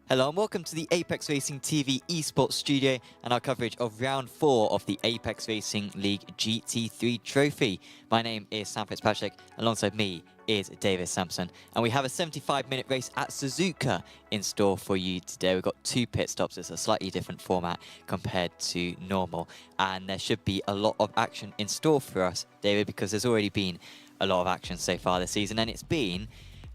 Hello and welcome to the Apex Racing TV esports studio and our coverage of round 4 of the Apex Racing League GT3 trophy. My name is Sam Fitzpatrick, alongside me is David Sampson, and we have a 75-minute race at Suzuka in store for you today. We've got 2 pit stops. It's a slightly different format compared to normal, and there should be a lot of action in store for us, David, because there's already been a lot of action so far this season, and it's been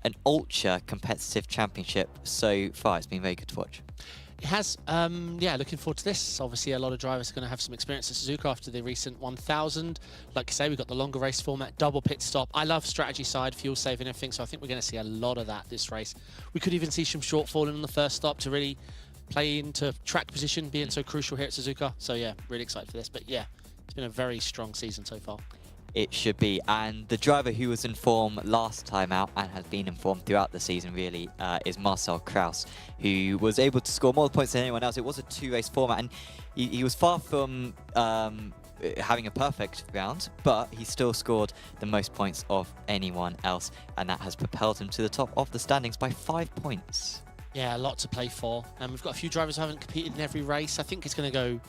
an ultra competitive championship so far. It's been very good to watch. It has. Yeah, looking forward to this. Obviously, a lot of drivers are going to have some experience at Suzuka after the recent 1000. Like you say, we've got the longer race format, double pit stop. I love strategy side, fuel saving, everything. So I think we're going to see a lot of that this race. We could even see some shortfalling on the first stop to really play into track position being so crucial here at Suzuka. So yeah, really excited for this. But yeah, it's been a very strong season so far. It should be, and the driver who was in form last time out and has been in form throughout the season really is Marcel Kraus, who was able to score more points than anyone else. It was a 2-race format, and he was far from having a perfect round, but he still scored the most points of anyone else, and that has propelled him to the top of the standings by 5 points. Yeah, a lot to play for, and we've got a few drivers who haven't competed in every race. I think it's going to go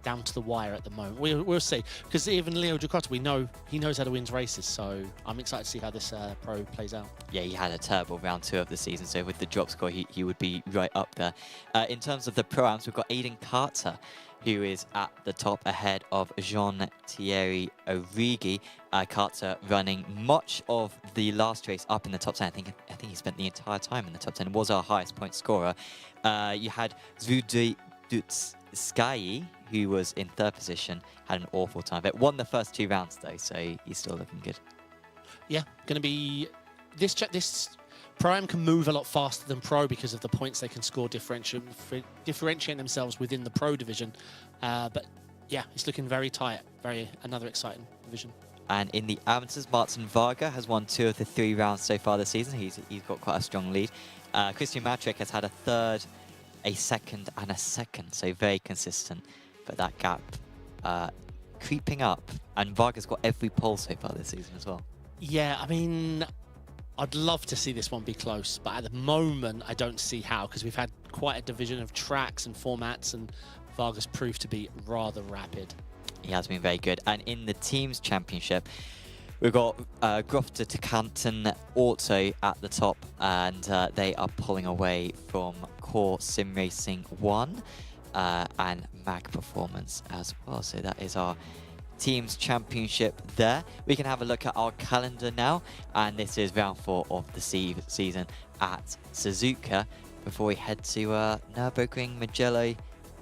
down to the wire at the moment. We'll see, because even Leo Ducotta, we know he knows how to win races, so I'm excited to see how this pro plays out. Yeah, he had a terrible round 2 of the season, so with the drop score, he would be right up there. In terms of the pro-ams, we've got Aiden Carter, who is at the top ahead of Jean-Thierry Origi. Carter running much of the last race up in the top 10. I think he spent the entire time in the top 10. Was our highest point scorer. You had Zvudy Sky, who was in 3rd position, had an awful time. But won the first 2 rounds though, so he's still looking good. Yeah, going to be this Pro-Am can move a lot faster than Pro because of the points they can score differentiating themselves within the Pro division. But yeah, it's looking very tight. Another exciting division. And in the amateurs, Martin Varga has won 2 of the 3 rounds so far this season. He's got quite a strong lead. Christian Matrick has had a 3rd, a 2nd and a 2nd, so very consistent. But that gap creeping up, and Varga's got every pole so far this season as well. Yeah, I mean, I'd love to see this one be close, but at the moment I don't see how, because we've had quite a division of tracks and formats, and Varga's proved to be rather rapid. He has been very good. And in the teams championship, we've got Grofter to Canton Auto at the top, and they are pulling away from Core Sim Racing 1 and Mag Performance as well. So that is our teams championship there. We can have a look at our calendar now, and this is round 4 of the season at Suzuka before we head to Nürburgring, Mugello,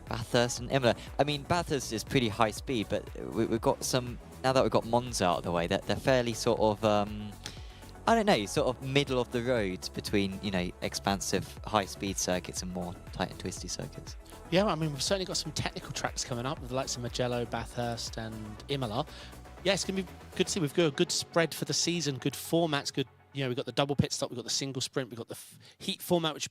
Bathurst and Imola. I mean, Bathurst is pretty high speed, but we've got some, now that we've got Monza out of the way, they're fairly sort of, I don't know, sort of middle of the road between, you know, expansive high speed circuits and more tight and twisty circuits. Yeah, I mean, we've certainly got some technical tracks coming up with the likes of Mugello, Bathurst and Imola. Yeah, it's going to be good to see. We've got a good spread for the season, good formats, good, you know, we've got the double pit stop, we've got the single sprint, we've got the heat format, which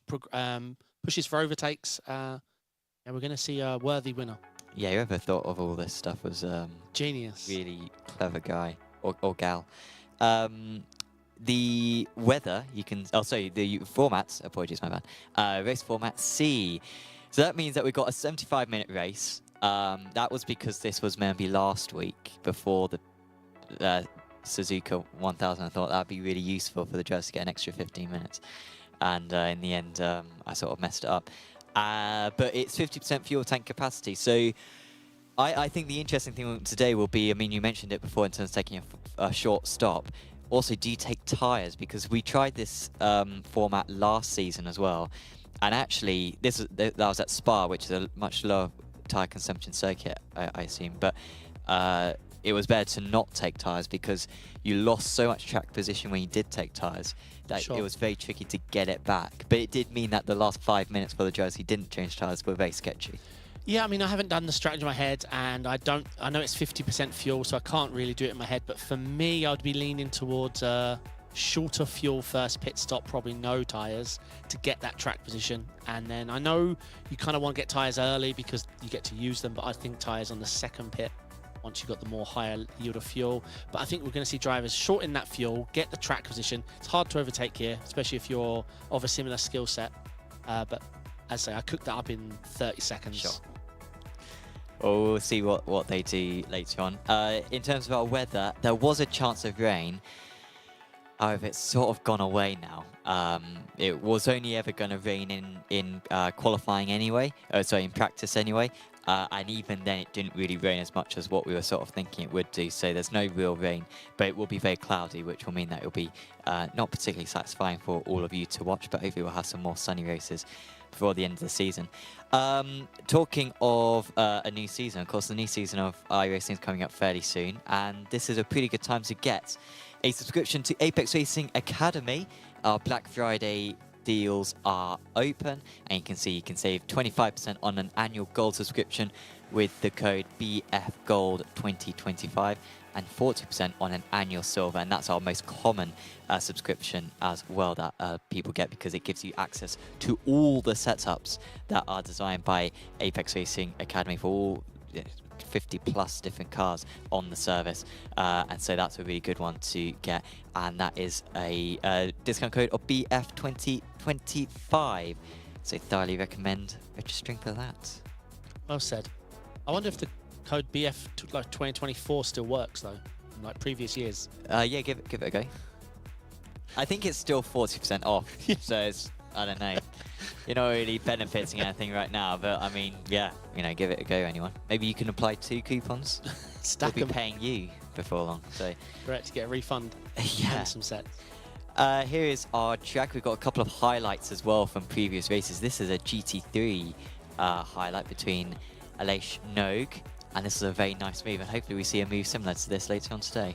pushes for overtakes. And we're going to see a worthy winner. Yeah, whoever thought of all this stuff was genius. Really clever guy or gal. The weather, you can, oh sorry, the formats, apologies my bad, race format C. So that means that we've got a 75-minute race. That was because this was maybe last week before the Suzuka 1000. I thought that would be really useful for the drivers to get an extra 15 minutes. And in the end, I sort of messed it up. But it's 50% fuel tank capacity. So I think the interesting thing today will be, I mean, you mentioned it before in terms of taking a short stop. Also, do you take tyres? Because we tried this format last season as well. And actually, that was at Spa, which is a much lower tyre consumption circuit, I assume. But it was better to not take tyres because you lost so much track position when you did take tyres that it was very tricky to get it back. But it did mean that the last 5 minutes for the drivers who didn't change tyres were very sketchy. Yeah, I mean, I haven't done the strategy in my head, and I know it's 50% fuel, so I can't really do it in my head. But for me, I'd be leaning towards shorter fuel first pit stop, probably no tyres, to get that track position. And then I know you kind of want to get tyres early because you get to use them, but I think tyres on the second pit once you've got the more higher yield of fuel. But I think we're going to see drivers shorten that fuel, get the track position. It's hard to overtake here, especially if you're of a similar skill set. But as I say, I cooked that up in 30 seconds. Sure. We'll see what they do later on. In terms of our weather, there was a chance of rain. However, it's sort of gone away now. It was only ever going to rain in qualifying anyway, sorry, in practice anyway. And even then, it didn't really rain as much as what we were sort of thinking it would do. So there's no real rain, but it will be very cloudy, which will mean that it will be not particularly satisfying for all of you to watch. But hopefully, we'll have some more sunny races before the end of the season. Talking of a new season, of course, the new season of iRacing is coming up fairly soon, and this is a pretty good time to get a subscription to Apex Racing Academy. Our Black Friday deals are open, and you can see you can save 25% on an annual gold subscription with the code BFGold2025 and 40% on an annual silver, and that's our most common subscription as well that people get, because it gives you access to all the setups that are designed by Apex Racing Academy for all 50 plus different cars on the service, and so that's a really good one to get, and that is a discount code of BF2025, so thoroughly recommend registering for that. Well said. I wonder if the code BF like 2024 still works though, like previous years. Yeah, give it a go. I think it's still 40% off, so it's, I don't know. You're not really benefiting anything right now, but I mean, yeah, you know, give it a go, anyone. Maybe you can apply 2 coupons. Stack We'll them. be paying you before long, so. Correct, to get a refund. Yeah. And some sets. Here is our track. We've got a couple of highlights as well from previous races. This is a GT3 highlight between Aleix Nogue, and this is a very nice move, and hopefully we see a move similar to this later on today.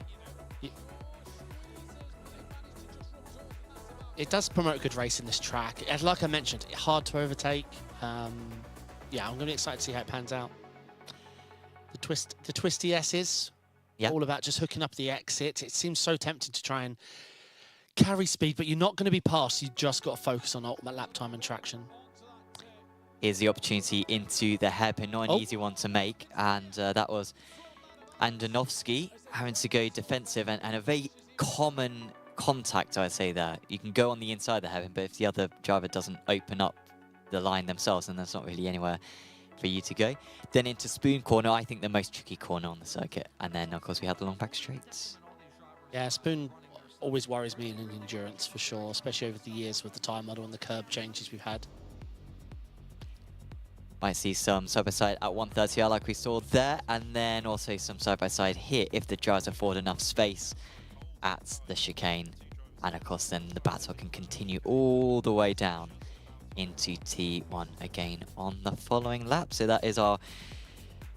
It does promote good racing, this track. As like I mentioned, hard to overtake. Yeah, I'm going to be excited to see how it pans out. The twisty S's, Yep. all about just hooking up the exit. It seems so tempting to try and carry speed, but you're not going to be passed. You just got to focus on ultimate lap time and traction. Here's the opportunity into the hairpin, not an easy one to make, and that was Andonovski having to go defensive, and a very common contact, I'd say, there. You can go on the inside of the hairpin, but if the other driver doesn't open up the line themselves, then there's not really anywhere for you to go. Then into Spoon corner, I think the most tricky corner on the circuit, and then of course we had the long back straights. Yeah, Spoon always worries me in endurance for sure, especially over the years with the time model and the curb changes we've had. Might see some side-by-side at 130R like we saw there, and then also some side-by-side here if the drivers afford enough space at the chicane. And of course then the battle can continue all the way down into T1 again on the following lap. So that is our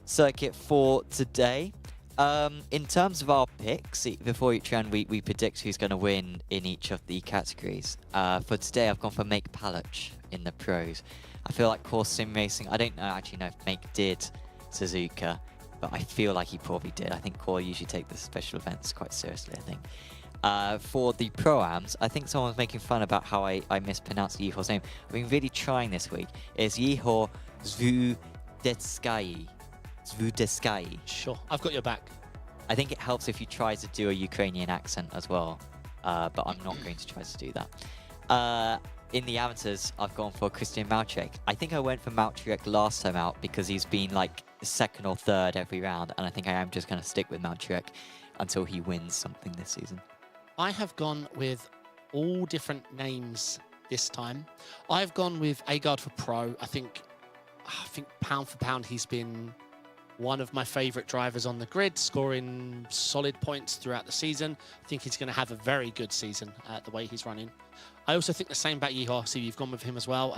circuit for today. In terms of our picks, before each round we predict who's going to win in each of the categories. For today I've gone for Make Palach in the pros. I feel like course sim racing, I don't actually know if Make did Suzuka, but I feel like he probably did. I think Core usually take the special events quite seriously, I think. For the Pro-Ams, I think someone was making fun about how I mispronounced Yihor's name. I've been really trying this week. It's Yihor Zvudetskai. Zvudetskai. Sure, I've got your back. I think it helps if you try to do a Ukrainian accent as well, but I'm not going to try to do that. In the amateurs, I've gone for Christian Malczek. I think I went for Malczek last time out because he's been like second or third every round, and I think I am just going to stick with Malczek until he wins something this season. I have gone with all different names this time. I've gone with Agard for Pro. I think pound for pound, he's been one of my favourite drivers on the grid, scoring solid points throughout the season. I think he's going to have a very good season the way he's running. I also think the same about Yihor, so you've gone with him as well.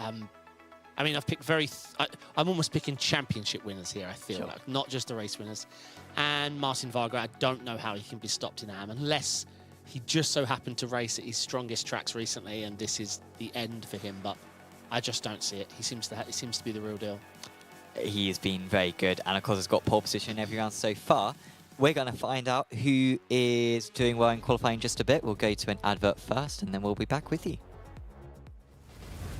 I mean, I've picked I'm almost picking championship winners here, I feel like, not just the race winners. And Martin Varga, I don't know how he can be stopped in AM unless he just so happened to race at his strongest tracks recently and this is the end for him, but I just don't see it. He seems to be the real deal. He has been very good, and of course has got pole position every round so far. We're going to find out who is doing well in qualifying in just a bit. We'll go to an advert first, and then we'll be back with you.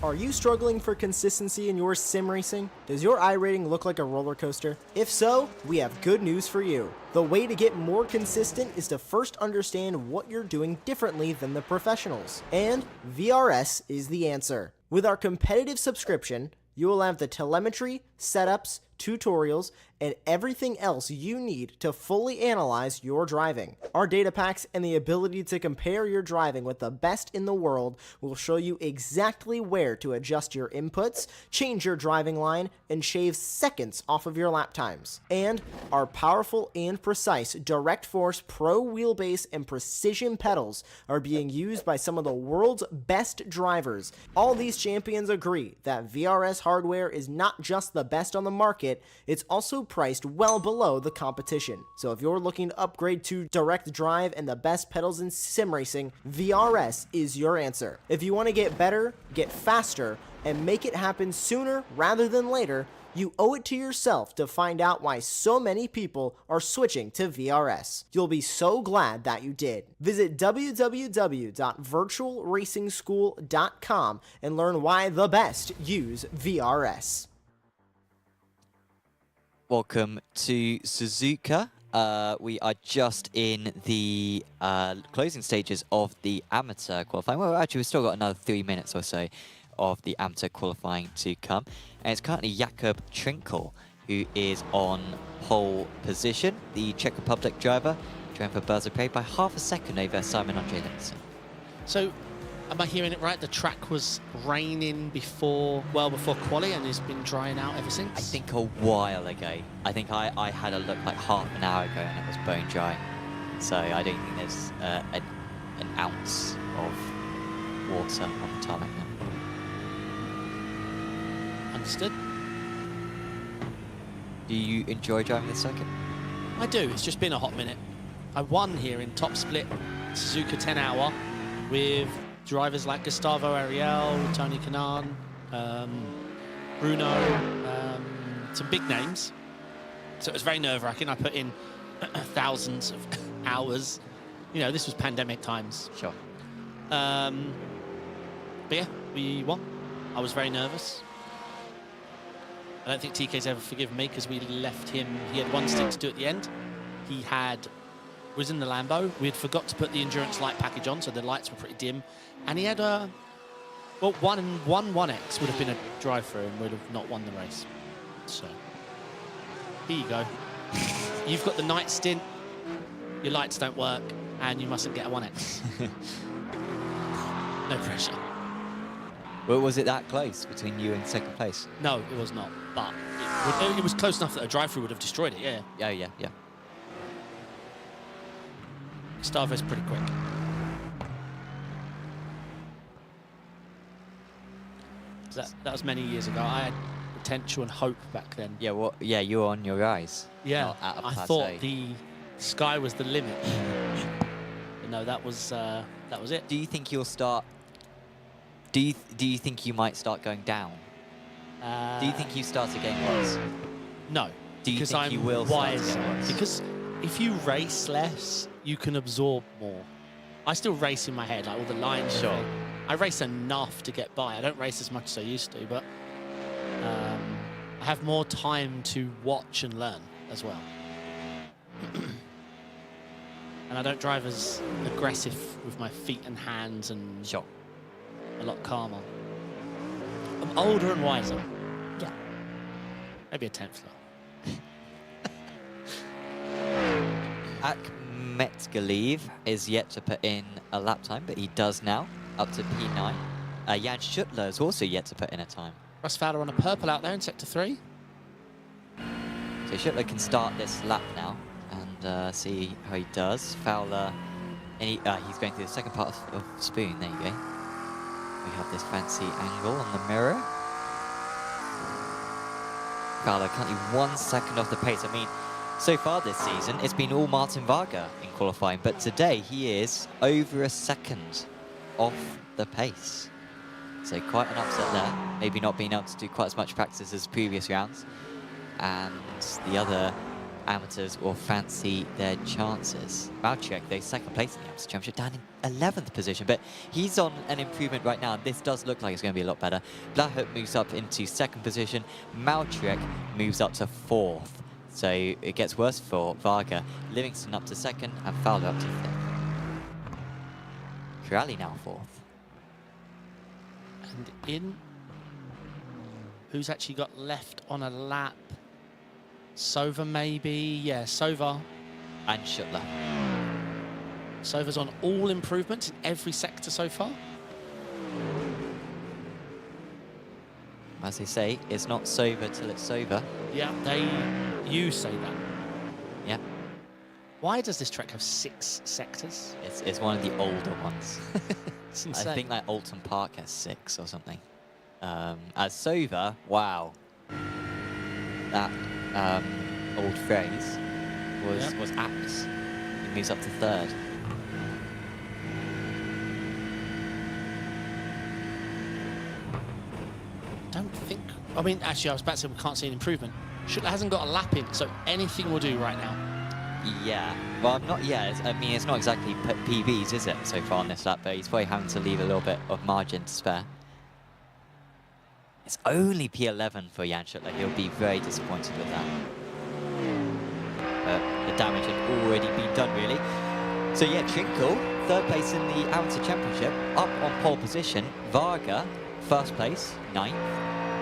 Are you struggling for consistency in your sim racing? Does your iRating look like a roller coaster? If so, we have good news for you. The way to get more consistent is to first understand what you're doing differently than the professionals. And VRS is the answer. With our competitive subscription, You will have the telemetry, setups, tutorials, and everything else you need to fully analyze your driving. Our data packs and the ability to compare your driving with the best in the world will show you exactly where to adjust your inputs, change your driving line, and shave seconds off of your lap times. And our powerful and precise Direct Force Pro wheelbase and precision pedals are being used by some of the world's best drivers. All these champions agree that VRS hardware is not just the best on the market, it's also priced well below the competition. So if you're looking to upgrade to direct drive and the best pedals in sim racing, VRS is your answer. If you want to get better, get faster, and make it happen sooner rather than later, you owe it to yourself to find out why so many people are switching to VRS. You'll be so glad that you did. Visit www.virtualracingschool.com and learn why the best use VRS. Welcome to Suzuka. We are just in the closing stages of the amateur qualifying. Well, actually, we've still got another 3 minutes or so of the amateur qualifying to come. And it's currently Jakub Trinkel who is on pole position, the Czech Republic driver, driving for Berzapre by half a second over Simon Andre Livingston. So, am I hearing it right? The track was raining well before quali and has been drying out ever since? I think a while ago. I think I had a look like half an hour ago and it was bone dry. So I don't think there's an ounce of water on the tarmac now. Understood. Do you enjoy driving this circuit? I do. It's just been a hot minute. I won here in top split Suzuka 10 hour with drivers like Gustavo Ariel, Tony Kanaan, Bruno, some big names. So it was very nerve-wracking. I put in thousands of hours. You know, this was pandemic times. Sure. But yeah, we won. I was very nervous. I don't think TK's ever forgiven me because we left him. He had one stick to do at the end. He was in the Lambo. We had forgot to put the endurance light package on, so the lights were pretty dim. And he had well, one 1X would have been a drive-through and would have not won the race. So, here you go. You've got the night stint, your lights don't work, and you mustn't get a 1X. No pressure. Well, was it that close between you and second place? No, it was not, but it was close enough that a drive-through would have destroyed it, yeah. Oh, yeah, yeah. Gustavo's pretty quick. That was many years ago. I had potential and hope back then. Yeah, well, yeah, you were on your rise. Yeah, At a I plateau. thought the sky was the limit. But no, that was it. Do you think you'll start? Do you think you might start going down? Do you think you start to gain worse? No. Do you because think I'm you will start to wise. get worse? Because if you race less, you can absorb more. I still race in my head, like all the lines. Sure. I race enough to get by. I don't race as much as I used to, but I have more time to watch and learn as well. And I don't drive as aggressive with my feet and hands and Sure. a lot calmer. I'm older and wiser. Yeah. Maybe a 10th though. Metgalev is yet to put in a lap time, but he does now, up to P9. Jan Schuttler is also yet to put in a time. Russ Fowler on a purple out there in Sector 3. So Schuttler can start this lap now and see how he does. Fowler, and he's going through the second part of Spoon. There you go. We have this fancy angle on the mirror. Fowler currently 1 second off the pace. I mean, so far this season, it's been all Martin Varga in qualifying, but today he is over a second off the pace. So quite an upset there. Maybe not being able to do quite as much practice as previous rounds. And the other amateurs will fancy their chances. Malchek, though, second place in the amateur championship, down in 11th position, but he's on an improvement right now. This does look like it's going to be a lot better. Blahut moves up into second position. Malchek moves up to 4th. So it gets worse for Varga. Livingston up to 2nd and Fowler up to 5th. Pirelli now 4th. And in Who's actually got left on a lap? Sova maybe, yeah, Sova. And Schuttler. Sova's on all improvements in every sector so far. As they say, it's not sober till it's sober. Yeah, you say that. Yeah. Why does this track have 6 sectors? It's one of the older ones. It's insane. I think like Alton Park has 6 or something. As Sova, wow. That old phrase was apt. He moves up to 3rd. I mean, actually, I was about to say we can't see an improvement. Schuttler hasn't got a lap in, so anything will do right now. Yeah. Well, I'm not. Yeah. I mean, it's not exactly PBs, is it, so far on this lap? But he's probably having to leave a little bit of margin to spare. It's only P11 for Jan Schuttler. He'll be very disappointed with that. But the damage had already been done, really. So yeah, Trinkle, 3rd place in the Amateur Championship, up on pole position. Varga, 1st place, 9th.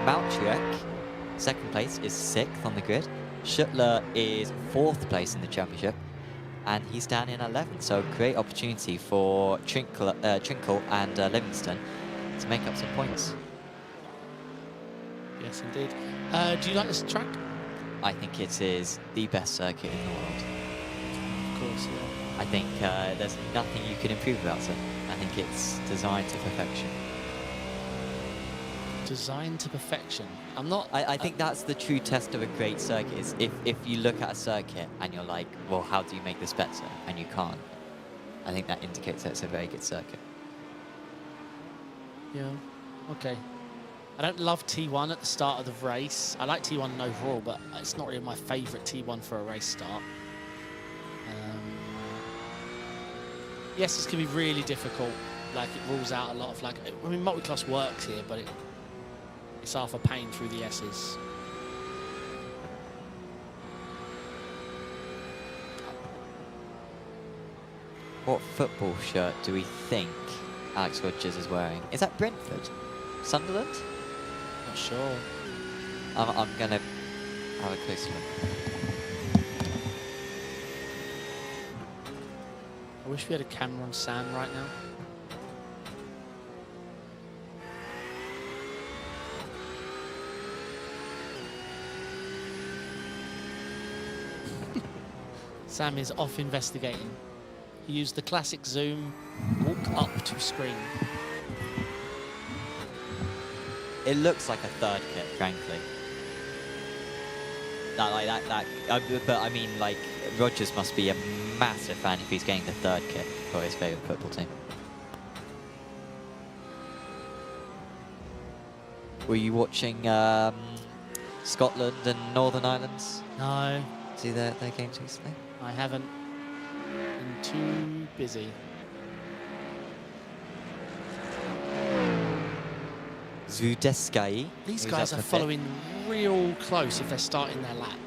Malchirek, 2nd place, is 6th on the grid. Schuttler is 4th place in the championship, and he's down in 11th. So great opportunity for Trinkle and Livingston to make up some points. Yes, indeed. Do you like this track? I think it is the best circuit in the world. Of course, yeah. I think there's nothing you can improve about it. I think it's designed to perfection. Designed to perfection. I'm not... I think that's the true test of a great circuit, is if you look at a circuit and you're like, well, how do you make this better? And you can't. I think that indicates that it's a very good circuit. Yeah, okay. I don't love T1 at the start of the race. I like T1 overall, but it's not really my favourite T1 for a race start. Yes, it's going to be really difficult. Like, it rules out a lot of, like... I mean, multi-class works here, but it's half a pain through the S's. What football shirt do we think Alex Rodgers is wearing? Is that Brentford? Sunderland? Not sure. I'm going to have a close look. I wish we had a camera on Sam right now. Sam is off investigating. He used the classic zoom, walk up to screen. It looks like a 3rd kit, frankly. But I mean, like, Rodgers must be a massive fan if he's getting the 3rd kit for his favourite football team. Were you watching Scotland and Northern Ireland's? No. See their games recently? I haven't. Been too busy. Zudeskai. These guys are following real close if they're starting their lap.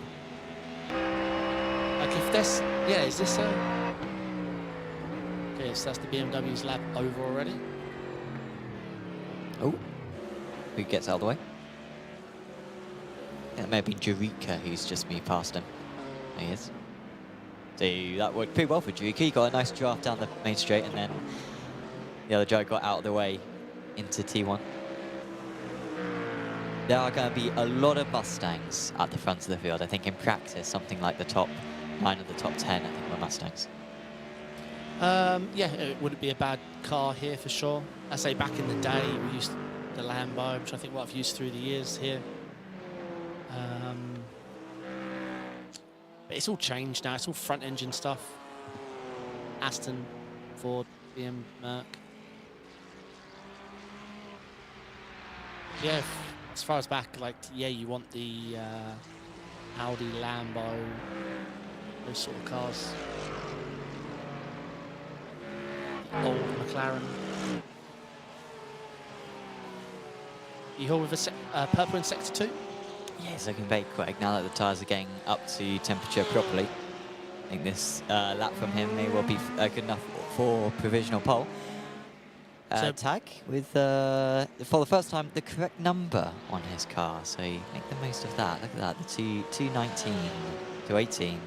Like if this, yeah, is this a... Okay, so that's the BMW's lap over already. Oh, who gets out of the way? It may have been Jurika who's just moved past him. There he is. So that worked pretty well for Jurika. He got a nice draft down the main straight, and then the other guy got out of the way into T1. There are going to be a lot of Mustangs at the front of the field. I think in practice, something like the top 9 of the top 10, I think, were Mustangs. Yeah, it wouldn't be a bad car here for sure. I say back in the day, we used the Lambo, which I think what I've used through the years here. But it's all changed now. It's all front engine stuff. Aston, Ford, BM, Merc. Yeah, as far as back, like, yeah, you want the Audi, Lambo, those sort of cars. Old McLaren. You here with a purple in sector 2? Yeah, it's looking very quick now that the tyres are getting up to temperature properly. I think this lap from him may well be good enough for provisional pole. tag with, for the first time, the correct number on his car. So make the most of that. Look at that, the 219 to 18.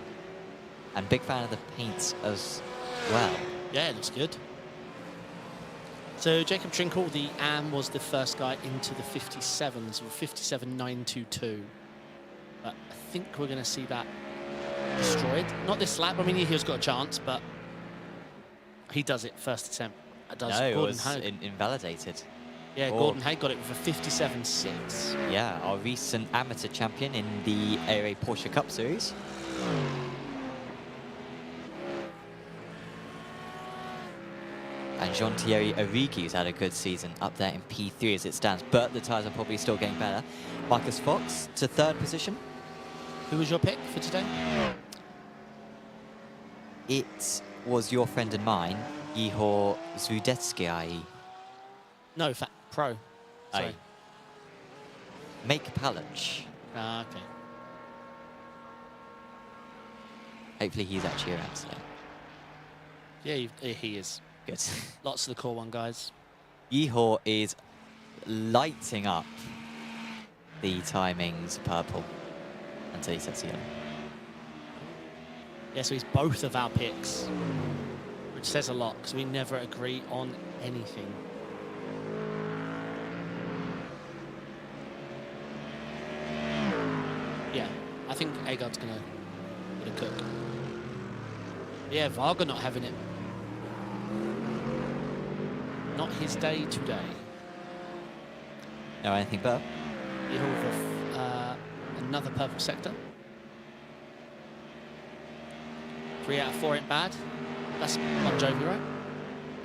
And big fan of the paints as well. Yeah, it looks good. So Jacob Trinkle, the AM, was the first guy into the 57s with 57.922. But I think we're going to see that destroyed. Not this lap. I mean, he's got a chance, but he does it first attempt. That does No, Gordon it was Haig. invalidated. Yeah, Gordon Haig got it with a 57.6. Yeah, our recent amateur champion in the ARA Porsche Cup Series. And Jean-Thierry Arrigui's had a good season up there in P3 as it stands, but the tyres are probably still getting better. Marcus Fox to 3rd position. Who was your pick for today? It was your friend and mine, Ihor Zudetski. No, Pro. Sorry. Aye. Make Palach. Ah, okay. Hopefully he's actually around today. Yeah, he is. Good. Lots of the core one, guys. Ihor is lighting up the timings purple until he sets yellow. Yeah, so he's both of our picks, which says a lot because we never agree on anything. Yeah, I think Agard's gonna cook. Yeah, Varga not having it. Not his day today. No, anything but. Another purple sector. 3 out of 4 ain't bad. That's Bon Jovi, right?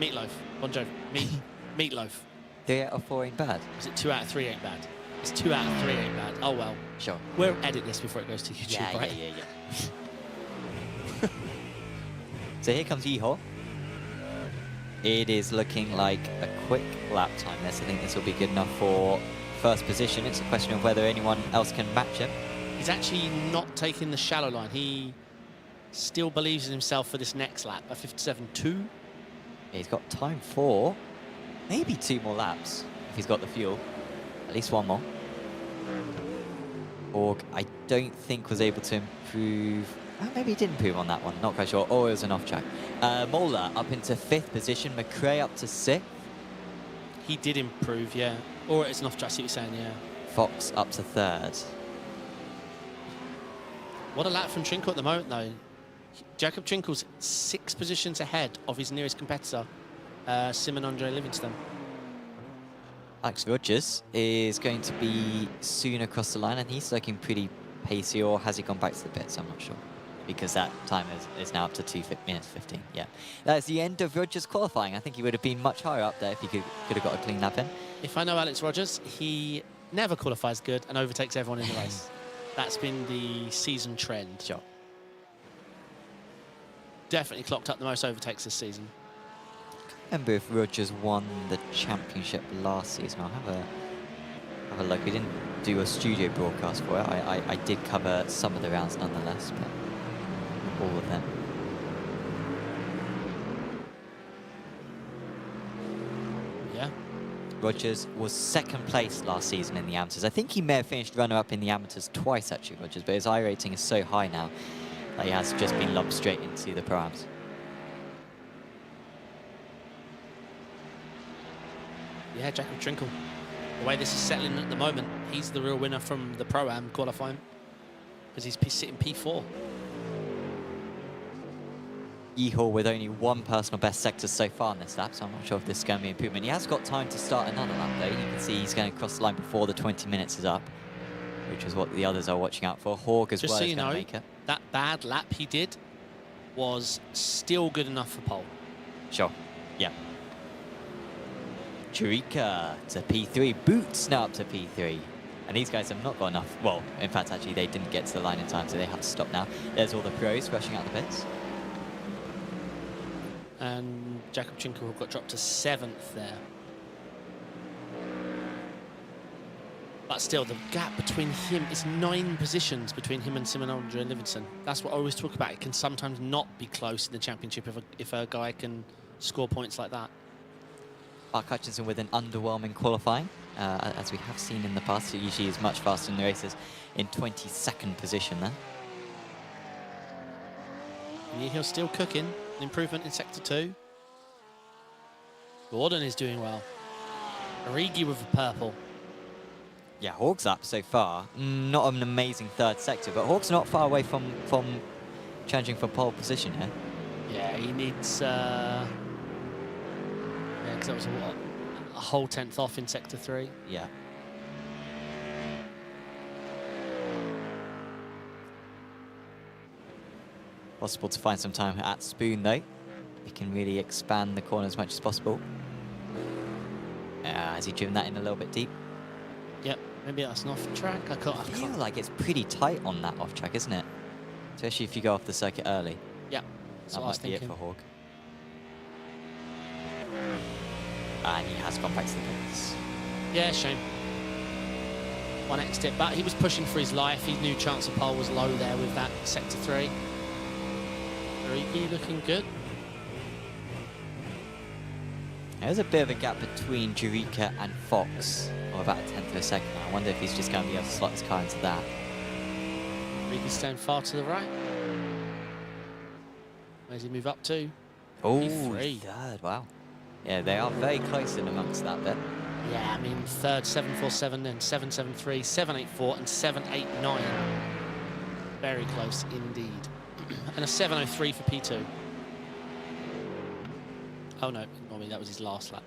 Meatloaf. Bon Jovi. Meatloaf. 3 out of 4 ain't bad. Is it 2 out of 3 ain't bad? It's 2 out of 3 ain't bad. Oh well. Sure. We'll edit this before it goes to YouTube, right? Yeah. So here comes Ihor. It is looking like a quick lap time. I think this will be good enough for 1st position. It's a question of whether anyone else can match him. He's actually not taking the shallow line. He still believes in himself for this next lap at 57.2. He's got time for maybe 2 more laps if he's got the fuel. At least 1 more. Org, I don't think was able to improve. Maybe he did improve on that one. Not quite sure. Or it was an off track. Mola up into 5th position. McRae up to 6th. He did improve, yeah. Or it's an off track, see what you're saying, yeah. Fox up to 3rd. What a lap from Trinkle at the moment, though. Jacob Trinkle's 6 positions ahead of his nearest competitor, Simon Andre Livingston. Alex Rogers is going to be soon across the line, and he's looking pretty pacey, or has he gone back to the pits? I'm not sure, because that time is now up to 2 minutes 15. Yeah, that's the end of Rogers qualifying. I think he would have been much higher up there if he could have got a clean lap in. If I know Alex Rogers, he never qualifies good and overtakes everyone in the race. That's been the season trend. Sure. Definitely clocked up the most overtakes this season. Remember if Rogers won the championship last season? I'll have a look. We didn't do a studio broadcast for it. I did cover some of the rounds nonetheless, but all of them. Yeah. Rogers was 2nd place last season in the amateurs. I think he may have finished runner-up in the amateurs twice, actually, Rogers, but his iRating is so high now that he has just been lumped straight into the Pro-Ams. Yeah, Jacob Trinkle. The way this is settling at the moment, he's the real winner from the Pro-Am qualifying, because he's sitting P4. Ihor with only 1 personal best sector so far in this lap, so I'm not sure if this is going to be an improvement. He has got time to start another lap, though. You can see he's going to cross the line before the 20 minutes is up, which is what the others are watching out for. Horg as well is going to make it. That bad lap he did was still good enough for pole. Sure, yeah. Churika to P3, Boots now up to P3. And these guys have not got enough. Well, in fact, actually, they didn't get to the line in time, so they have to stop now. There's all the pros rushing out the pits. And Jacob Trinkle got dropped to 7th there. But still, the gap between him is 9 positions between him and Simon Andre Livingston. That's what I always talk about. It can sometimes not be close in the championship if a guy can score points like that. Mark Hutchinson with an underwhelming qualifying, as we have seen in the past. He usually is much faster in the races, in 22nd position there. He's still cooking. An improvement in Sector 2. Gordon is doing well. Origi with the purple. Yeah, Hawk's up so far. Not an amazing third sector, but Hawk's not far away from challenging for pole position here. Yeah, he needs... yeah, because that was a whole 10th off in Sector 3. Yeah. Possible to find some time at Spoon, though. He can really expand the corner as much as possible. Has he driven that in a little bit deep? Yep, maybe that's an off-track. I feel like it's pretty tight on that off-track, isn't it? Especially if you go off the circuit early. Yeah, that might be it for Hawk. And he has gone back to the pits. Yeah, shame. One exit, but he was pushing for his life. His new chance of pole was low there with that Sector 3. Origi looking good. There's a bit of a gap between Jurika and Fox, or about a 10th of a second. I wonder if he's just going to be able to slot his car into that. Origi's staying far to the right. Where's he move up to? Oh, P3. third, wow. Yeah, they are very close in amongst that bit. Yeah, I mean, third 747, then 773, 784, and 789. Very close indeed. And a 703 for P2. Oh no, ignore me, that was his last lap.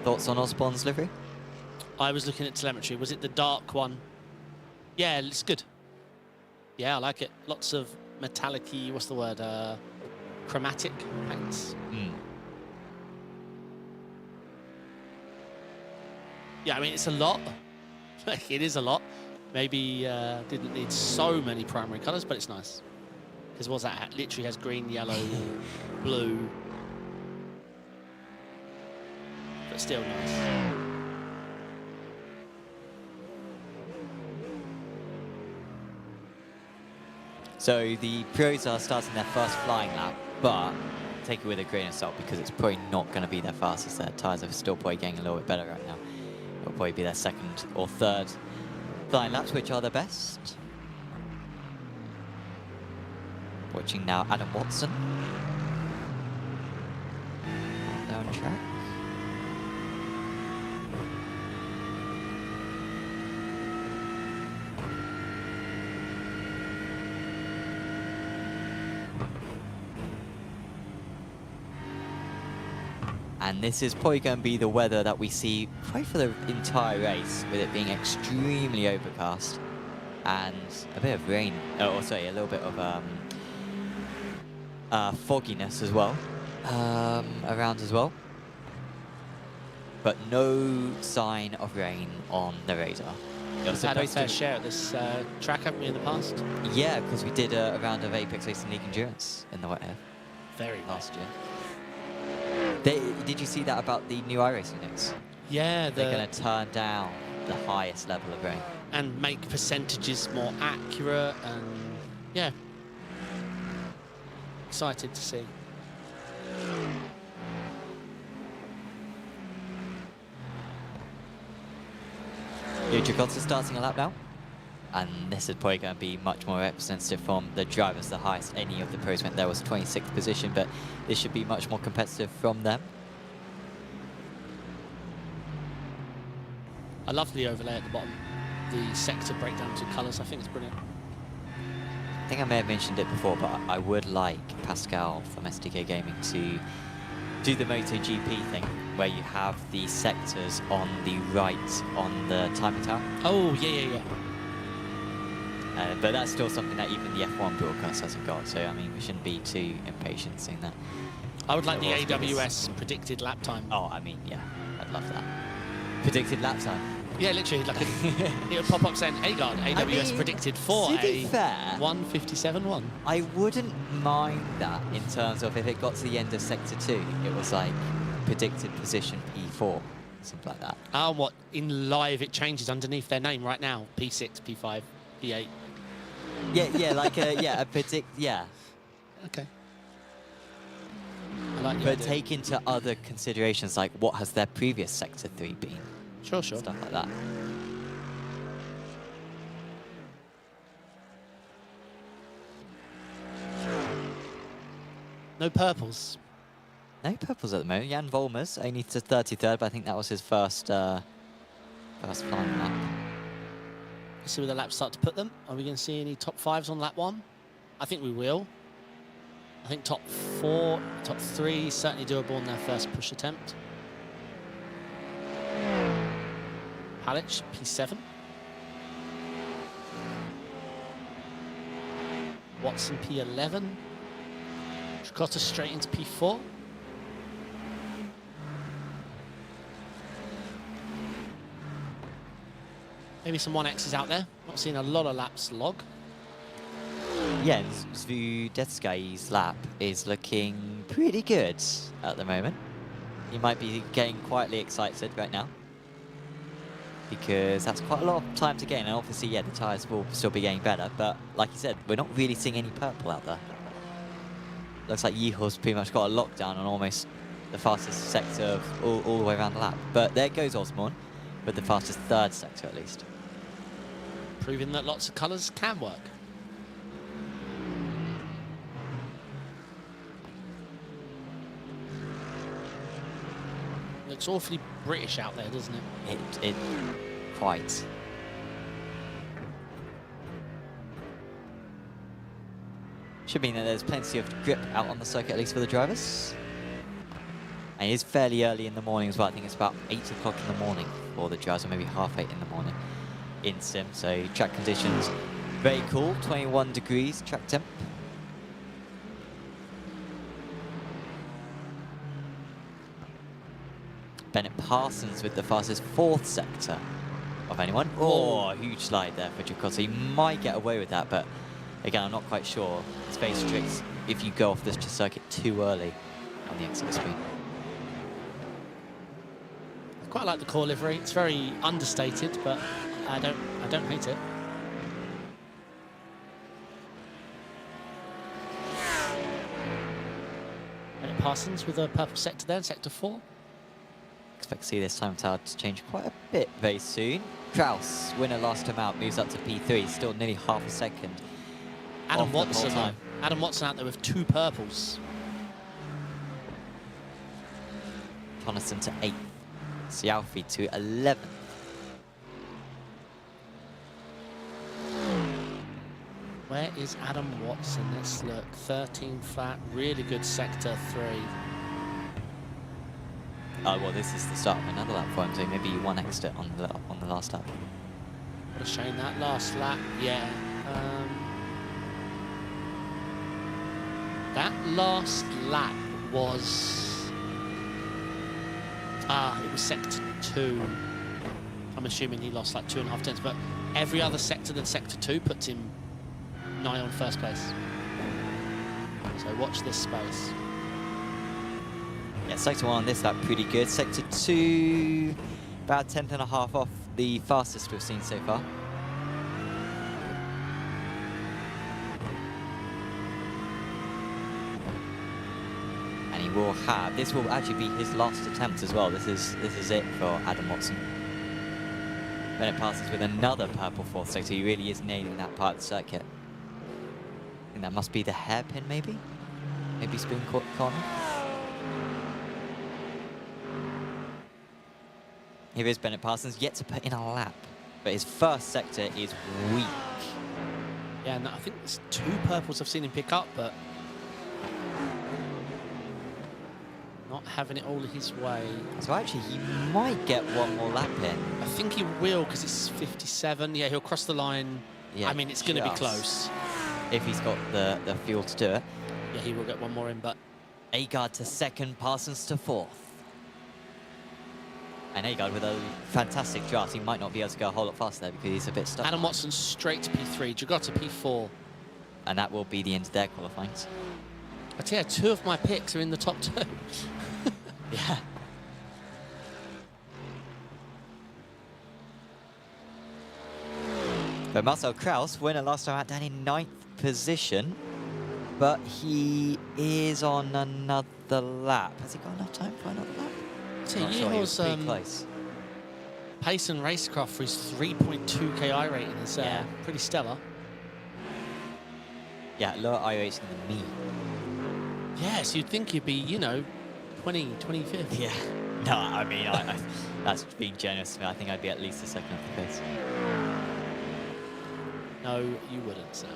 Thoughts on Osborne's livery? I was looking at telemetry. Was it the dark one? Yeah, it's good. Yeah, I like it. Lots of metallic-y, what's the word? Chromatic paints. Yeah, I mean, it's a lot. It is a lot. Maybe didn't need so many primary colours, but it's nice. Because what's that? It literally has green, yellow, blue. But still nice. So the pros are starting their first flying lap, but take it with a grain of salt because it's probably not going to be their fastest. Their tyres are still probably getting a little bit better right now. It'll probably be their second or third flying laps, which are the best. Watching now Adam Watson. Down track. And this is probably going to be the weather that we see probably for the entire race, with it being extremely overcast and a bit of rain, oh sorry, a little bit of fogginess as well, around as well. But no sign of rain on the radar. We've had a fair share at this track, haven't we, in the past? Yeah, because we did a round of Apex Racing League Endurance in the wet air. Very last year. Did you see that about the new iRacing news? Yeah, they're going to turn down the highest level of rain and make percentages more accurate, and yeah, excited to see. Jacotta starting a lap now, and this is probably going to be much more representative from the drivers. The highest any of the pros went there was 26th position, but this should be much more competitive from them. I love the overlay at the bottom, the sector breakdown to colours. I think it's brilliant. I think I may have mentioned it before, but I would like Pascal from SDK Gaming to do the MotoGP thing, where you have the sectors on the right on the timing tower. Oh, yeah. But that's still something that even the F1 broadcast hasn't got, so I mean, we shouldn't be too impatient seeing that. I would like the AWS predicted lap time. Oh, I mean, yeah, I'd love that. Predicted lap time. Yeah, literally, like it would pop up saying, "Hey God, AWS predicted for a 1:57.1." I wouldn't mind that in terms of if it got to the end of Sector 2, it was like predicted position P4, something like that. Oh, what? In live, it changes underneath their name right now. P6, P5, P8. Yeah, like a predict. Yeah. Okay. I like the but idea. take into other considerations, like what has their previous Sector 3 been? Sure. Stuff like that. No purples. No purples at the moment. Jan Volmers only to 33rd, but I think that was his first final lap. Let's see where the laps start to put them. Are we going to see any top 5s on lap 1? I think we will. I think top 4, top 3 certainly doable on their first push attempt. Palic, P7. Watson, P11. Dragota straight into P4. Maybe some 1Xs out there. Not seeing a lot of laps log. Yeah, Zvudetskay's lap is looking pretty good at the moment. He might be getting quietly excited right now, because that's quite a lot of time to gain, and obviously, yeah, the tyres will still be getting better, but like you said, we're not really seeing any purple out there. Looks like Yeehaw's pretty much got a lockdown on almost the fastest sector of all the way around the lap. But there goes Osborne with the fastest 3rd sector at least. Proving that lots of colours can work. Looks awfully British out there, doesn't it? It quite. Should mean that there's plenty of grip out on the circuit, at least for the drivers. And it is fairly early in the morning as well. I think it's about 8 o'clock in the morning for the drivers, or maybe half 8 in the morning in sim. So track conditions very cool, 21 degrees track temp. Bennett Parsons with the fastest 4th sector of anyone. Oh, a huge slide there for Dragota. He might get away with that, but again, I'm not quite sure. It's very strict if you go off this circuit too early on the exit screen. I quite like the core livery. It's very understated, but I don't hate it. Bennett Parsons with a purple sector there in sector 4. Expect to see this time tower to change quite a bit very soon. Kraus, winner last time out, moves up to P3, still nearly half a second. Adam off the pole Watson, time. Adam Watson out there with 2 purples. Tonneson to 8th. Sialfi to 11th. Where is Adam Watson? Let's look. 13 flat, really good sector 3. Oh, well, this is the start of another lap for him, so maybe you 1x'd it on the last lap. What a shame that last lap. Yeah. That last lap was... it was sector 2. I'm assuming he lost like 2.5 tenths, but every other sector than sector 2 puts him nigh on first place. So watch this space. Yeah, sector 1 on this lap, pretty good. Sector 2, about 10.5 off the fastest we've seen so far. And he will have, this will actually be his last attempt as well. This is it for Adam Watson. Bennett passes with another purple 4th sector. He really is nailing that part of the circuit. I think that must be the hairpin, maybe? Maybe spoon corner? Here is Bennett Parsons, yet to put in a lap, but his first sector is weak. Yeah, and I think there's 2 purples I've seen him pick up, but not having it all his way. So actually, he might get one more lap in. I think he will, because it's 57. Yeah, he'll cross the line. Yeah, I mean, it's going to be just. close. If he's got the fuel to do it. Yeah, he will get one more in, but... Agard to 2nd, Parsons to 4th. And Agard with a fantastic draft. He might not be able to go a whole lot faster there because he's a bit stuck. Adam Watson straight to P3, Dragota P4. And that will be the end of their qualifying. I tell you, 2 of my picks are in the top 2. Yeah. But Marcel Kraus, winner last time out, down in 9th position. but he is on another lap. Has he got enough time for another lap? So Not sure, he was pretty Yeehaul's close. pace and racecraft for his 3.2 KI rating is Yeah. pretty stellar. Yeah, lower iRacing than me. Yes, you'd think he'd be, you know, 25th. Yeah. No, I mean, that's being generous to me. I think I'd be at least a second off the pace. No, you wouldn't, Sam.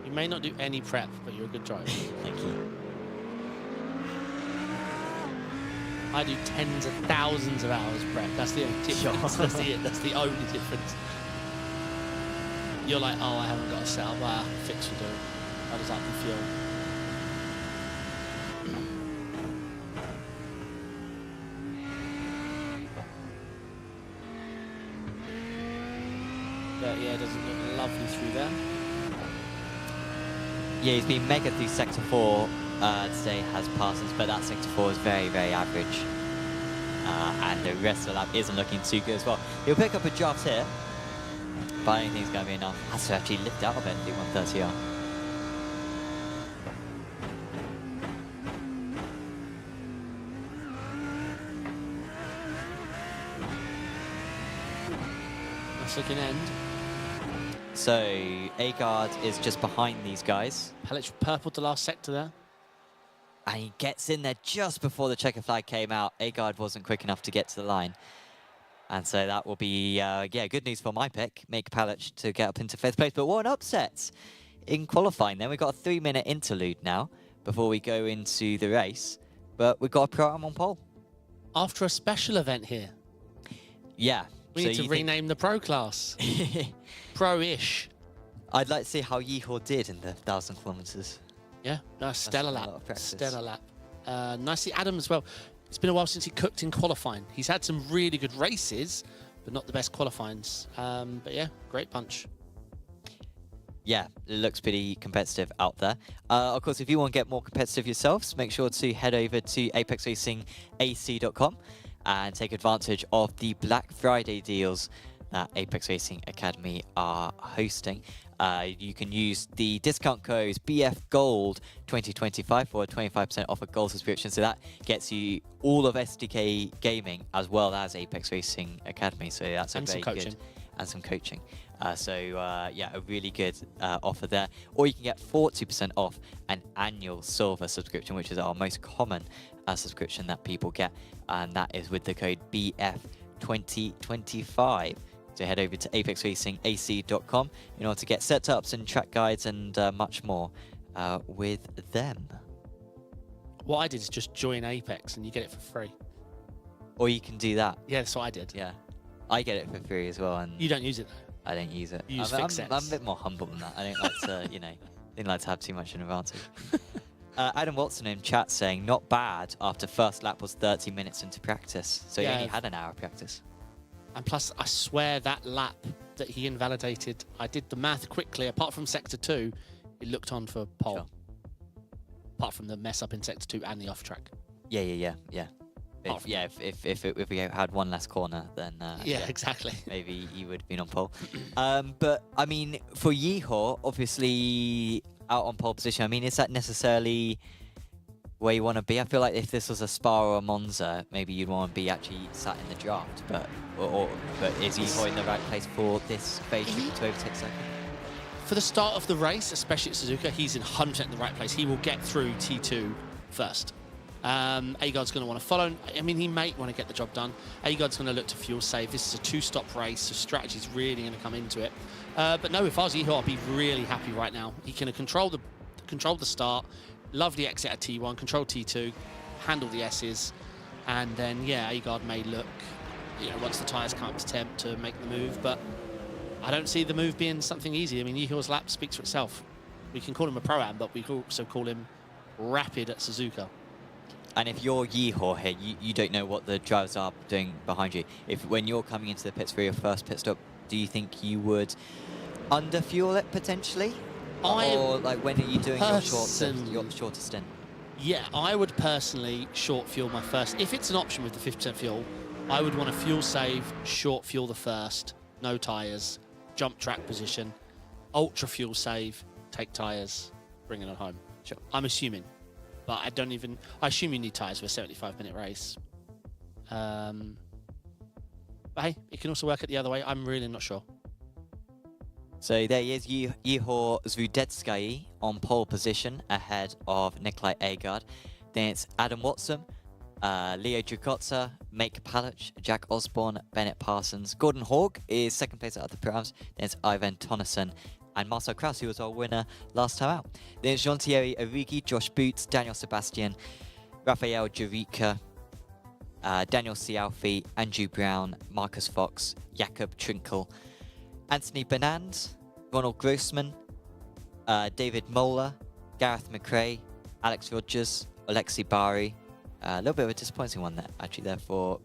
You may not do any prep, but you're a good driver. Thank you. I do tens of thousands of hours prep. That's the only difference. That's the only difference. You're like, oh, I haven't got a setup. Ah, fix will do. I just like the fuel. But yeah, it doesn't look lovely through there. Yeah, he's been mega through Sector 4 today, has passes, but that Sector 4 is very, very average. And the rest of the lap isn't looking too good as well. He'll pick up a draft here, but I don't think it's going to be enough. Has to actually lift out of it and do 130R. Nice looking end. So, Agard is just behind these guys. Palic purpled the last sector there. And he gets in there just before the checker flag came out. Agard wasn't quick enough to get to the line. And so that will be, yeah, good news for my pick. Make Palic to get up into 5th place. But what an upset in qualifying then. We've got a 3-minute interlude now before we go into the race. But we've got a pro am on pole. After a special event here. Yeah. We need to rename the pro class. Pro-ish. I'd like to see how Yeehaw did in the 1,000 kilometers. Yeah, no, stellar a lot lap. of practice. Stellar lap. Nicely Adam as well. It's been a while since he cooked in qualifying. He's had some really good races, but not the best qualifyings. But yeah, great punch. Yeah, it looks pretty competitive out there. Of course, if you want to get more competitive yourselves, make sure to head over to apexracingac.com and take advantage of the Black Friday deals that Apex Racing Academy are hosting. You can use the discount code BFGOLD2025 for a 25% off a gold subscription. So that gets you all of SDK Gaming as well as Apex Racing Academy. So that's a very good, and some coaching. Yeah, a really good offer there. Or you can get 40% off an annual silver subscription, which is our most common subscription that people get, and that is with the code BF2025. So head over to apexracingac.com in order to get setups and track guides and much more with them. What I did is just join Apex and you get it for free. Or you can do that. Yeah, that's what I did. Yeah, I get it for free as well. And You don't use it though. I don't use it. You use I'm Fixex. a bit more humble than that. I don't like to, you know, didn't like to have too much of an advantage. Adam Watson in chat saying, not bad after first lap was 30 minutes into practice. So he only had an hour of practice. And plus, I swear that lap that he invalidated, I did the math quickly. Apart from Sector 2, it looked on for pole. Sure. Apart from the mess up in Sector 2 and the off track. Yeah. If we had one less corner, then yeah, exactly. Maybe he would have been on pole. But I mean, for Yeehaw, obviously out on pole position. I mean, is that necessarily where you want to be? I feel like if this was a Spa or a Monza, maybe you'd want to be actually sat in the draft. But is Yeehaw in the right place for this phase to overtake second? For the start of the race, especially at Suzuka, he's in 100% in the right place. He will get through T2 first. Agard's going to want to follow. I mean, he may want to get the job done. Agard's going to look to fuel save. This is a 2-stop race, so strategy's really going to come into it. But no, if I was Yeehaw, I'd be really happy right now. He can control the start, lovely exit at T1, control T2, handle the S's, and then, yeah, Agard may look, you know, once the tyres come up to temp to make the move, but I don't see the move being something easy. I mean, Yeehaw's lap speaks for itself. We can call him a pro-am, but we can also call him rapid at Suzuka. And if you're Yeehaw here, you don't know what the drivers are doing behind you. When you're coming into the pits for your first pit stop, do you think you would under-fuel it potentially? Or like when are you doing your shorter stint? Yeah, I would personally short fuel my first. If it's an option with the 50% fuel, I would want to fuel save, short fuel the first, no tyres, jump track position, ultra fuel save, take tyres. bringing it home. Sure. I'm assuming. But I assume you need tyres for a 75-minute race. But hey, it can also work it the other way. I'm really not sure. So there he is, Ihor Zvudetsky on pole position ahead of Nikolai Agard. Then it's Adam Watson, Leo Drukotsa, Make Palic, Jack Osborne, Bennett Parsons. Gordon Hogg is second place out of the prams. Then it's Ivan Tonneson and Marcel Kraus, who was our winner last time out. Then it's Jean-Thierry Origi, Josh Boots, Daniel Sebastian, Rafael Jurica, Daniel Cialfi, Andrew Brown, Marcus Fox, Jakob Trinkle, Anthony Benand, Ronald Grossman, David Mola, Gareth McRae, Alex Rogers, Alexi Bari. A little bit of a disappointing one there, actually, there for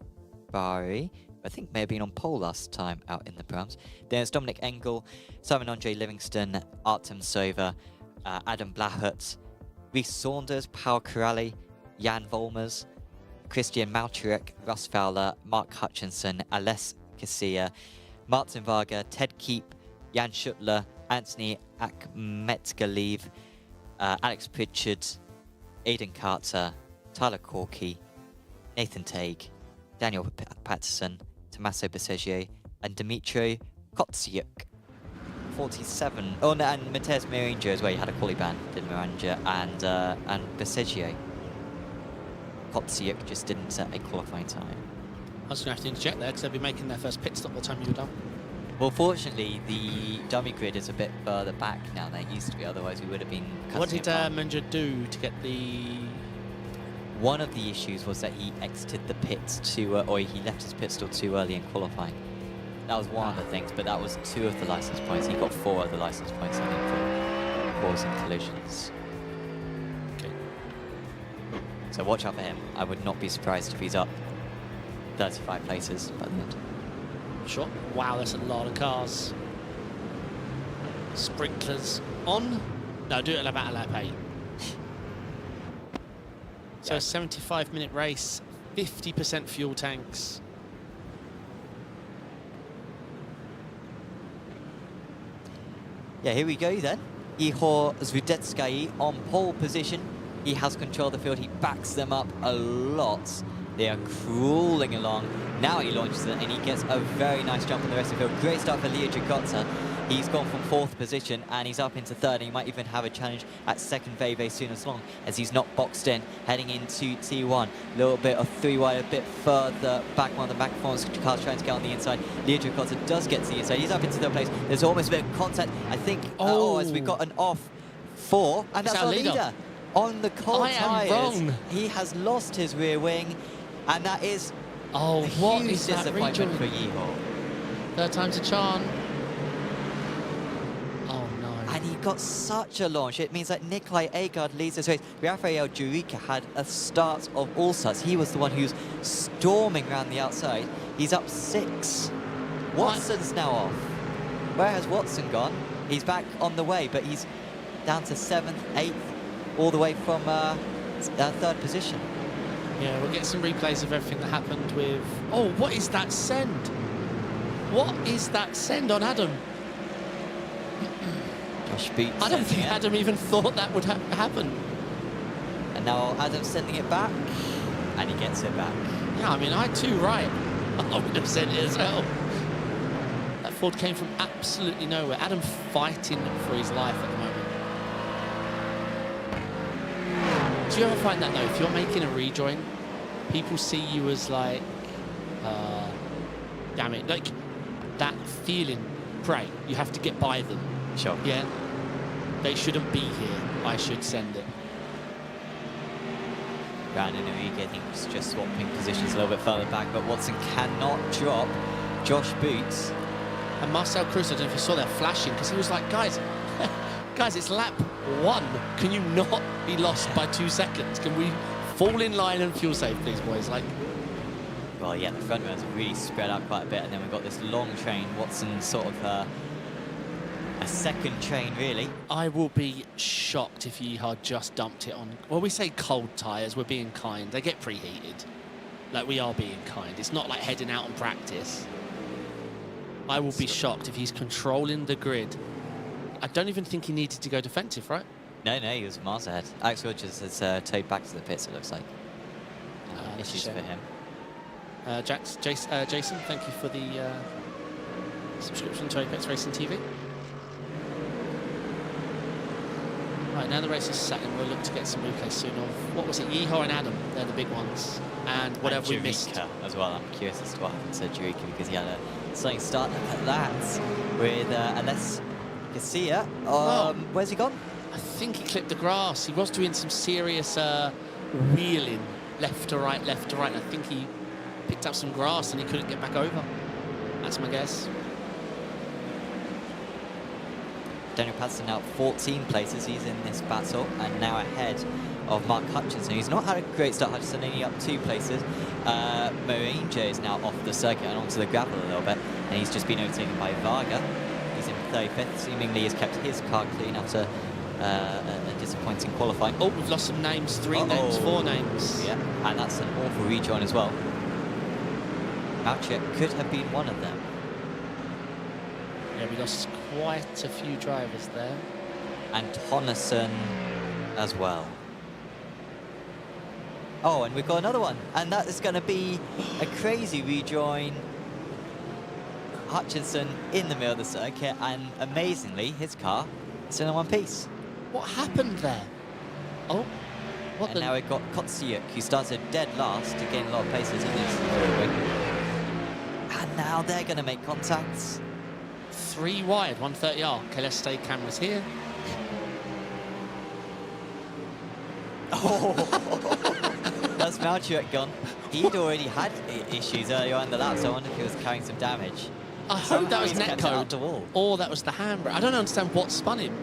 Bari. I think may have been on pole last time out in the prams. Then it's Dominic Engel, Simon Andre Livingston, Artem Sova, Adam Blahut, Reece Saunders, Paul Corrali, Jan Volmers, Christian Malchurek, Russ Fowler, Mark Hutchinson, Aless Casilla, Martin Varga, Ted Keep, Jan Schuttler, Anthony Akhmetgaleev, Alex Pritchard, Aidan Carter, Tyler Corky, Nathan Tague, Daniel Patterson, Tommaso Bessegier, and Dimitri Kotsiuk. 47. Oh, no, and Mateusz Miranja as well. You had a quali ban, did Miranja, and Bessegier. Kotsiuk just didn't set a qualifying time. I was going to have to interject there because they'll be making their first pit stop by the time you're done. Well, fortunately, the dummy grid is a bit further back now than it used to be. Otherwise, we would have been cutting What did it apart. Miranja do to get the... One of the issues was that he exited the pits or he left his pit stop too early in qualifying. That was one of the things, but that was 2 of the license points. He got 4 of the license points, I think, for causing collisions. Okay. So watch out for him. I would not be surprised if he's up 35 places by the end. Sure. Wow, that's a lot of cars. Sprinklers on? No, do it about lap 8. So a 75-minute race, 50% fuel tanks. Yeah, here we go then. Ihor Zvudetsky on pole position. He has control of the field. He backs them up a lot. They are crawling along. Now he launches it and he gets a very nice jump on the rest of the field. Great start for Leo Drukotsa. He's gone from 4th position and he's up into 3rd. And he might even have a challenge at 2nd very soon as long as he's not boxed in. Heading into T1. A little bit of 3 wide, a bit further back. One of the back performance cars trying to get on the inside. Leo Drukotsa does get to the inside. He's up into 3rd place. There's almost a bit of contact. I think, as we got an off 4. And that's our leader. On the cold tyres. Wrong. He has lost his rear wing. And that is a what huge is that disappointment for Ihor. 3rd time's a charm. Oh no. And he got such a launch. It means that Nikolai Agard leads this race. Rafael Jurica had a start of all starts. He was the one who's storming around the outside. He's up 6. Watson's now off. Where has Watson gone? He's back on the way, but he's down to 7th, 8th, all the way from 3rd position. Yeah, we'll get some replays of everything that happened with... Oh, what is that send? What is that send on Adam? Josh Boots. I don't think Adam even thought that would happen. And now Adam's sending it back, and he gets it back. Yeah, I mean, I too, right. I would have sent it as well. That Ford came from absolutely nowhere. Adam fighting for his life at the moment. Do you ever find that, though, if you're making a rejoin, people see you as like, damn it, like that feeling, pray, you have to get by them. Sure. Yeah? They shouldn't be here. I should send it. Brandon Origi, I think, was just swapping positions a little bit further back, but Watson cannot drop Josh Boots. And Marcel Cruz, I don't know if you saw that flashing, because he was like, guys, guys, it's lap 1. Can you not be lost by 2 seconds? Can we fall in line and fuel save, please, boys? Like, well, yeah, the front runners have really spread out quite a bit, and then we've got this long train. Watson sort of a second train, really. I will be shocked if Yeehaw just dumped it on... Well, we say cold tyres, we're being kind. They get preheated. Like, we are being kind. It's not like heading out on practice. I will be shocked if he's controlling the grid. I don't even think he needed to go defensive, right? No, he was miles ahead. Alex Rogers has towed back to the pits, it looks like. Issues for him. Jason, thank you for the subscription to Apex Racing TV. Right, now the race is set and we'll look to get some replays soon of, what was it, Yeehaw and Adam, they're the big ones. And whatever we missed. As well, I'm curious as to what happened to Jurika because he had a stunning start. Look at that with Aless Garcia. Where's he gone? I think he clipped the grass. He was doing some serious wheeling left to right, left to right. I think he picked up some grass and he couldn't get back over. That's my guess. Daniel Patterson now 14 places. He's in this battle and now ahead of Mark Hutchinson. He's not had a great start. Hutchinson only up 2 places. Morinja is now off the circuit and onto the gravel a little bit, and he's just been overtaken by Varga. He's in 35th. Seemingly has kept his car clean after a disappointing qualifying. Oh, we've lost some names. 3 names, 4 names. Yeah, and that's an awful rejoin as well. Mouchek could have been one of them. Yeah, we lost quite a few drivers there. And Tonneson as well. Oh, and we've got another one. And that is going to be a crazy rejoin. Hutchinson in the middle of the circuit, and amazingly, his car is still in one piece. What happened there? Oh, what and now we've got Kotsiuk, who started dead last to gain a lot of places in this ring. And now they're going to make contacts. 3 wide, 130R. Okay, let's stay cameras here. Oh, that's Malchuek gone. He'd already had issues earlier on in the lap, so I wonder if he was carrying some damage. I hope that was netcode, or that was the handbrake. I don't understand what spun him.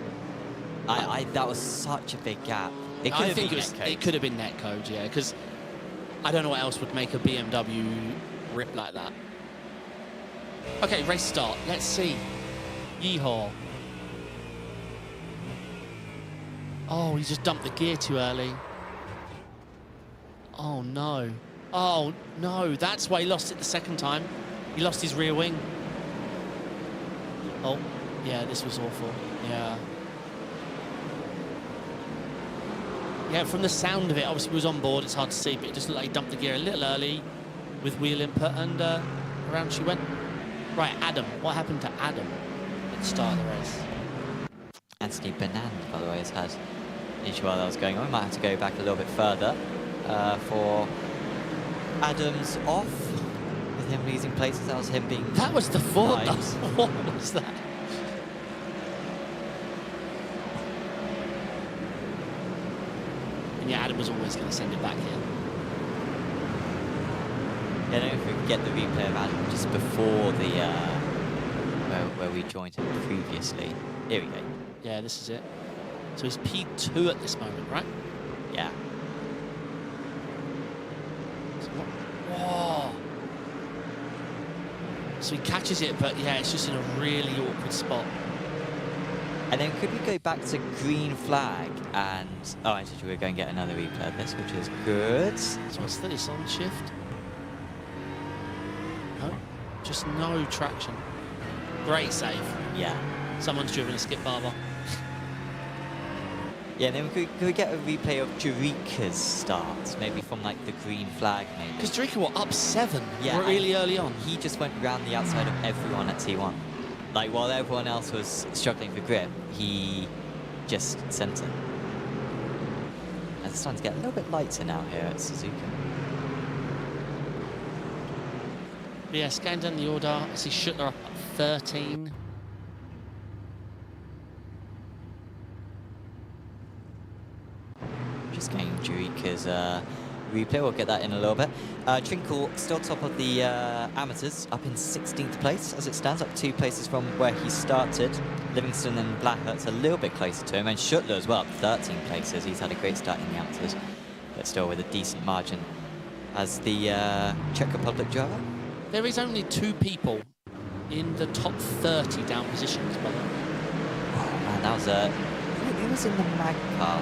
That was such a big gap. It could have been netcode, yeah, because I don't know what else would make a BMW rip like that. Okay, race start. Let's see. Yeehaw. Oh, he just dumped the gear too early. Oh, no. Oh, no. That's why he lost it the second time. He lost his rear wing. Oh, yeah, this was awful. Yeah. Yeah, from the sound of it, obviously he was on board. It's hard to see, but it just looked like he dumped the gear a little early with wheel input, and around she went. Right, Adam. What happened to Adam at the start of the race? Anthony Bernand, by the way, has had an issue while that was going on. We might have to go back a little bit further for Adams off with him losing places. That was him being... That was the Ford. What was that? And yeah, Adam was always going to send it back here. Yeah, I don't know if we can get the replay of Adam just before the where we joined him previously. Here we go. Yeah, this is it. So he's P2 at this moment, right? Yeah. So whoa. So he catches it, but yeah, it's just in a really awkward spot. And then could we go back to green flag and... Oh, actually, we're going to get another replay of this, which is good. So what's this, on shift? No, just no traction. Great save. Yeah. Someone's driven a skip barber. Yeah, and then could we get a replay of Jurika's start, maybe from like the green flag, maybe? Because Jurika were up 7 really early on. He just went round the outside of everyone at T1. Like, while everyone else was struggling for grip, he just sent it. And it's starting to get a little bit lighter now here at Suzuka. But yeah, scan down the order. I see Schuttler up at 13. Just getting Jurika's replay. We'll get that in a little bit. Trinkle still top of the amateurs, up in 16th place as it stands, up 2 places from where he started. Livingston and Blackhurt's a little bit closer to him, and Schuttler as well, up 13 places. He's had a great start in the amateurs, but still with a decent margin as the Czech Republic driver. There is only 2 people in the top 30 down positions, by the way. Oh man, that was who was in the mag car?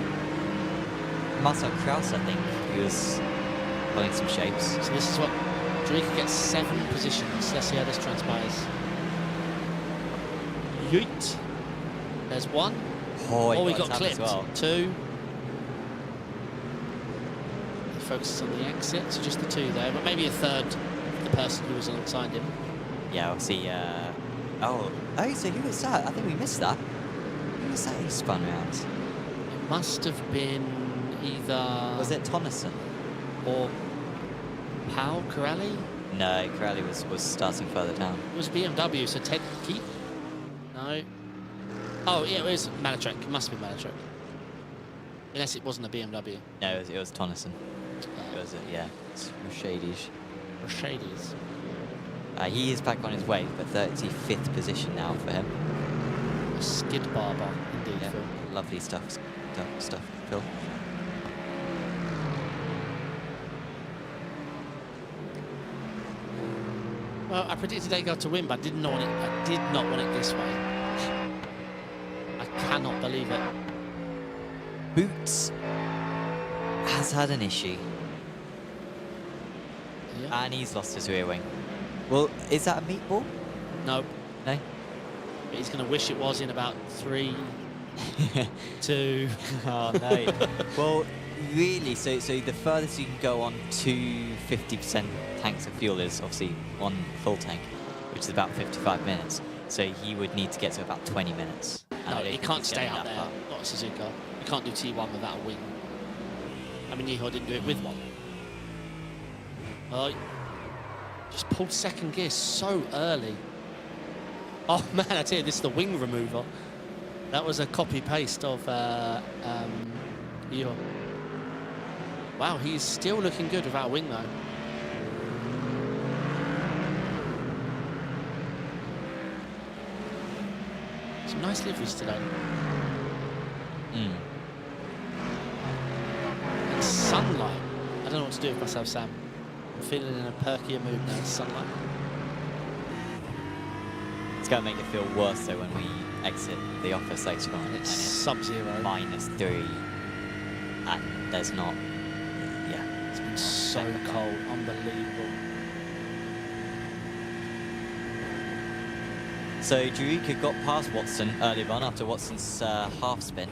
Marcel Kraus, I think. He was pulling some shapes. So this is what Jurika gets 7 positions. Let's see how this transpires. Yeet. There's 1. Oh, we he got tab clipped. as well. 2. He focuses on the exit, so just the 2 there, but maybe a third for the person who was alongside him. Yeah, obviously. Oh, so who was that? I think we missed that. Who was that he spun around? It must have been either... Was it Tonneson? Or Pal Corelli? No, Corelli was starting further down. It was BMW, so Ted Keith? No. Oh, yeah, it was Malatrek. It must have been Malatrek. Unless it wasn't a BMW. No, it was Tonneson. It was, yeah, it's Mercedes. Mercedes. He is back on his way, but 35th position now for him. A skid barber, indeed, Yeah, Phil. lovely stuff, Phil. Well, I predicted they got to win, but I did not want it this way. I cannot believe it. Boots has had an issue, Yeah. and he's lost his rear wing. Well, is that a meatball? No, No? but he's going to wish it was in about 3, 2. Oh, no. Well, really, so the furthest you can go on to 50% tanks of fuel is obviously on full tank, which is about 55 minutes. So he would need to get to about 20 minutes. And I No, don't he think can't he's stay getting up that there. far. Not a Suzuka. You can't do T1 without a wing. I mean, Yeehaw didn't do it with one. Just pulled second gear so early. Oh man, I tell you, this is the wing remover. That was a copy-paste of Yeehaw. Wow, he's still looking good without a wing though. Some nice liveries today. Mm. And sunlight. I don't know what to do with myself, Sam. I'm feeling in a perkier mood now. Sunlight. It's going to make it feel worse though when we exit the office later on. It's sub-zero. -3, and there's not. Yeah. It's been so cold, unbelievable. So Jurika got past Watson earlier on after Watson's half spin.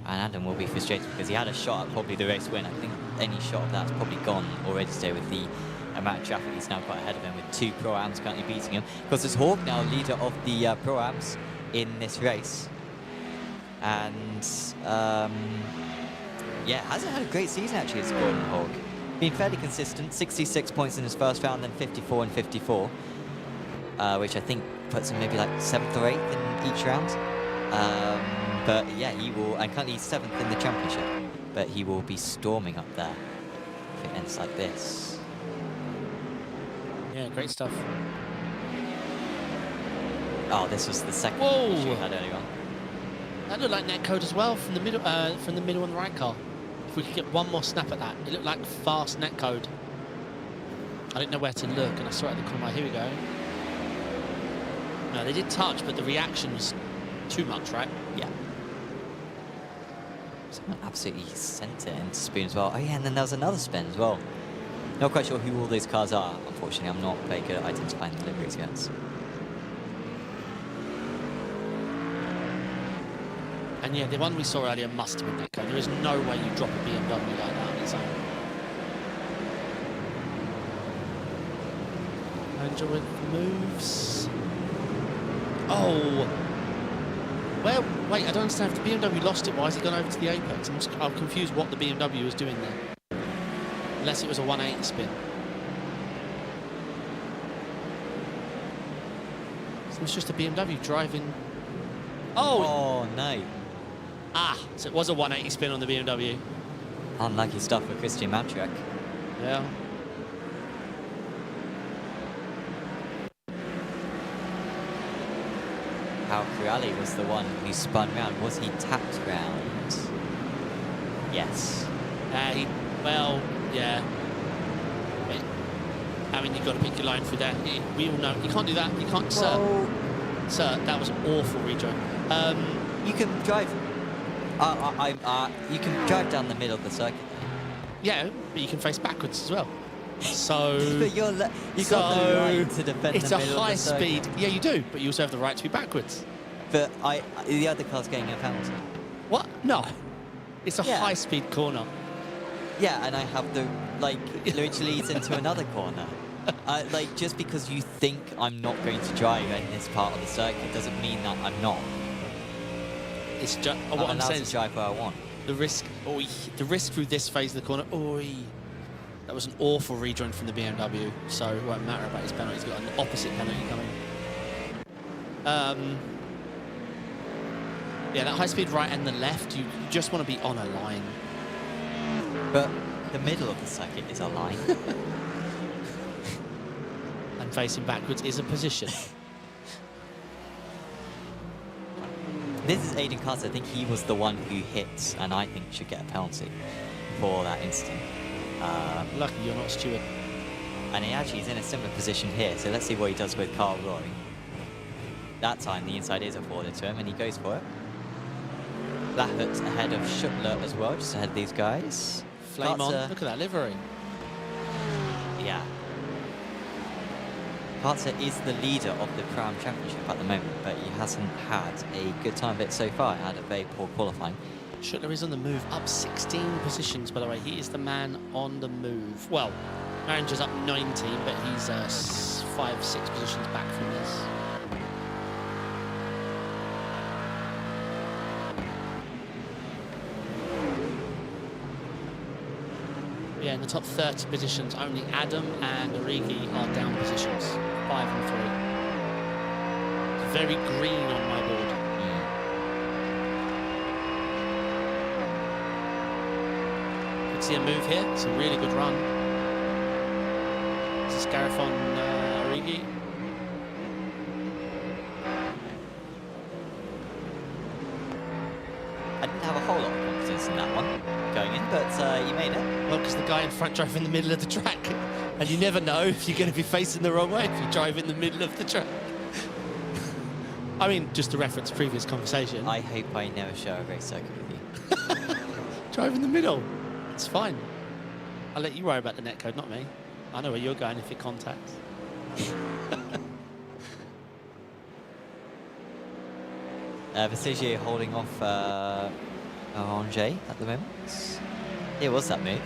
And Adam will be frustrated because he had a shot at probably the race win. I think any shot of that's probably gone already today with the amount of traffic. He's now quite ahead of him with 2 Pro-Ams currently beating him. Of course, it's Hawk now leader of the Pro-Ams in this race. And yeah, hasn't had a great season actually as Gordon Hawk. Been fairly consistent, 66 points in his first round, then 54 and 54. Which I think puts him maybe like 7th or 8th in each round. But yeah, he will, and currently he's 7th in the championship, but he will be storming up there if it ends like this. Yeah, great stuff. Oh, this was the second Whoa. issue we had earlier on. That looked like netcode as well from the middle on the right car. If we could get one more snap at that, it looked like fast netcode. I didn't know where to look, and I saw it at the corner. Here we go. No, they did touch, but the reaction was too much, right? Yeah. Someone absolutely sent it into spin as well. Oh yeah, and then there was another spin as well. Not quite sure who all those cars are, unfortunately. I'm not very good at identifying the liveries yet. And yeah, the one we saw earlier must have been netcode. There is no way you drop a BMW like that on its own. Angel with moves. Oh! Where? Wait, I don't understand. If the BMW lost it, why has it gone over to the apex? I'm confused what the BMW was doing there. Unless it was a 180 spin. So it's just a BMW driving. Oh! Oh no. Ah! So it was a 180 spin on the BMW. Unlucky stuff for Christian Matrek. Yeah. How Kurali was the one who spun round. Was he tapped round? Yes. Well, yeah. I mean, you've got to pick your line through there. We all know. You can't do that. You can't, sir. Sir, that was awful rejoin. You can drive. You can drive down the middle of the circuit. Yeah, but you can face backwards as well. So. But you got the right to defend it's the a middle high of the circuit. speed. Yeah, you do. But you also have the right to be backwards. But the other car's getting a penalty. What? No. It's a Yeah. high-speed corner. Yeah, and I have the, like, which leads into another corner. Like, just because you think I'm not going to drive in this part of the circuit doesn't mean that I'm not. It's just what I'm I'm allowed saying to is drive where I want. the risk. Oi, the risk through this phase of the corner. Oi, that was an awful rejoin from the BMW. So it won't matter about his penalty. He's got an opposite penalty coming. Yeah, that high-speed right and the left. You just want to be on a line. But the middle of the circuit is a line. And facing backwards is a position. This is Aiden Carter. I think he was the one who hit, and I think should get a penalty for that incident. Lucky you're not Stewart. And he actually is in a similar position here, so let's see what he does with Carl Roy. That time the inside is afforded to him, and he goes for it. Blackfoot's ahead of Schuttler as well, just ahead of these guys. Flame Carter, on. Look at that livery. yeah. Carter is the leader of the Crown Championship at the moment, but he hasn't had a good time of it so far. He had a very poor qualifying. Schuttler is on the move, up 16 positions, by the way. He is the man on the move. Well, Maringer's up 19, but he's 5-6 positions back from this. Yeah, in the top 30 positions, only Adam and Origi are down positions, 5 and 3. It's very green on my board. Could see a move here. It's a really good run. This is Gareth on Origi. I didn't have a whole lot of confidence in that one going in, but you made it. Well, because the guy in front drove in the middle of the track. And you never know if you're going to be facing the wrong way if you drive in the middle of the track. I mean, just to reference previous conversation. I hope I never share a race circuit with you. Drive in the middle. It's fine. I'll let you worry about the netcode, not me. I know where you're going if it contacts. Vestigier holding off Orange at the moment. It was that move.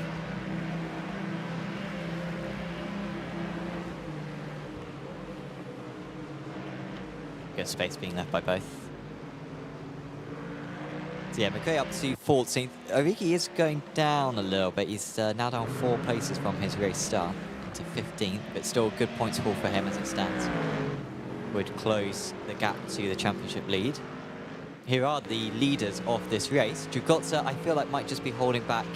Good space being left by both. So yeah, McRae up to 14th. Origi is going down a little bit. He's now down 4 places from his race start to 15th, but still good points haul for him as it stands. Would close the gap to the championship lead. Here are the leaders of this race. Drugotza, I feel like, might just be holding back,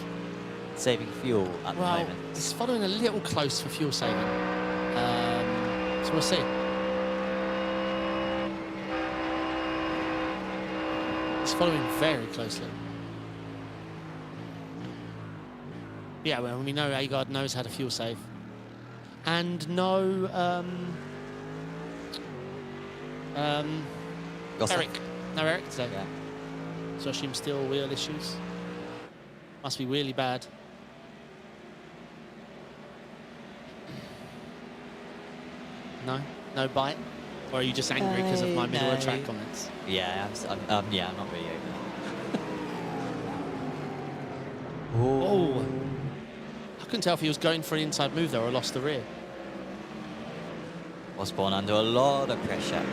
saving fuel at the moment. It's following a little close for fuel saving. So we'll see. It's following very closely. Yeah, well, we know Agard knows how to fuel save. And no, Gossip. Eric. No Eric today. Yeah. So I assume still wheel issues. Must be really bad. No? No bite? Or are you just angry because of my middle of track comments? Yeah, I'm not really over Oh! I couldn't tell if he was going for an inside move there or lost the rear. Osborne under a lot of pressure.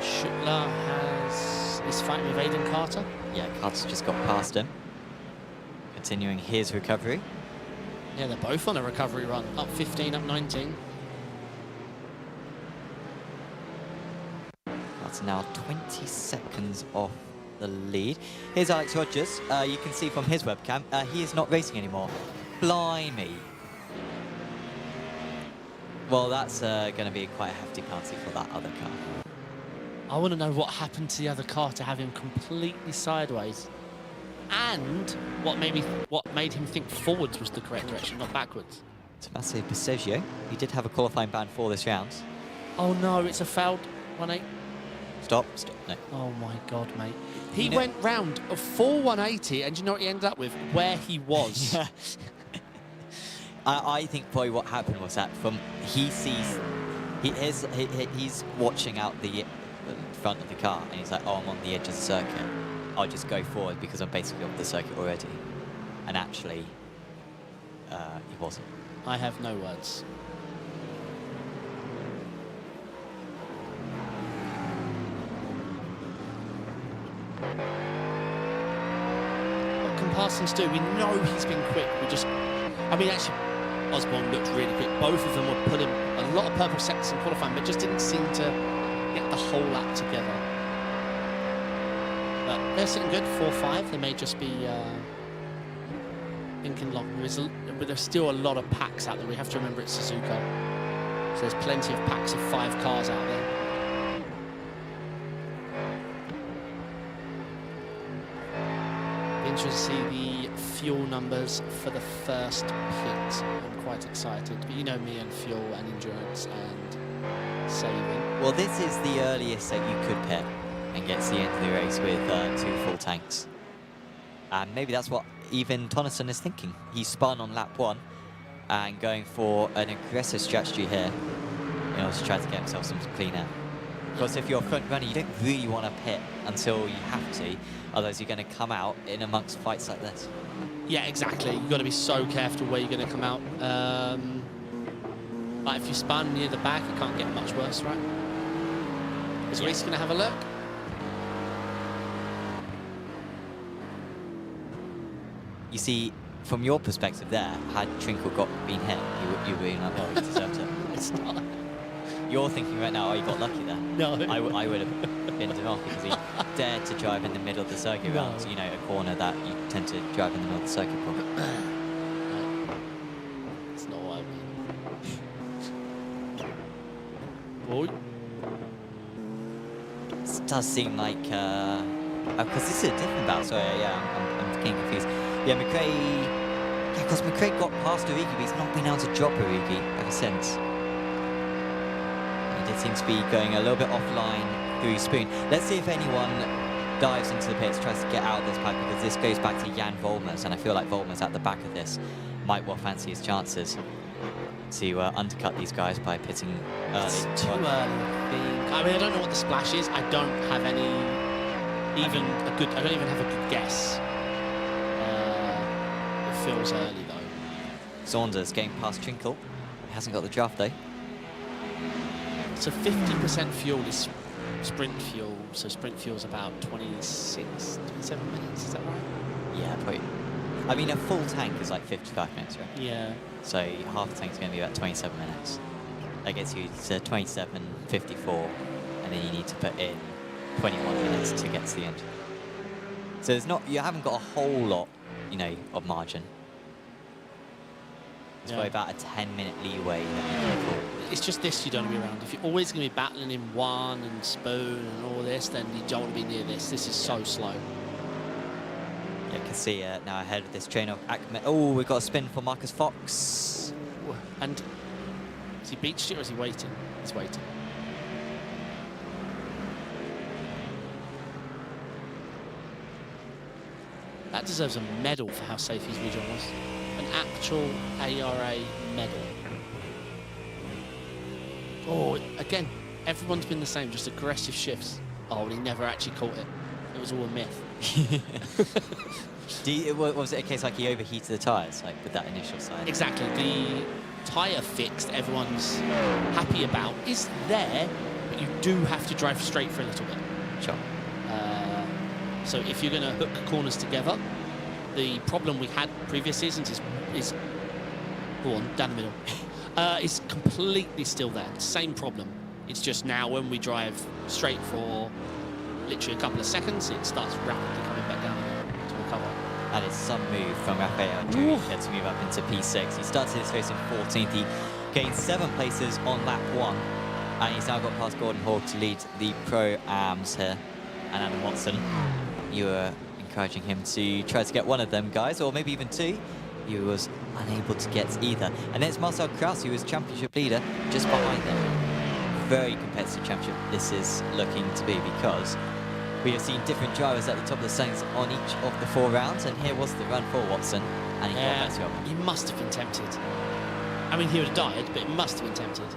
Schuttler is fighting with Aiden Carter. Yeah, Carter's just got past him. Continuing his recovery. Yeah, they're both on a recovery run. Up 15, up 19. That's now 20 seconds off the lead. Here's Alex Rogers. You can see from his webcam, he is not racing anymore. Blimey. Well, that's going to be quite a hefty penalty for that other car. I want to know what happened to the other car to have him completely sideways. And what made him think forwards was the correct direction, not backwards. Tommaso Passeggio, he did have a qualifying ban for this round. Oh no, it's a fouled 1-8. Stop. No. Oh my God, mate. He went round a full 180, and do you know what he ended up with? Where he was. I think probably what happened was that he's watching out the front of the car, and he's like, oh, I'm on the edge of the circuit. I'll just go forward because I'm basically off the circuit already. And actually, he wasn't. I have no words. What can Parsons do? We know he's been quick. I mean, actually, Osborne looked really quick. Both of them were putting a lot of purple sectors in qualifying, but just didn't seem to get the whole lap together. But they're sitting good, 4-5. They may just be thinking long. But there's still a lot of packs out there. We have to remember it's Suzuka. So there's plenty of packs of 5 cars out there. Be interested to see the fuel numbers for the first pit. I'm quite excited. But you know me and fuel and endurance and saving. Well, this is the earliest that you could pit and get to the end of the race with 2 full tanks. And maybe that's what even Tonneson is thinking. He spun on lap 1 and going for an aggressive strategy here in order to try to get himself some clean air. Because if you're a front runner, you don't really want to pit until you have to, otherwise you're going to come out in amongst fights like this. Yeah, exactly. You've got to be so careful where you're going to come out. Like if you spun near the back, it can't get much worse, right? Is Reese going to have a look? You see, from your perspective there, had Trinkle been hit, you would be like, oh, he deserved it. It's not. You're thinking right now, oh, you got lucky there. No. I would have binned him off because he dared to drive in the middle of the circuit round, you know, a corner that you tend to drive in the middle of the circuit for. That's not what I mean. Boy. This does seem like, because this is a different battle, so yeah, I'm getting confused. Yeah, McRae, yeah, because McRae got past Origi, but he's not been able to drop Origi ever since. He did seem to be going a little bit offline through Spoon. Let's see if anyone dives into the pits, tries to get out of this pack, because this goes back to Jan Volmers, and I feel like Volmers at the back of this might well fancy his chances to undercut these guys by pitting early. It's too early, I think. I mean, I don't know what the splash is. I don't have any, I don't even have a good guess. It feels early, though. Saunders getting past Trinkle. He hasn't got the draft, though. So 50% fuel is sprint fuel. So sprint fuel is about 26, 27 minutes. Is that right? Yeah, probably. I mean, a full tank is like 55 minutes, right? Yeah. So half a tank is going to be about 27 minutes. That gets you to 27:54, and then you need to put in 21 minutes to get to the end. So there's not, you haven't got a whole lot, you know, of margin. It's probably about a 10-minute leeway. It's just this you don't want to be around. If you're always going to be battling in one and spoon and all this, then you don't want to be near this. This is so slow. Yeah, you can see now ahead of this train of Ackerman. Oh, we've got a spin for Marcus Fox. And is he beached it or is he waiting? He's waiting. That deserves a medal for how safe his region was. An actual ARA medal. Oh, again, everyone's been the same, just aggressive shifts. Oh, and he never actually caught it. It was all a myth. Was it a case like he overheated the tyres, like with that initial side? Exactly. The tyre fix that everyone's happy about is there, but you do have to drive straight for a little bit. Sure. So if you're going to hook corners together, the problem we had previous seasons is go on, down the middle. It's completely still there. Same problem. It's just now when we drive straight for literally a couple of seconds, it starts rapidly coming back down to recover. And it's some move from Rafael Jurica to move up into P6. He started his race in 14th. He gained 7 places on lap 1. And he's now got past Gordon Hawke to lead the Pro-Ams here. And Adam Watson, you were encouraging him to try to get one of them guys, or maybe even 2. He was unable to get either. And then it's Marcel Kraus, who was championship leader, just behind them. very competitive championship this is looking to be, because we have seen different drivers at the top of the standings on each of the 4 rounds, and here was the run for Watson, and he got that job. He must have been tempted. I mean, he would have died, but he must have been tempted.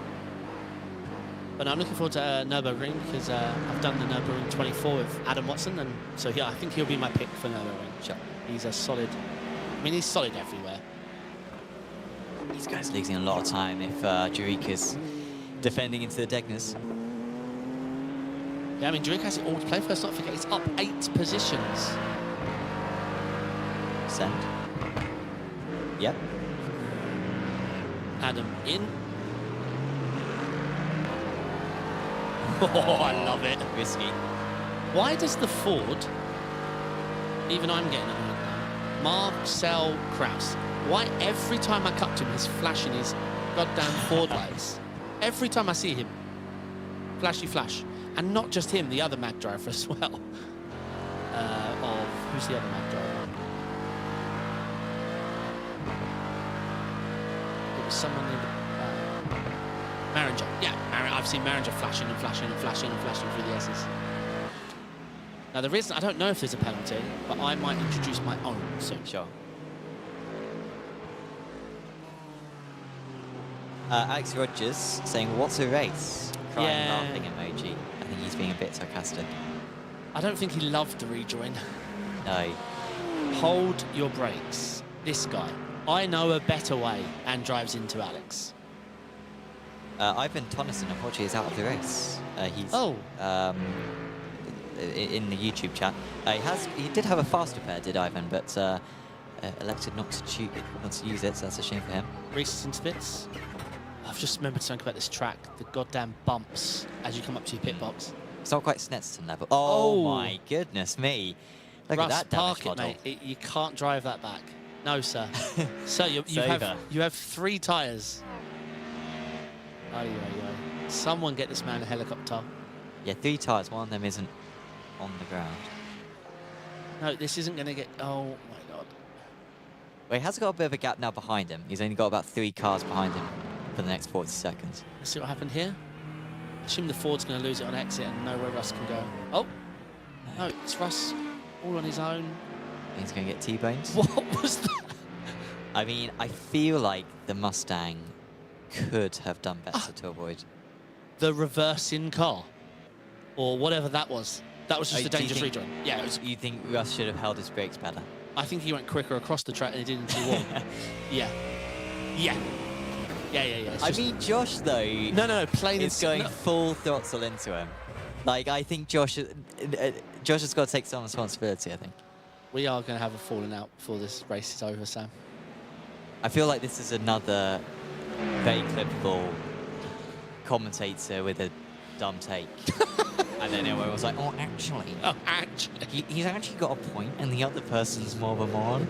But I'm looking forward to Nürburgring, because I've done the Nürburgring 24 with Adam Watson, and so I think he'll be my pick for Nürburgring. Sure. He's a solid. I mean, he's solid everywhere. These guys losing a lot of time if Jurika's defending into the Degners. Yeah, I mean, Jurika has it all to play for. Let's not forget, it's up 8 positions. Send. Yep. Adam in. Oh, I love it. Risky. Why does the Ford, even I'm getting annoyed now, Marcel Kraus, why every time I cut to him, he's flashing his goddamn Ford lights? Every time I see him, flashy flash. And not just him, the other mag driver as well. Who's the other mag driver? It was someone named Maringer. Yeah, I've seen Maringer flashing and flashing and flashing and flashing through the S's. Now the reason, I don't know if there's a penalty, but I might introduce my own soon. Sure. Alex Rogers saying, "What's a race?" Crying, laughing emoji. I think he's being a bit sarcastic. I don't think he loved the rejoin. No. Hold your brakes. This guy. I know a better way, and drives into Alex. Ivan Tonneson, unfortunately, is out of the race. He's in the YouTube chat. He did have a faster pair, did Ivan, but elected not to use it, so that's a shame for him. Reese into bits. I've just remembered something about this track. The goddamn bumps as you come up to your pit box. It's not quite Snetterton level. Oh my goodness me! Look Russ, at that park damage it, model. mate. You can't drive that back. No, sir. Sir, you have 3 tyres. Someone get this man a helicopter. Yeah, 3 tyres. One of them isn't on the ground. No, this isn't going to get... Oh, my God. Well, he has got a bit of a gap now behind him. He's only got about 3 cars behind him for the next 40 seconds. Let's see what happened here. Assume the Ford's going to lose it on exit and know where Russ can go. Oh! No, it's Russ all on his own. He's going to get T-boned. What was that? I mean, I feel like the Mustang could have done better to avoid. The reversing car? Or whatever that was. That was just a do you dangerous think- rejoin. Yeah, it was. You think Russ should have held his brakes better? I think he went quicker across the track than he did into the wall. Yeah. It's I just- mean, Josh, though, No, plain is going full throttle into him. Like, I think Josh has got to take some responsibility, I think. We are going to have a falling out before this race is over, Sam. I feel like this is another very clippable commentator with a dumb take. And then everyone was like, oh, actually. He's actually got a point, and the other person's more of a moron.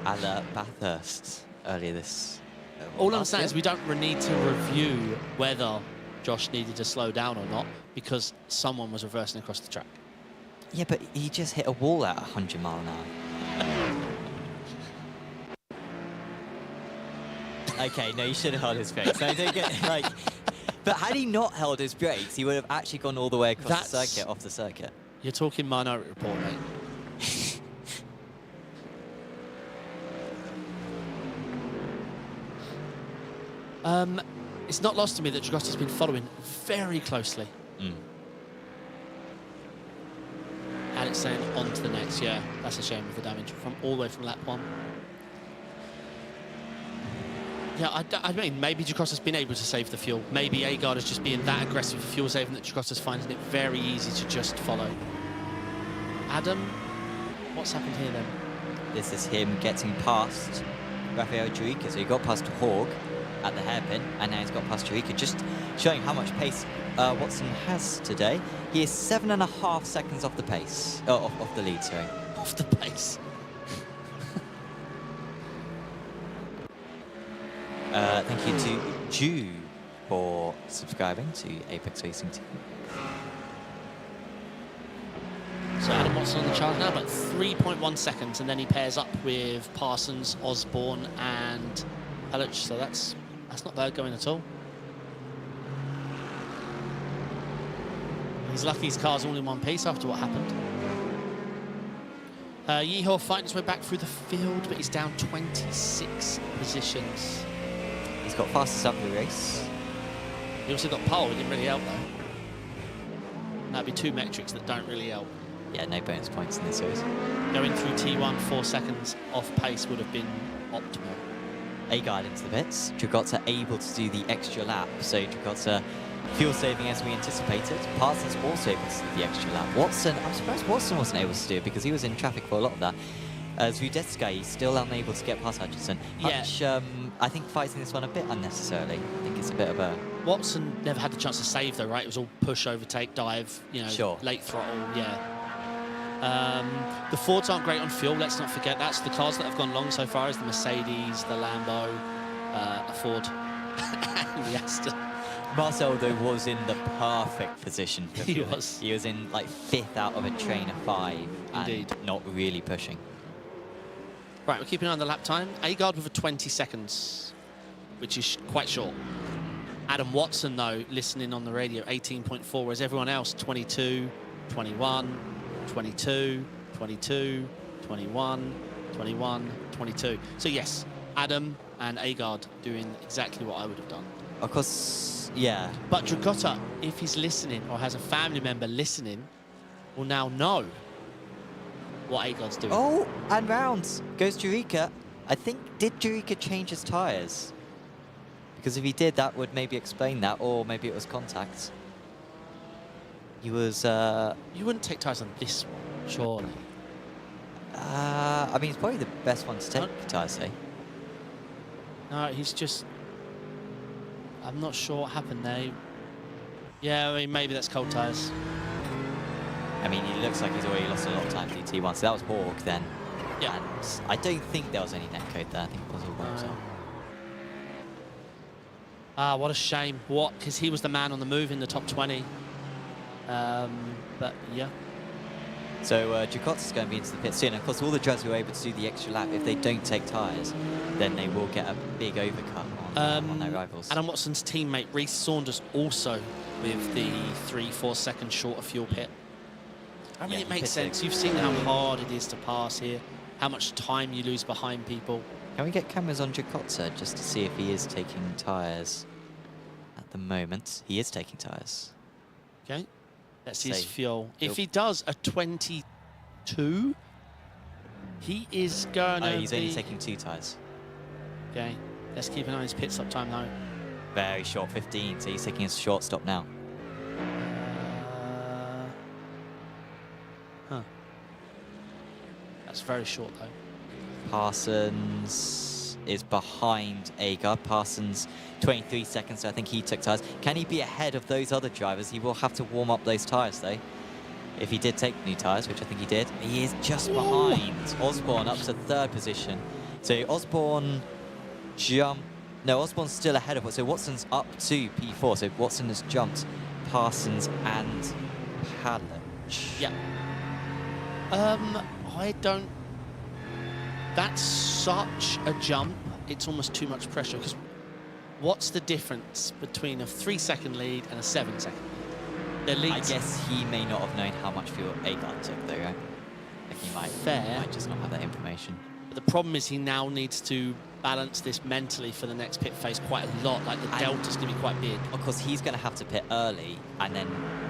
A la Bathurst earlier this... All I'm saying is we don't need to review whether Josh needed to slow down or not, because someone was reversing across the track. Yeah, but he just hit a wall at 100 mile an hour. Okay, no, he should have held his brakes. No, don't get, like... But had he not held his brakes, he would have actually gone all the way across the circuit, off the circuit. You're talking Minority Report, mate. It's not lost to me that Dragosta's been following very closely. Alex saying on to the next. Yeah, that's a shame with the damage from all the way from lap 1. Yeah, I mean, maybe Dracosta's been able to save the fuel. Maybe Agard is just being that aggressive with fuel saving that Dracosta's finding it very easy to just follow. Adam, what's happened here then? This is him getting past Rafael Jurika. So he got past Hawk at the hairpin, and now he's got past Jurika, just showing how much pace Watson has today. He is 7.5 seconds off the pace. Oh, off the lead, sorry. Off the pace. Thank you to Ju for subscribing to Apex Racing TV. So Adam Watson on the chart now, but 3.1 seconds, and then he pairs up with Parsons, Osborne, and Pellich. So that's not bad going at all. He's lucky his car's all in one piece after what happened. Yeehaw fighting his way back through the field, but he's down 26 positions. He's got fastest up the race. He also got pole, it didn't really help though. That'd be two metrics that don't really help. Yeah, no bonus points in this series. Going through T1 4 seconds off pace would have been optimal. Agard into the pits. Dragotta able to do the extra lap, so Dragotta fuel saving as we anticipated. Parsons also able to do the extra lap. Watson, I'm surprised Watson wasn't able to do it because he was in traffic for a lot of that. As Rudetsky still unable to get past Hutchinson. Hutch, I think fighting this one a bit unnecessarily. I think it's a bit of a... Watson never had the chance to save though, right? It was all push, overtake, dive, you know, sure. Late throttle, yeah. The Fords aren't great on fuel, let's not forget. That's the cars that have gone long so far is the Mercedes, the Lambo, a Ford, and the Aston. Marcel, though, was in the perfect position for He fuel. was. He was in, like, 5th out of a train of 5. Indeed. And not really pushing. Right, we're keeping an eye on the lap time. Agard with a 20 seconds, which is quite short. Adam Watson, though, listening on the radio, 18.4, whereas everyone else, 22, 21, 22, 22, 21, 21, 22. So, yes, Adam and Agard doing exactly what I would have done. Of course, yeah. But Dragotta, if he's listening or has a family member listening, will now know what Agard's doing. Oh, and rounds goes Jurika. I think, did Jurika change his tyres? Because if he did, that would maybe explain that, or maybe it was contact. He was... You wouldn't take tyres on this one, surely. I mean, it's probably the best one to take tyres, say. No, he's just... I'm not sure what happened there. Yeah, I mean, maybe that's cold tyres. I mean, he looks like he's already lost a lot of time to T1, so that was Hawk then. Yeah. And I don't think there was any netcode there. I think it was all by himself. Ah, what a shame. What? Because he was the man on the move in the top 20. But, yeah. So Dragotta's going to be into the pit soon. Of course, all the drivers who are able to do the extra lap, if they don't take tyres, then they will get a big overcut on their rivals. Adam Watson's teammate, Reece Saunders, also with the 3-4 seconds shorter fuel pit. I mean, Yeah, it makes pit sense. six. You've seen how hard it is to pass here, how much time you lose behind people. Can we get cameras on Dragotta just to see if he is taking tyres at the moment? He is taking tyres. Okay, that's his Say, fuel. If he'll- he does a 22, he is going to He's only taking 2 tyres. Okay, let's keep an eye on his pit stop time though. Very short, 15, so he's taking a short stop now. Huh. That's very short though. Parsons is behind Agard. Parsons, 23 seconds, so I think he took tyres. Can he be ahead of those other drivers? He will have to warm up those tyres, though. If he did take new tyres, which I think he did. He is just behind Osborne, up to 3rd position. So Osborne jumped... No, Osborne's still ahead of us. So Watson's up to P4. So Watson has jumped Parsons and Palach. Yeah. I don't... That's such a jump. It's almost too much pressure. Because what's the difference between a 3-second lead and a 7-second lead? Their leads... I guess he may not have known how much fuel Agard took, though, right? Like he might just not have that information. But the problem is he now needs to balance this mentally for the next pit phase quite a lot. Like the delta's going to be quite big. Of course, he's going to have to pit early and then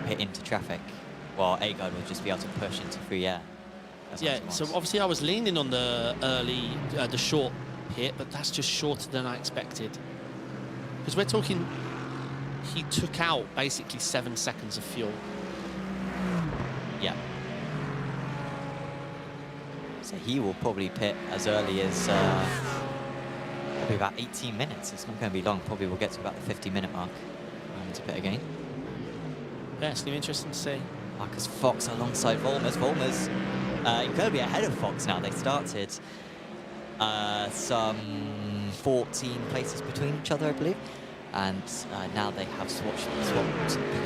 pit into traffic, while Agard will just be able to push into free air. Yeah, so obviously I was leaning on the early, the short pit, but that's just shorter than I expected. Because we're talking, he took out basically 7 seconds of fuel. Yeah. So he will probably pit as early as probably about 18 minutes. It's not going to be long. Probably we'll get to about the 50-minute mark to pit again. Yeah, it's going to be interesting to see. Marcus Fox alongside Volmers. Volmers incredibly ahead of Fox now. They started some 14 places between each other, I believe. And now they have swapped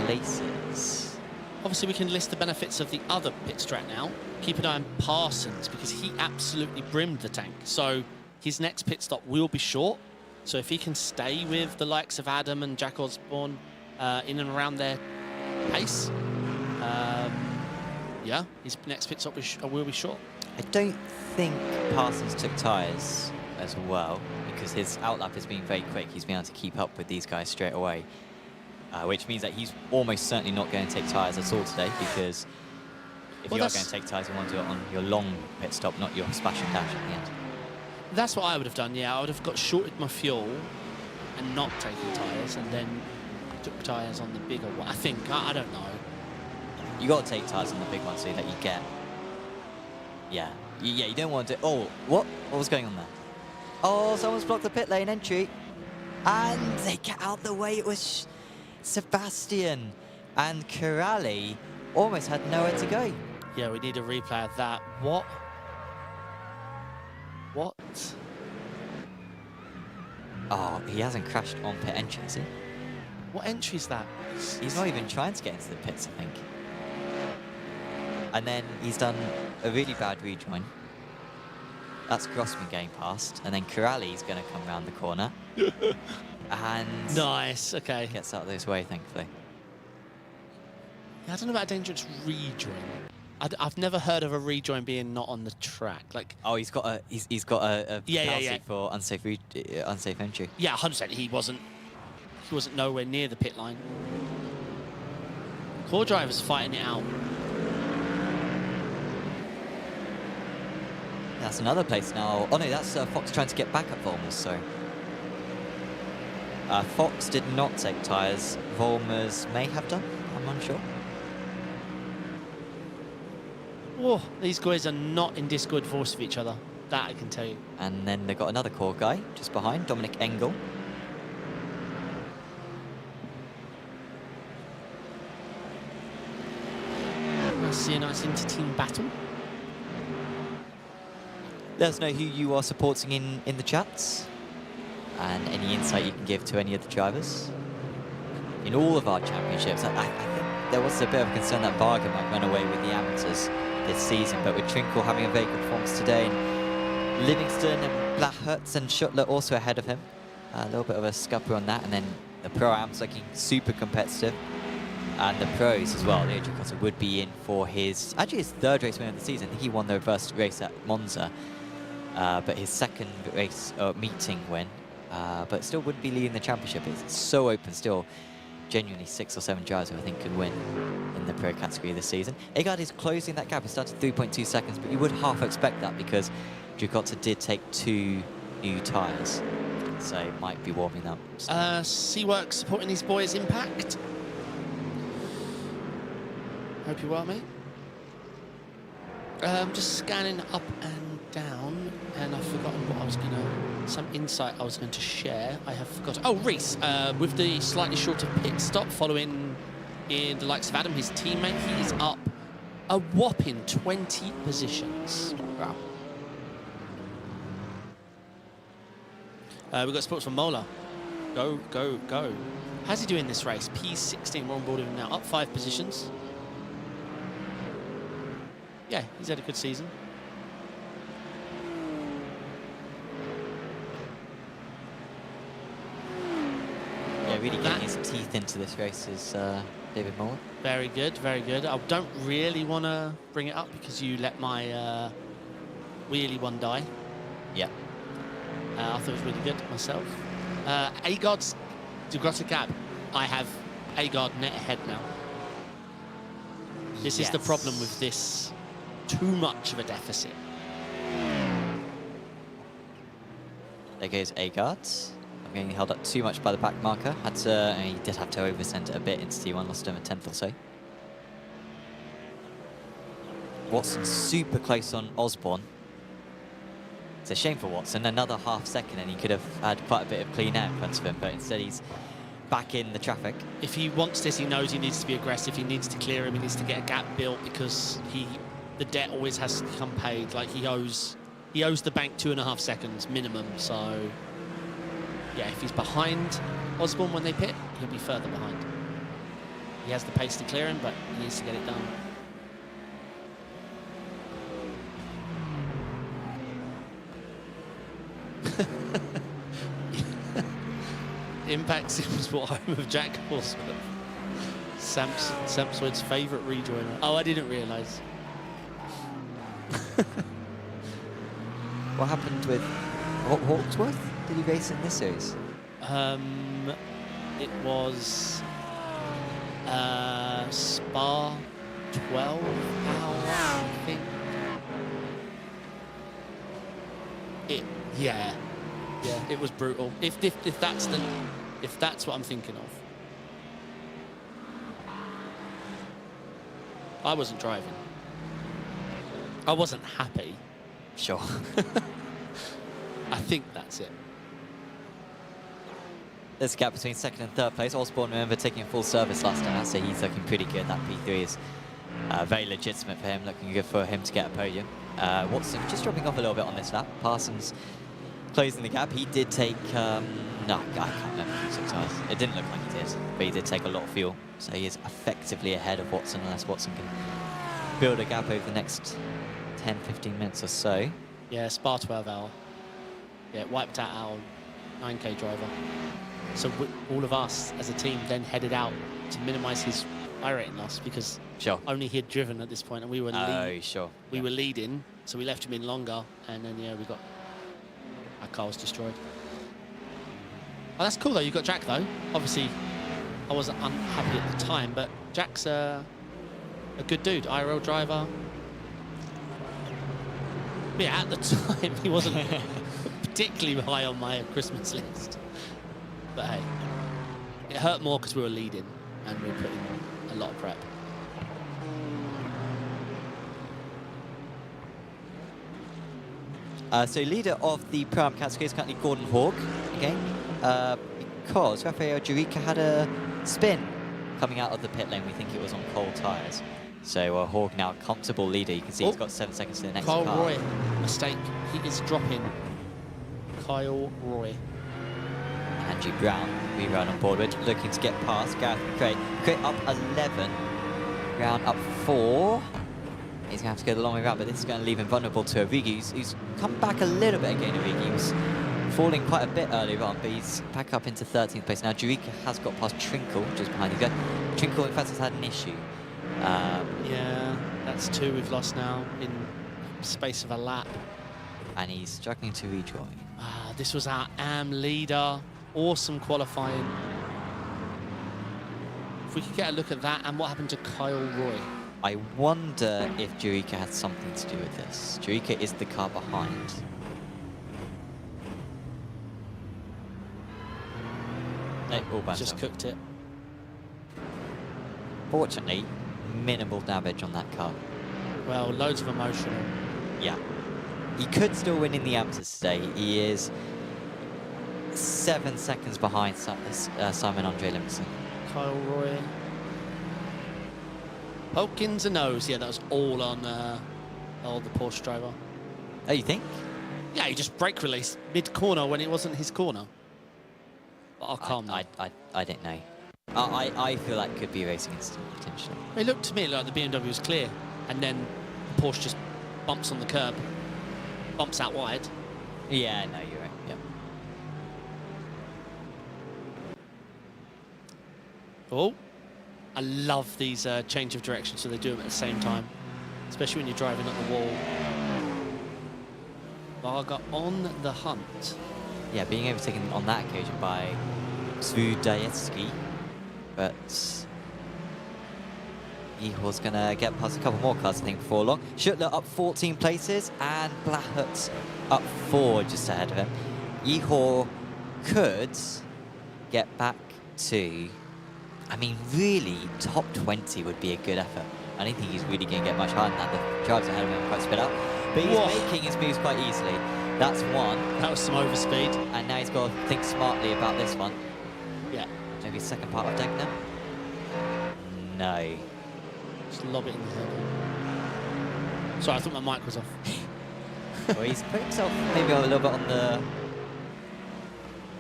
places. Obviously, we can list the benefits of the other pit strat now. Keep an eye on Parsons, because he absolutely brimmed the tank. So his next pit stop will be short. So if he can stay with the likes of Adam and Jack Osborne in and around their pace, Yeah, his next pit stop will be short. I don't think Parsons took tyres as well, because his outlap has been very quick. He's been able to keep up with these guys straight away, which means that he's almost certainly not going to take tyres at all today, because if you are going to take tyres, you want to do it on your long pit stop, not your splash and dash at the end. That's what I would have done, yeah. I would have got shorted my fuel and not taken tyres, and then took tyres on the bigger one. I think, I don't know. You got to take tyres on the big one so that you get... Yeah, you don't want to... Oh, what? What was going on there? Oh, someone's blocked the pit lane entry. And they get out the way. It was Sebastian. And Corrali almost had nowhere to go. Yeah, we need a replay of that. What? What? Oh, he hasn't crashed on pit entry, has he? What entry is that? He's not even trying to get into the pits, I think. And then he's done a really bad rejoin. That's Grossman getting past. And then Corrali's going to come around the corner. And... Nice, okay. Gets out of this way, thankfully. Yeah, I don't know about a dangerous rejoin. I've never heard of a rejoin being not on the track. Like, oh, he's got a penalty for unsafe entry. Yeah, 100%. He wasn't nowhere near the pit line. Core driver's fighting it out. That's another place now. Oh no, that's Fox trying to get back at Volmers. So Fox did not take tyres. Volmers may have done. I'm unsure. Oh, these guys are not in discord force with each other. That I can tell you. And then they've got another core guy just behind, Dominic Engel. Let's see a nice inter-team battle. Let us know who you are supporting in the chats, and any insight you can give to any of the drivers. In all of our championships, I think there was a bit of a concern that Varga might run away with the amateurs this season, but with Trinkle having a very good performance today, and Livingston and Blahertz and Schuttler also ahead of him. A little bit of a scupper on that, and then the Pro-Ams looking super competitive. And the pros as well. Leo Giacosa would be in for his third race win of the season. I think he won the reverse race at Monza, but his second race meeting win. But still would be leading the championship. It's so open still. Genuinely 6 or 7 drivers who I think could win in the pro category this season. Agard is closing that gap. He started 3.2 seconds, but you would half expect that because Giacosa did take 2 new tyres, so it might be warming up. Seaworks supporting these boys' impact. Hope you're well, mate. Just scanning up and down, and I've forgotten what I was going to... Some insight I was going to share. I have forgotten. Oh, Reese, with the slightly shorter pit stop following in the likes of Adam, his teammate, he's up a whopping 20 positions. Wow. We've got sports from Mola. Go, go, go. How's he doing this race? P16, we're on board with him now. Up 5 positions. Yeah, he's had a good season. Yeah, really getting his teeth into this race is David Moore. Very good, very good. I don't really want to bring it up because you let my wheelie one die. Yeah. I thought it was really good myself. Agard's Degrosser gap. I have Agard net ahead now. This is the problem with this. Too much of a deficit. There goes Agard. I'm getting held up too much by the back marker. He did have to oversend it a bit into T1, lost him a 10th or so. Watson super close on Osborne. It's a shame for Watson, another half second and he could have had quite a bit of clean air in front of him, but instead he's back in the traffic. If he wants this, he knows he needs to be aggressive, he needs to clear him, he needs to get a gap built because the debt always has to come paid. Like he owes the bank 2.5 seconds minimum. So yeah, if he's behind Osborne when they pit, he'll be further behind. He has the pace to clear him, but he needs to get it done. Impact Sims brought home of Jack Horsworth. Samsoid's favourite rejoiner. Oh, I didn't realise. What happened with Hawksworth? Did he race in this series? It was Spa 12 hours, I think. Yeah, it was brutal. If that's what I'm thinking of. I wasn't driving. I wasn't happy. Sure. I think that's it. There's a gap between second and third place. Osborne, remember, taking a full service last time, so he's looking pretty good. That P3 is very legitimate for him, looking good for him to get a podium. Watson just dropping off a little bit on this lap. Parsons closing the gap. He did take, no, I can't remember 6 hours. It didn't look like he did, but he did take a lot of fuel. So he is effectively ahead of Watson, unless Watson can build a gap over the next 10, 15 minutes or so. Yeah, Spa 12 hour. Yeah, wiped out our 9K driver. So all of us as a team then headed out to minimise his iRating loss, because only he had driven at this point, and we were we were leading, so we left him in longer, and then yeah, our car was destroyed. Oh, that's cool though. You got Jack though. Obviously, I wasn't unhappy at the time, but Jack's a good dude, IRL driver. Yeah, at the time he wasn't particularly high on my Christmas list. But hey, it hurt more because we were leading and we were putting a lot of prep. So leader of the Pro-Am category is currently Gordon Hawk again, because Rafael Jurica had a spin coming out of the pit lane. We think it was on cold tyres. So Hawk now a comfortable leader. You can see he's got 7 seconds to the next car. Kyle Roy, mistake. He is dropping. Kyle Roy. Andrew Brown, we run on board with, looking to get past Gareth McCray. McCray up 11, Brown up 4. He's going to have to go the long way around, but this is going to leave him vulnerable to Origi, who's come back a little bit again. Origi was falling quite a bit earlier on, but he's back up into 13th place. Now Jurica has got past Trinkle, just behind you guys. Trinkle, in fact, has had an issue. Yeah, that's 2 we've lost now in space of a lap. And he's struggling to rejoin. This was our AM leader. Awesome qualifying. If we could get a look at that, and what happened to Kyle Roy? I wonder if Jurica had something to do with this. Jurica is the car behind. Just cooked it. Fortunately, minimal damage on that car. Well, loads of emotional. Yeah. He could still win in the amateurs today. He is 7 seconds behind Simon Andre Livingston. Kyle Roy. Polkins and nose. Yeah, that was all on the Porsche driver. Oh, you think? Yeah, he just brake released mid-corner when it wasn't his corner. But I'll calm down. I don't know. I feel that could be a racing incident, potentially. It looked to me like the BMW was clear, and then the Porsche just bumps on the curb, bumps out wide. Yeah, no, you're right. Yep. Oh, I love these change of direction, so they do them at the same time, especially when you're driving at the wall. Varga on the hunt. Yeah, being overtaken on that occasion by Svudajewski, but he was going to get past a couple more cars, I think, before long. Schuttler up 14 places, and Blahut up 4 just ahead of him. Ihor could get back to, I mean, really, top 20 would be a good effort. I don't think he's really going to get much higher than that. The drivers ahead of him are quite split up, but he's making his moves quite easily. That's one. That was some overspeed. And now he's got to think smartly about this one. Yeah. Maybe second part of deck now? No. Just lob it in the head. Sorry, I thought my mic was off. Well, he's put himself maybe a little bit on the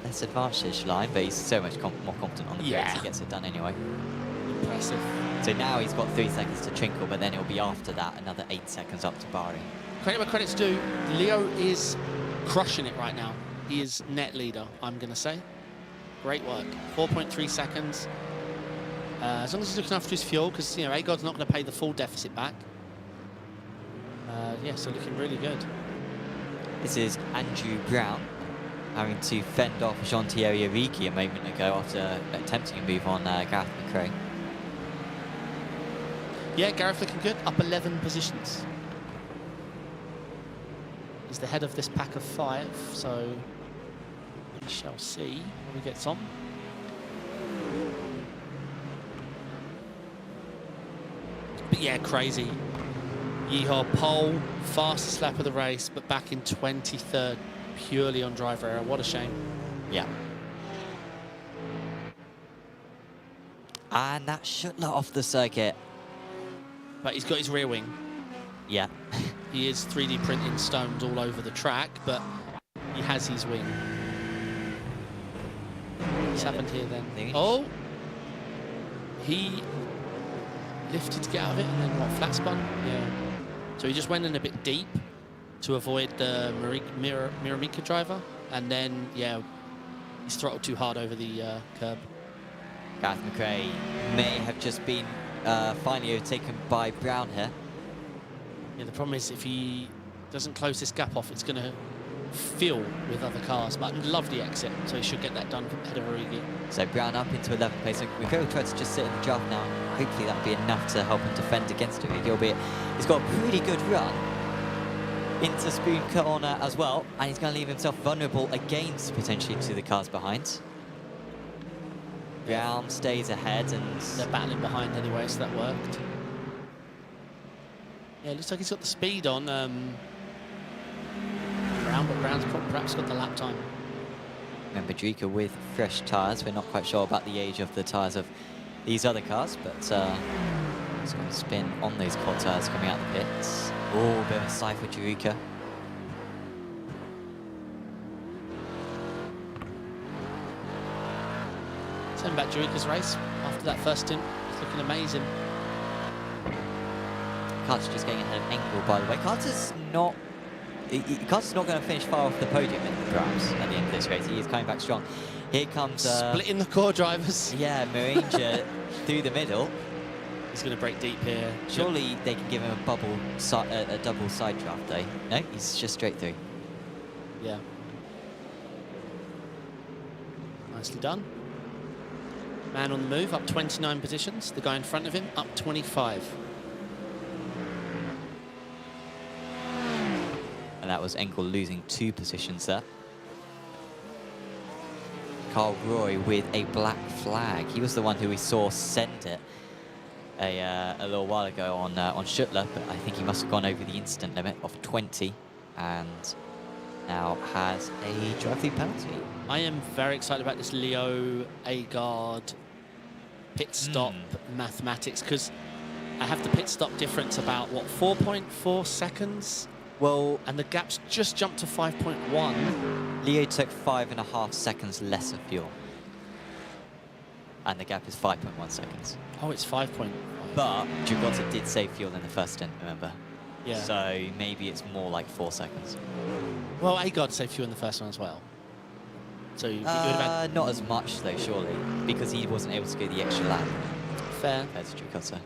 less advantage line, but he's so much more competent on the brakes, he gets it done anyway. Impressive. So now he's got 3 seconds to Trinkle, but then it'll be after that another 8 seconds up to Bari. Credit where credit's due. Leo is crushing it right now. He is net leader, I'm going to say. Great work. 4.3 seconds. As long as he's looking after his fuel, because you know Agod's not going to pay the full deficit back. Yeah, so looking really good. This is Andrew Brown having to fend off Jean-Thierry Ariki a moment ago after attempting a move on Gareth McRae. Yeah, Gareth looking good, up 11 positions. He's the head of this pack of 5, so we shall see when he gets on. But yeah, crazy. Yeehaw pole, fastest lap of the race, but back in 23rd, purely on driver error. What a shame. Yeah. And that Schuttler off the circuit. But he's got his rear wing. Yeah. He is 3D printing stones all over the track, but he has his wing. What's happened here then? Oh! He lifted to get out of it and then what, flat spun? Yeah. So he just went in a bit deep to avoid the Miramika driver, and then, yeah, he's throttled too hard over the curb. Gareth McRae may have just been finally overtaken by Brown here. Yeah, the problem is if he doesn't close this gap off, it's going to fill with other cars, but lovely exit, so he should get that done ahead of Origi. So Brown up into 11th place. So McRae will try to just sit in the draft now. Hopefully that'll be enough to help him defend against Origi, albeit he's got a pretty good run into Spoon Corner as well, and he's going to leave himself vulnerable against potentially to the cars behind. Brown stays ahead, and they're battling behind anyway, so that worked. Yeah, it looks like he's got the speed on Brown, but Brown's perhaps got the lap time. Remember, Drika with fresh tyres. We're not quite sure about the age of the tyres of these other cars, but he's going to spin on those quad tyres coming out the pits. Oh, bit of a side for Drika. Turn back Drika's race after that first stint. It's looking amazing. Carter's just getting ahead of Engel, by the way. Carter's not going to finish far off the podium, perhaps, at the end of this race. He is coming back strong. Here comes... splitting the core drivers. Yeah, Marinja through the middle. He's going to break deep here. Surely they can give him a double side draft, though. No, he's just straight through. Yeah. Nicely done. Man on the move, up 29 positions. The guy in front of him, up 25. And that was Engel losing 2 positions there. Carl Roy with a black flag. He was the one who we saw send it a little while ago on Schuttler, but I think he must have gone over the instant limit of 20 and now has a drive-through penalty. I am very excited about this Leo Agard pit stop mathematics, because I have the pit stop difference about, what, 4.4 seconds? Well, and the gap's just jumped to 5.1. Leo took 5.5 seconds less of fuel. And the gap is 5.1 seconds. Oh, it's 5.5. But Giugotta did save fuel in the first stint, remember? Yeah. So maybe it's more like 4 seconds. Well, Agard saved fuel in the first one as well. So you would have had... not as much, though, surely, because he wasn't able to go the extra lap. Fair. Compared to Giugotta.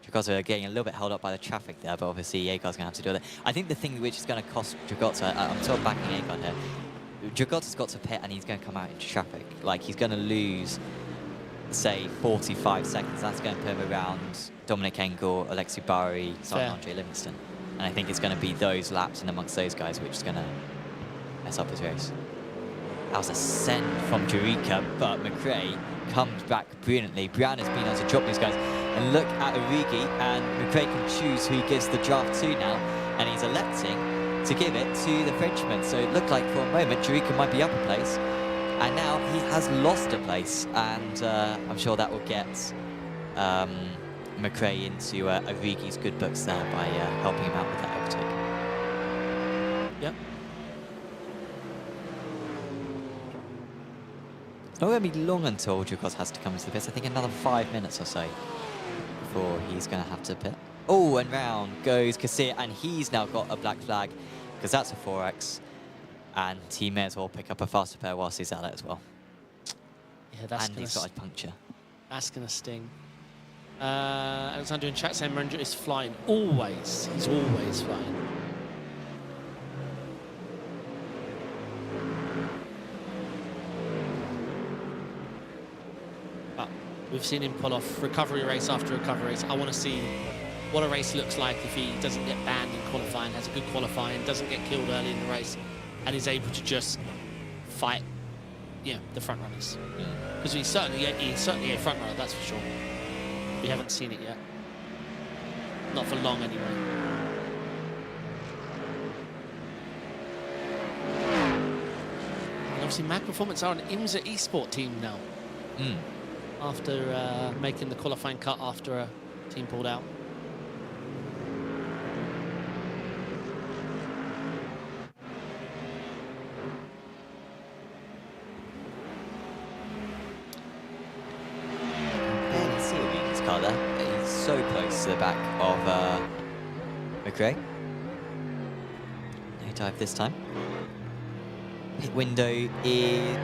Giugotta getting a little bit held up by the traffic there, but obviously Agard's going to have to do it. I think the thing which is going to cost Giugotta, I'm sort of backing Agard here, Giugotta's got to pit and he's going to come out into traffic. Like, he's going to lose, say, 45 seconds. That's going to put him around Dominic Engel, Alexi Bari, Simon Andre Livingston. And I think it's going to be those laps and amongst those guys which is going to mess up his race. That was a send from Jurica, but McRae comes back brilliantly. Brown has been able to drop these guys. And look at Origi, and McRae can choose who he gives the draft to now. And he's electing to give it to the Frenchman. So it looked like for a moment Jurica might be up a place. And now he has lost a place. And I'm sure that will get McRae into Origi's good books there by helping him out with that overtake. Yep. It's not going to be long until Giugotta has to come into the pits. I think another 5 minutes or so before he's going to have to pit. Oh, and round goes Kassir, and he's now got a black flag because that's a 4X. And he may as well pick up a faster pair whilst he's at it as well. Yeah, that's and he's got a puncture. That's going to sting. Alexander in chat saying Maringer is flying. Always. He's always flying. But we've seen him pull off recovery race after recovery race. I want to see what a race looks like if he doesn't get banned in qualifying, has a good qualifying, doesn't get killed early in the race, and is able to just fight, the front runners. Because he's certainly a front runner, that's for sure. We haven't seen it yet. Not for long, anyway. And obviously, Mag Performance are an IMSA eSport team now. After making the qualifying cut after a team pulled out. There. He's so close to the back of McRae. No dive this time. Pit window is...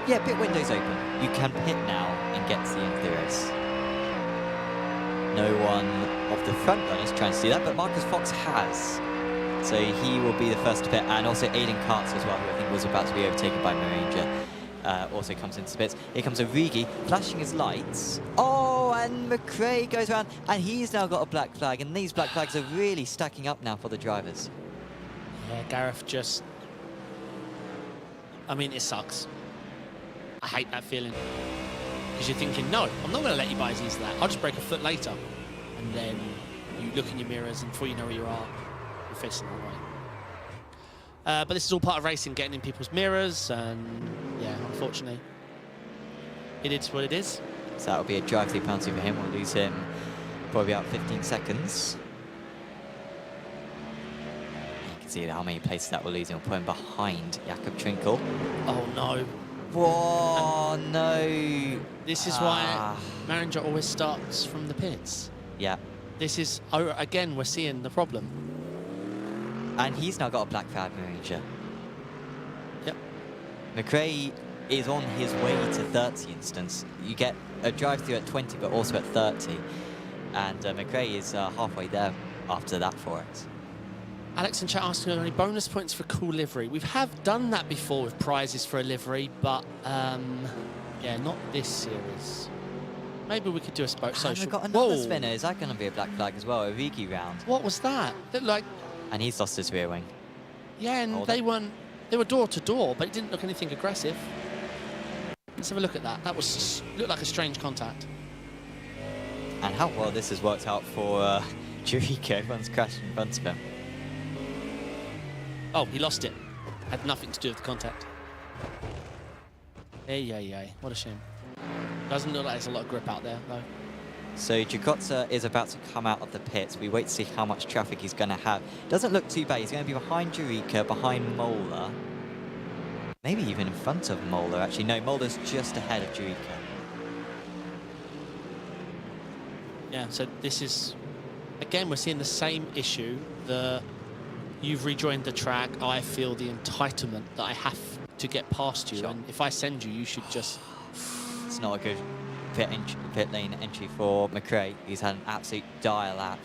Yeah, pit window's open. You can pit now and get to the end of the race. No one of the front runners trying to do that, but Marcus Fox has. So he will be the first to pit, and also Aiden Karts as well, who I think was about to be overtaken by Maringer. Also comes into the pits. Here comes Origi, flashing his lights. Oh, and McRae goes around, and he's now got a black flag, and these black flags are really stacking up now for the drivers. Yeah, Gareth just... I mean, it sucks. I hate that feeling. Because you're thinking, no, I'm not going to let you buy as easy as that. I'll just break a foot later. And then you look in your mirrors, and before you know where you are, you're facing the wrong way. But this is all part of racing, getting in people's mirrors, and yeah, unfortunately, it is what it is. So that'll be a drive-through penalty for him. We'll lose him probably about 15 seconds. You can see how many places that will lose him. We'll put him behind Jakob Trinkel. Oh no. Whoa, no. This is why Maringer always starts from the pits. Yeah. This is, again, we're seeing the problem. And he's now got a black flag Maringer. Yep. McRae is on his way to 30 instance. You get a drive-through at 20, but also at 30. And McRae is halfway there after that for us. Alex in chat asking, are there any bonus points for cool livery? We have done that before with prizes for a livery, but yeah, not this series. Maybe we could do a social. We've got another spinner. Is that going to be a black flag as well? A Origi round. What was that? Like. And he's lost his rear wing. Yeah, and they were door to door, but it didn't look anything aggressive. Let's have a look at that. That was looked like a strange contact. And how well this has worked out for Jericho. Everyone's crashed in front of him. Oh, he lost it. Had nothing to do with the contact. Hey. What a shame. Doesn't look like there's a lot of grip out there, though. So Jagotza is about to come out of the pits. We wait to see how much traffic he's going to have. Doesn't look too bad. He's going to be behind Jericho, behind Mola. Maybe even in front of Mola, actually. No, Mola's just ahead of Jericho. Yeah, so this is... Again, we're seeing the same issue. You've rejoined the track. I feel the entitlement that I have to get past you. Sure. And if I send you, you should just... It's not a good pit lane entry for McRae. He's had an absolute dire lap.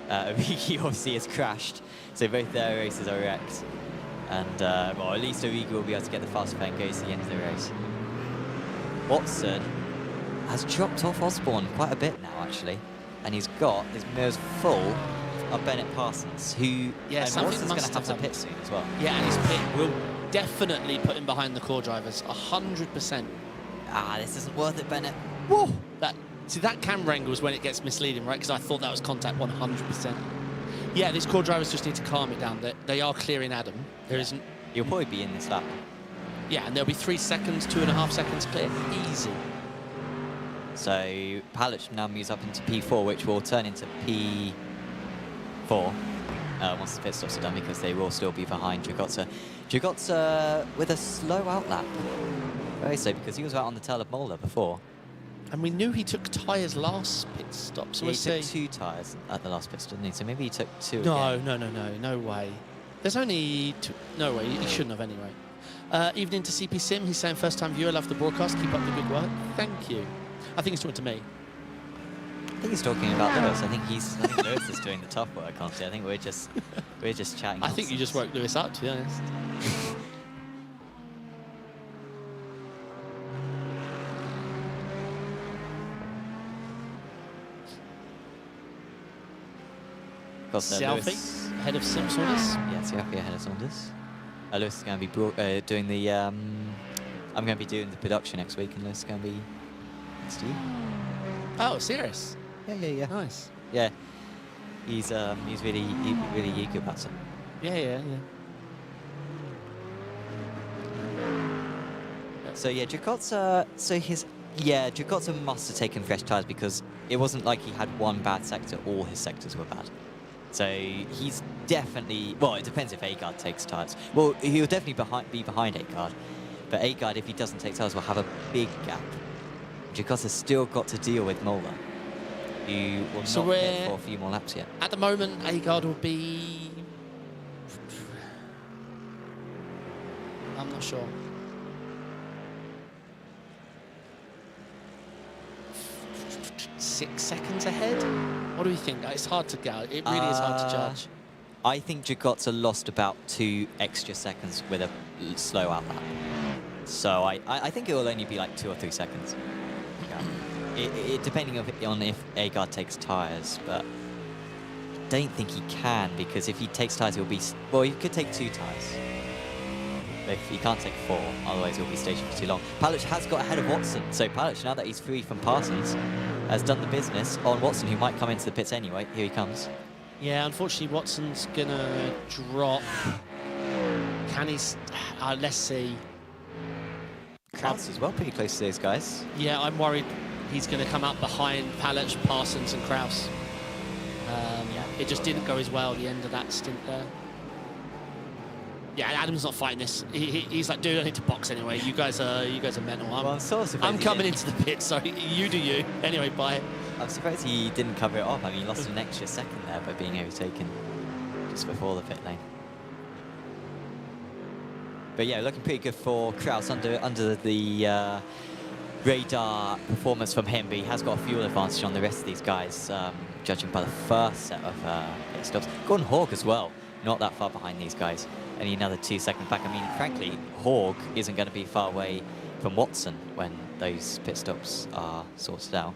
Origi obviously has crashed, so both their races are wrecked. And well, at least Origi will be able to get the fast pair and go to the end of the race. Watson has dropped off Osborne quite a bit now, actually, and he's got his mirrors full of Bennett Parsons, who Watson's going to have to pit soon as well. Yeah, and his pit will definitely put him behind the core drivers, 100%. Ah, this isn't worth it, Bennett. Whoa! That camera angle is when it gets misleading, right? Because I thought that was contact 100%. Yeah, these core drivers just need to calm it down. They are clearing Adam. There isn't... You'll probably be in this lap. Yeah, and there'll be 3 seconds, 2.5 seconds clear. Easy. So Palic now moves up into P4, which will turn into P4 once the pit stops are done, because they will still be behind Jagotza. Jagotza with a slow outlap. Very slow, because he was out on the tail of Mola before. And we knew he took tyres last pit stop, so yeah, he took 2 tyres at the last pit stop, didn't he? So maybe he took 2 again. No way. There's only 2. No way, he shouldn't have anyway. Evening to CP Sim, he's saying first time viewer, love the broadcast, keep up the good work. Thank you. I think he's talking to me. I think he's talking about Lewis. I think Lewis is doing the tough work, honestly. I think we're just chatting. I think you just woke Lewis up, to be honest. Selfie ahead of Saunders. Yeah, Selfie ahead of Saunders. Lewis is going to be doing the. I'm going to be doing the production next week, and Lewis is going to be next to you. Oh, serious? Yeah. Nice. Yeah, he's really eager about it. Yeah. So yeah, Dragotza. Dragotza must have taken fresh tyres because it wasn't like he had one bad sector. All his sectors were bad. So he's definitely, well, it depends if Agard takes tyres. Well, he'll definitely be behind Agard. But Agard, if he doesn't take tyres, will have a big gap. Dragotza's still got to deal with Mola, who will not get for a few more laps yet. At the moment, Agard will be... I'm not sure. 6 seconds ahead? What do we think? It's hard to go. It really is hard to judge. I think Dragotza lost about 2 extra seconds with a slow out lap. So I think it will only be like 2 or 3 seconds. It depending on if Agard takes tyres, but I don't think he can, because if he takes tyres, he'll be... Well, he could take 2 tyres. If he can't take 4, otherwise he'll be stationed for too long. Palich has got ahead of Watson, so Palich, now that he's free from Parsons, has done the business on Watson, who might come into the pits anyway. Here he comes. Yeah, unfortunately, Watson's gonna drop. Can he? Let's see. Kraus as well, pretty close to those guys. Yeah, I'm worried he's going to come up behind Palich, Parsons, and Kraus. It just didn't go as well at the end of that stint there. Yeah, Adam's not fighting this. He's like, dude, I need to box anyway. You guys are mental. I'm coming into the pit, so you do you. Anyway, bye. I'm surprised he didn't cover it off. I mean, he lost an extra second there by being overtaken just before the pit lane. But yeah, looking pretty good for Kraus under the radar performance from him, but he has got a fuel advantage on the rest of these guys, judging by the first set of pit stops. Gordon Hawk as well, not that far behind these guys. Only another 2 seconds back. I mean, frankly, Hawk isn't going to be far away from Watson when those pit stops are sorted out.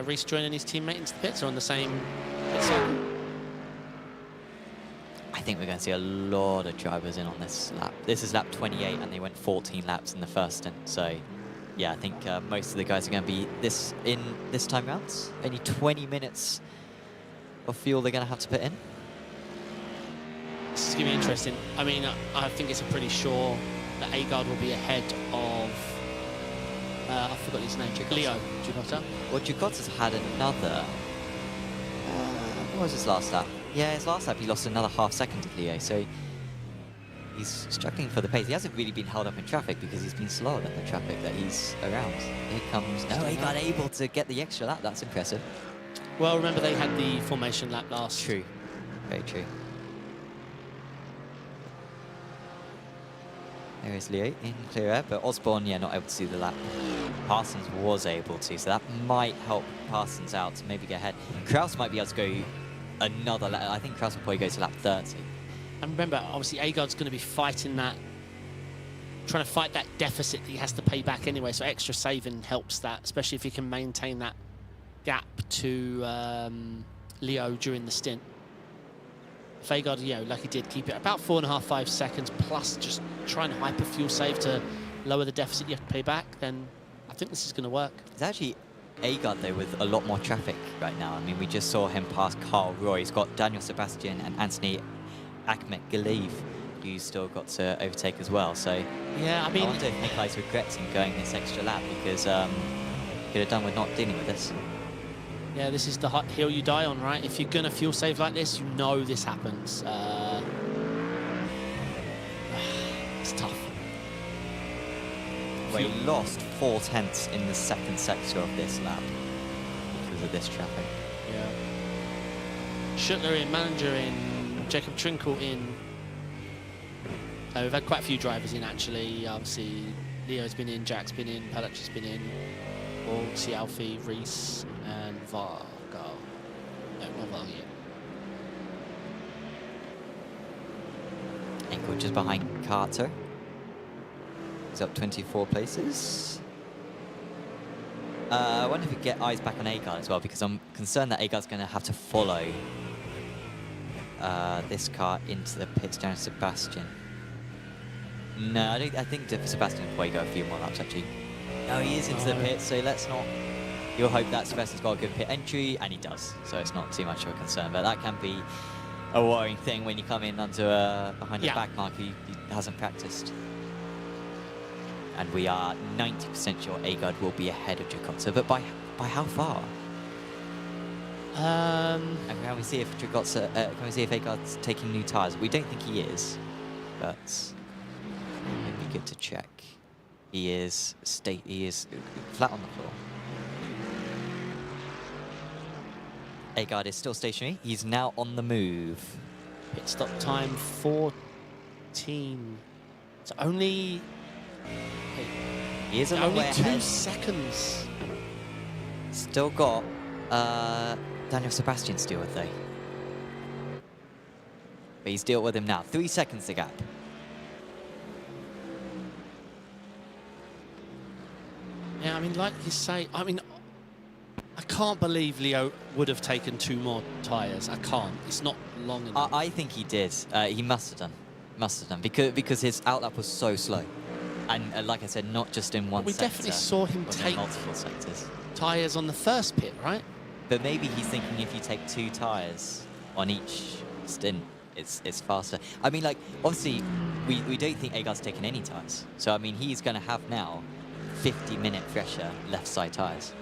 Reese joining his teammate into the pits, or on the same pit cycle? I think we're going to see a lot of drivers in on this lap. This is lap 28, and they went 14 laps in the first stint. So, yeah, I think most of the guys are going to be this time round. Only 20 minutes of fuel they're going to have to put in. This is going to be interesting. I mean, I think it's pretty sure that Agard will be ahead of... I forgot his name. Leo Dragotza. Well, Dragotza's had another... what was his last lap? Yeah, his last lap he lost another half second to Leo, so he's struggling for the pace. He hasn't really been held up in traffic because he's been slower than the traffic that he's around. Here comes... No, he got able to get the extra lap. That's impressive. Well, remember they had the formation lap last. True. Very true. There is Leo in clear air, but Osborne, yeah, not able to do the lap. Parsons was able to, so that might help Parsons out to maybe get ahead. Kraus might be able to go another lap. I think Kraus will probably go to lap 30. And remember, obviously, Agard's going to be fighting that, trying to fight that deficit that he has to pay back anyway, so extra saving helps that, especially if he can maintain that gap to Leo during the stint. If Agard, you know, like he did, keep it about 4.5, 5 seconds, plus just try and hyper fuel save to lower the deficit you have to pay back, then I think this is going to work. It's actually Agard, though, with a lot more traffic right now. I mean, we just saw him pass Carl Roy. He's got Daniel Sebastian and Anthony Ahmet Galeev, who's still got to overtake as well. So, yeah, I mean, I wonder if Nikolai's regretting going this extra lap because he could have done with not dealing with this. Yeah, this is the hill you die on, right? If you're going to fuel save like this, you know this happens. It's tough. Well, he lost 4/10 in the second sector of this lap because of this traffic. Yeah. Schuttler in, Manager in, Jacob Trinkle in. We've had quite a few drivers in, actually. Obviously, Leo's been in, Jack's been in, Palac has been in, Orgsy, Alfie, Reese, and Vargo. No, not Vargo yet. Ankle just behind Carter. He's up 24 places. I wonder if we get eyes back on Agard as well, because I'm concerned that Agard's going to have to follow this car into the pits down to Sebastian. No, I think Sebastian will probably go a few more laps, actually. No, he is into the pits, so let's not... You'll hope that Sebastian's got a good pit entry, and he does, so it's not too much of a concern. But that can be a worrying thing when you come in onto behind a back marker he hasn't practiced. And we are 90% sure Agard will be ahead of Dragotsa, but by how far? And can we see if Dragotsa, can we see if Agard's taking new tyres? We don't think he is, but it'd be good to check. He is flat on the floor. Agard is still stationary. He's now on the move. Pit stop time 14. It's only... He is only 2 ahead. seconds. Still got Daniel Sebastian to deal with, though. But he's dealt with him now. 3 seconds the gap. Yeah, I mean, like you say, I mean, I can't believe Leo would have taken 2 more tyres. I can't. It's not long enough. I think he did. He must have done. Must have done. Because his outlap was so slow. And like I said, not just in one sector. We definitely saw him take multiple sectors. tyres on the first pit, right? But maybe he's thinking if you take 2 tyres on each stint, it's faster. I mean, like, obviously, we don't think Agard's taken any tyres. So, I mean, he's going to have now 50-minute fresher left side tyres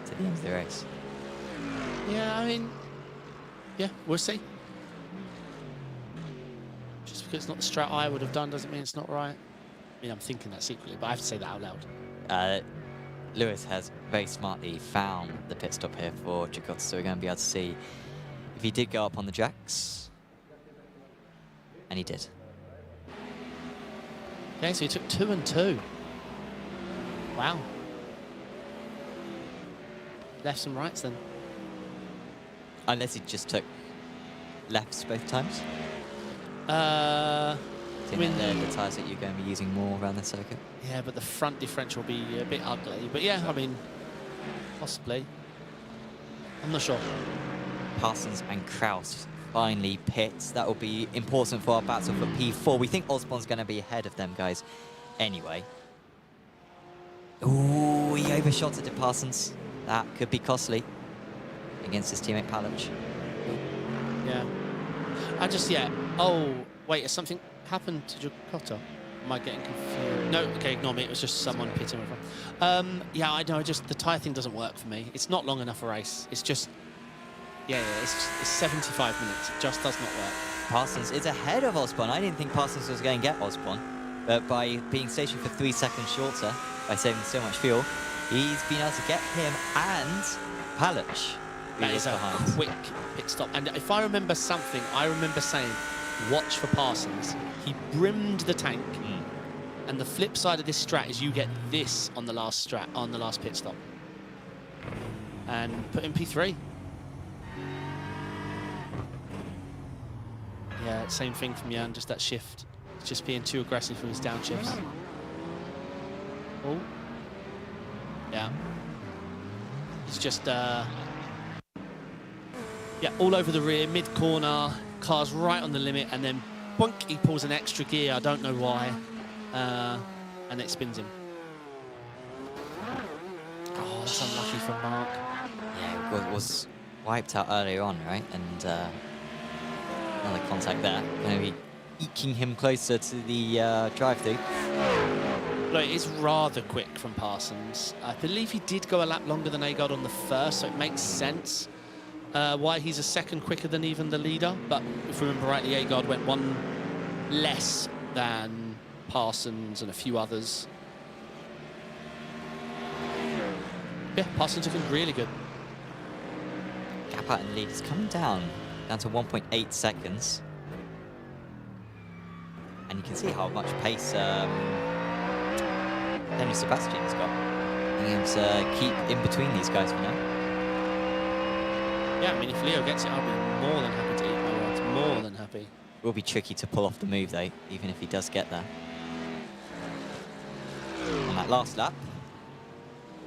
to the end of the race. Yeah, I mean, yeah, we'll see. Just because it's not the strat I would have done doesn't mean it's not right. I mean, I'm thinking that secretly, but I have to say that out loud. Lewis has very smartly found the pit stop here for Dragotsa, so we're going to be able to see if he did go up on the jacks. And he did. Okay, so he took 2 and 2. Wow. Lefts and rights then. Unless he just took lefts both times. I mean, the tyres that you're going to be using more around the circuit. Yeah, but the front differential will be a bit ugly. But yeah, I mean, possibly. I'm not sure. Parsons and Kraus finally pits. That will be important for our battle for P4. We think Osborne's going to be ahead of them, guys. Anyway. Ooh, he overshot it to Parsons. That could be costly against his teammate Palac. Yeah. Yeah. Oh, wait, has something happened to Dragotsa? Am I getting confused? No, okay, ignore me. It was just someone pitting in front. Yeah, I know. Just the tyre thing doesn't work for me. It's not long enough a race. It's just, yeah, it's 75 minutes. It just does not work. Parsons is ahead of Osborne. I didn't think Parsons was going to get Osborne, but by being stationed for 3 seconds shorter, by saving so much fuel, he's been able to get him and Palac. That is a quick pit stop. And if I remember something, I remember saying, watch for Parsons. He brimmed the tank. And the flip side of this strat is you get this on the last pit stop. And put in P3. Yeah, same thing from Jan, just that shift. It's just being too aggressive for his downshifts. Oh. Yeah. It's just, yeah, all over the rear, mid-corner, car's right on the limit, and then boink, he pulls an extra gear, I don't know why, and it spins him. Oh, that's unlucky from Mark. Yeah, it was wiped out earlier on, right? And another contact there. Going to be eking him closer to the drive-through. Look, it is rather quick from Parsons. I believe he did go a lap longer than Agard on the first, so it makes sense why he's a second quicker than even the leader. But if we remember rightly, Agard went 1 less than Parsons and a few others. Yeah, Parsons looking really good. Gap out in the lead is coming down down to 1.8 seconds. And you can see how much pace Daniel Sebastian's got. Being able to keep in between these guys for now. Yeah, I mean, if Leo gets it, I'll be more than happy to eat my words. More than happy. It will be tricky to pull off the move, though, even if he does get there. On that last lap,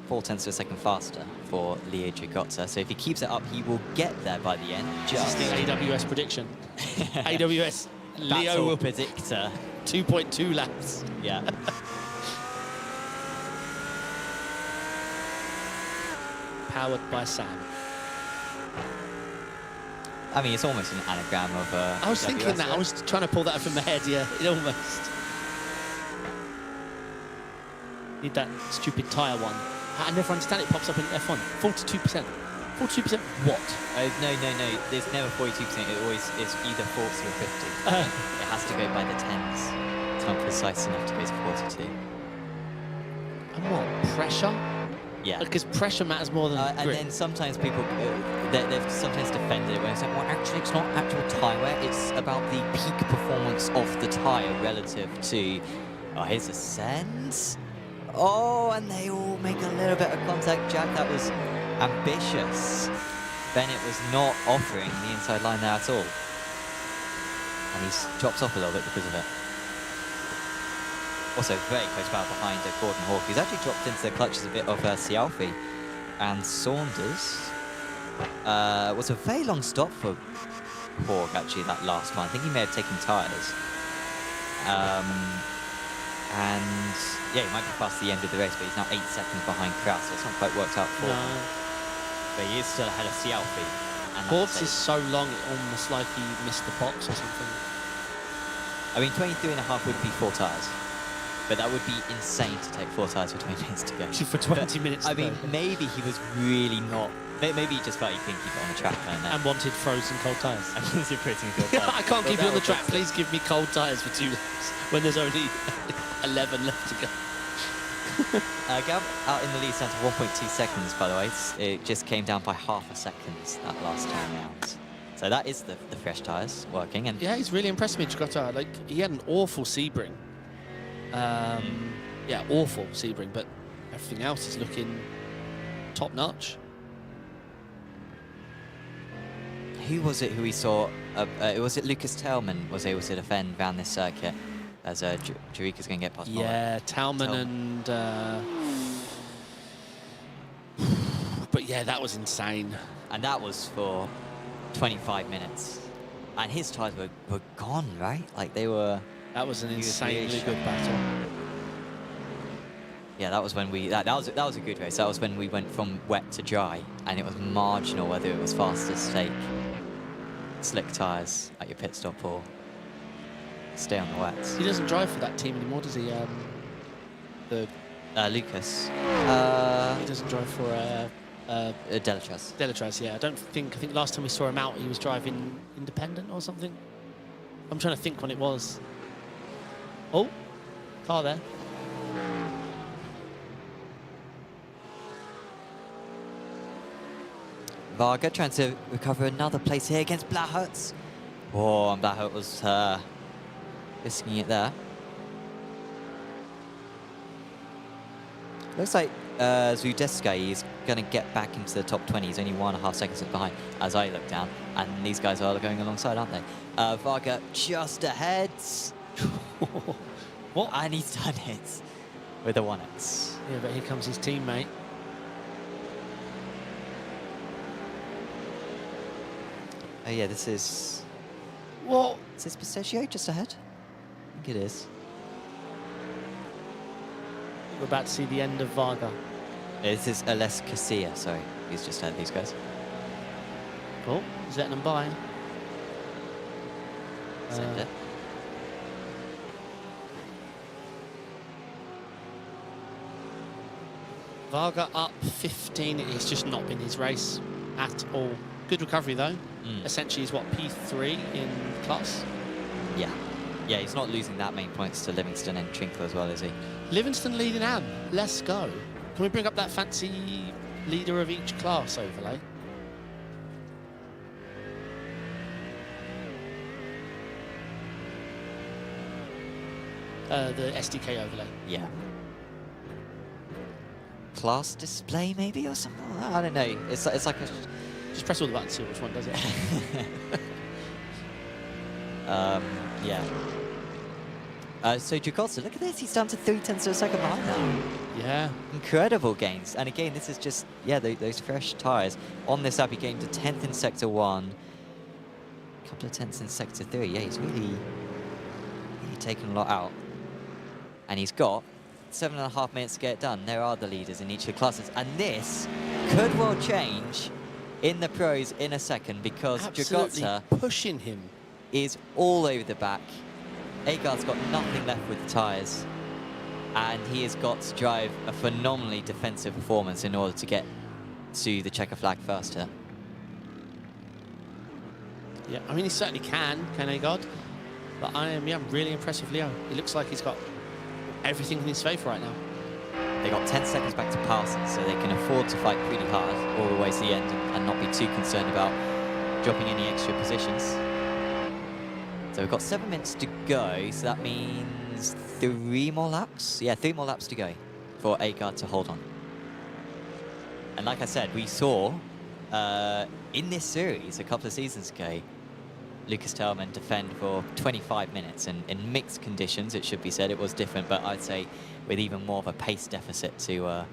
0.4 of a second faster for Leo Gigotta. So if he keeps it up, he will get there by the end. Just the AWS prediction. AWS Leo Battle will predictor. 2.2 laps. Yeah. Powered by Sam. I mean, it's almost an anagram of I was thinking that. I was trying to pull that up in my head, yeah. It almost. Need that stupid tyre one. I never understand it. Pops up in F1. 42%. 42% what? No. There's never 42%. It's either 40 or 50. It has to go by the tens. It's not precise enough to go to 42. And what? Pressure? Yeah. Because pressure matters more than And grip. then sometimes people, they've sometimes defended it when it's like, well, actually, it's not actual tyre wear. It's about the peak performance of the tyre relative to, oh, here's a sense. Oh, and they all make a little bit of contact. Jack, that was ambitious. Bennett was not offering the inside line there at all. And he's dropped off a little bit because of it. Also, very close battle behind Gordon Hawke. He's actually dropped into the clutches a bit of Cialfi. And Saunders was a very long stop for Hawke, actually, that last one. I think he may have taken tyres. And yeah, he might be past the end of the race, but he's now 8 seconds behind Kraus, so it's not quite worked out for him. But he is still ahead of Cialfi. Hawke's is so long, it almost like he missed the box or something. I mean, 23.5 would be 4 tyres. But that would be insane to take 4 tyres for 20 minutes to go. For 20 minutes I mean, maybe he was really not... Maybe he just felt he'd think he'd got on the track and wanted frozen cold tyres. I wanted frozen cold tyres. I can't keep you on the track. Please give me cold tyres for 2 laps when there's only 11 left to go. Gab out in the lead down to 1.2 seconds, by the way. It just came down by half a second that last time round. So that is the fresh tyres working. And yeah, he's really impressed me, Gigotta. Like, he had an awful Sebring. Yeah, awful Sebring, but everything else is looking top notch. who was it who we saw? Was it Lucas Tellman was able to defend around this circuit as Jarika's going to get past? Yeah, Tellman and... but yeah, that was insane. And that was for 25 minutes. And his tyres were gone, right? Like they were... That was an insanely good battle. Yeah, that was when we... That was a good race. That was when we went from wet to dry. And it was marginal whether it was faster to take slick tyres at your pit stop or stay on the wets. He doesn't drive for that team anymore, does he? Lucas. He doesn't drive for... Delatraz. Delatraz, yeah. I think last time we saw him out, he was driving independent or something. I'm trying to think when it was. Oh, car there. Varga trying to recover another place here against Blahertz. Oh, and Blahertz was risking it there. Looks like Zudeska is going to get back into the top 20. He's only 1.5 seconds behind as I look down. And these guys are going alongside, aren't they? Varga just ahead. What? And he's done it with a 1x. Yeah, but here comes his teammate. Oh yeah, this is... What? Is this Pistachio just ahead? I think it is. We're about to see the end of Varga. This is Ales Casilla, sorry. He's just ahead of these guys. Oh, he's letting them by. Send it. Varga up 15. It's just not been his race at all. Good recovery though. Essentially he's what, P3 in class? Yeah. Yeah, he's not losing that many points to Livingston and Trinkle as well, is he? Livingston leading Am. Let's go. Can we bring up that fancy leader of each class overlay? The SDK overlay. Yeah. Class display maybe or something? I don't know. It's like a... Just press all the buttons, see which one does it. Yeah. So Giugotta, look at this. He's down to 0.3 of a second behind now. Yeah. Incredible gains. And again, this is just, yeah, those fresh tyres. On this lap, he gained a 10th in Sector 1. A couple of 10ths in Sector 3. Yeah, he's really taken a lot out. And he's got 7.5 minutes to get it done. There are the leaders in each of the classes. And this could well change in the pros in a second because Giugotta pushing him is all over the back. Agard's got nothing left with the tyres, and he has got to drive a phenomenally defensive performance in order to get to the checker flag first here. Yeah, I mean, he certainly can Agard? But I'm really impressed with Leo. He looks like he's got everything in his favour right now. They got 10 seconds back to passing, so they can afford to fight pretty hard all the way to the end and not be too concerned about dropping any extra positions. So we've got 7 minutes to go, so that means 3 more laps? Yeah, 3 more laps to go for Agard to hold on. And like I said, we saw in this series a couple of seasons ago, Lucas Tellman defend for 25 minutes, and in mixed conditions, it should be said, it was different, but I'd say with even more of a pace deficit to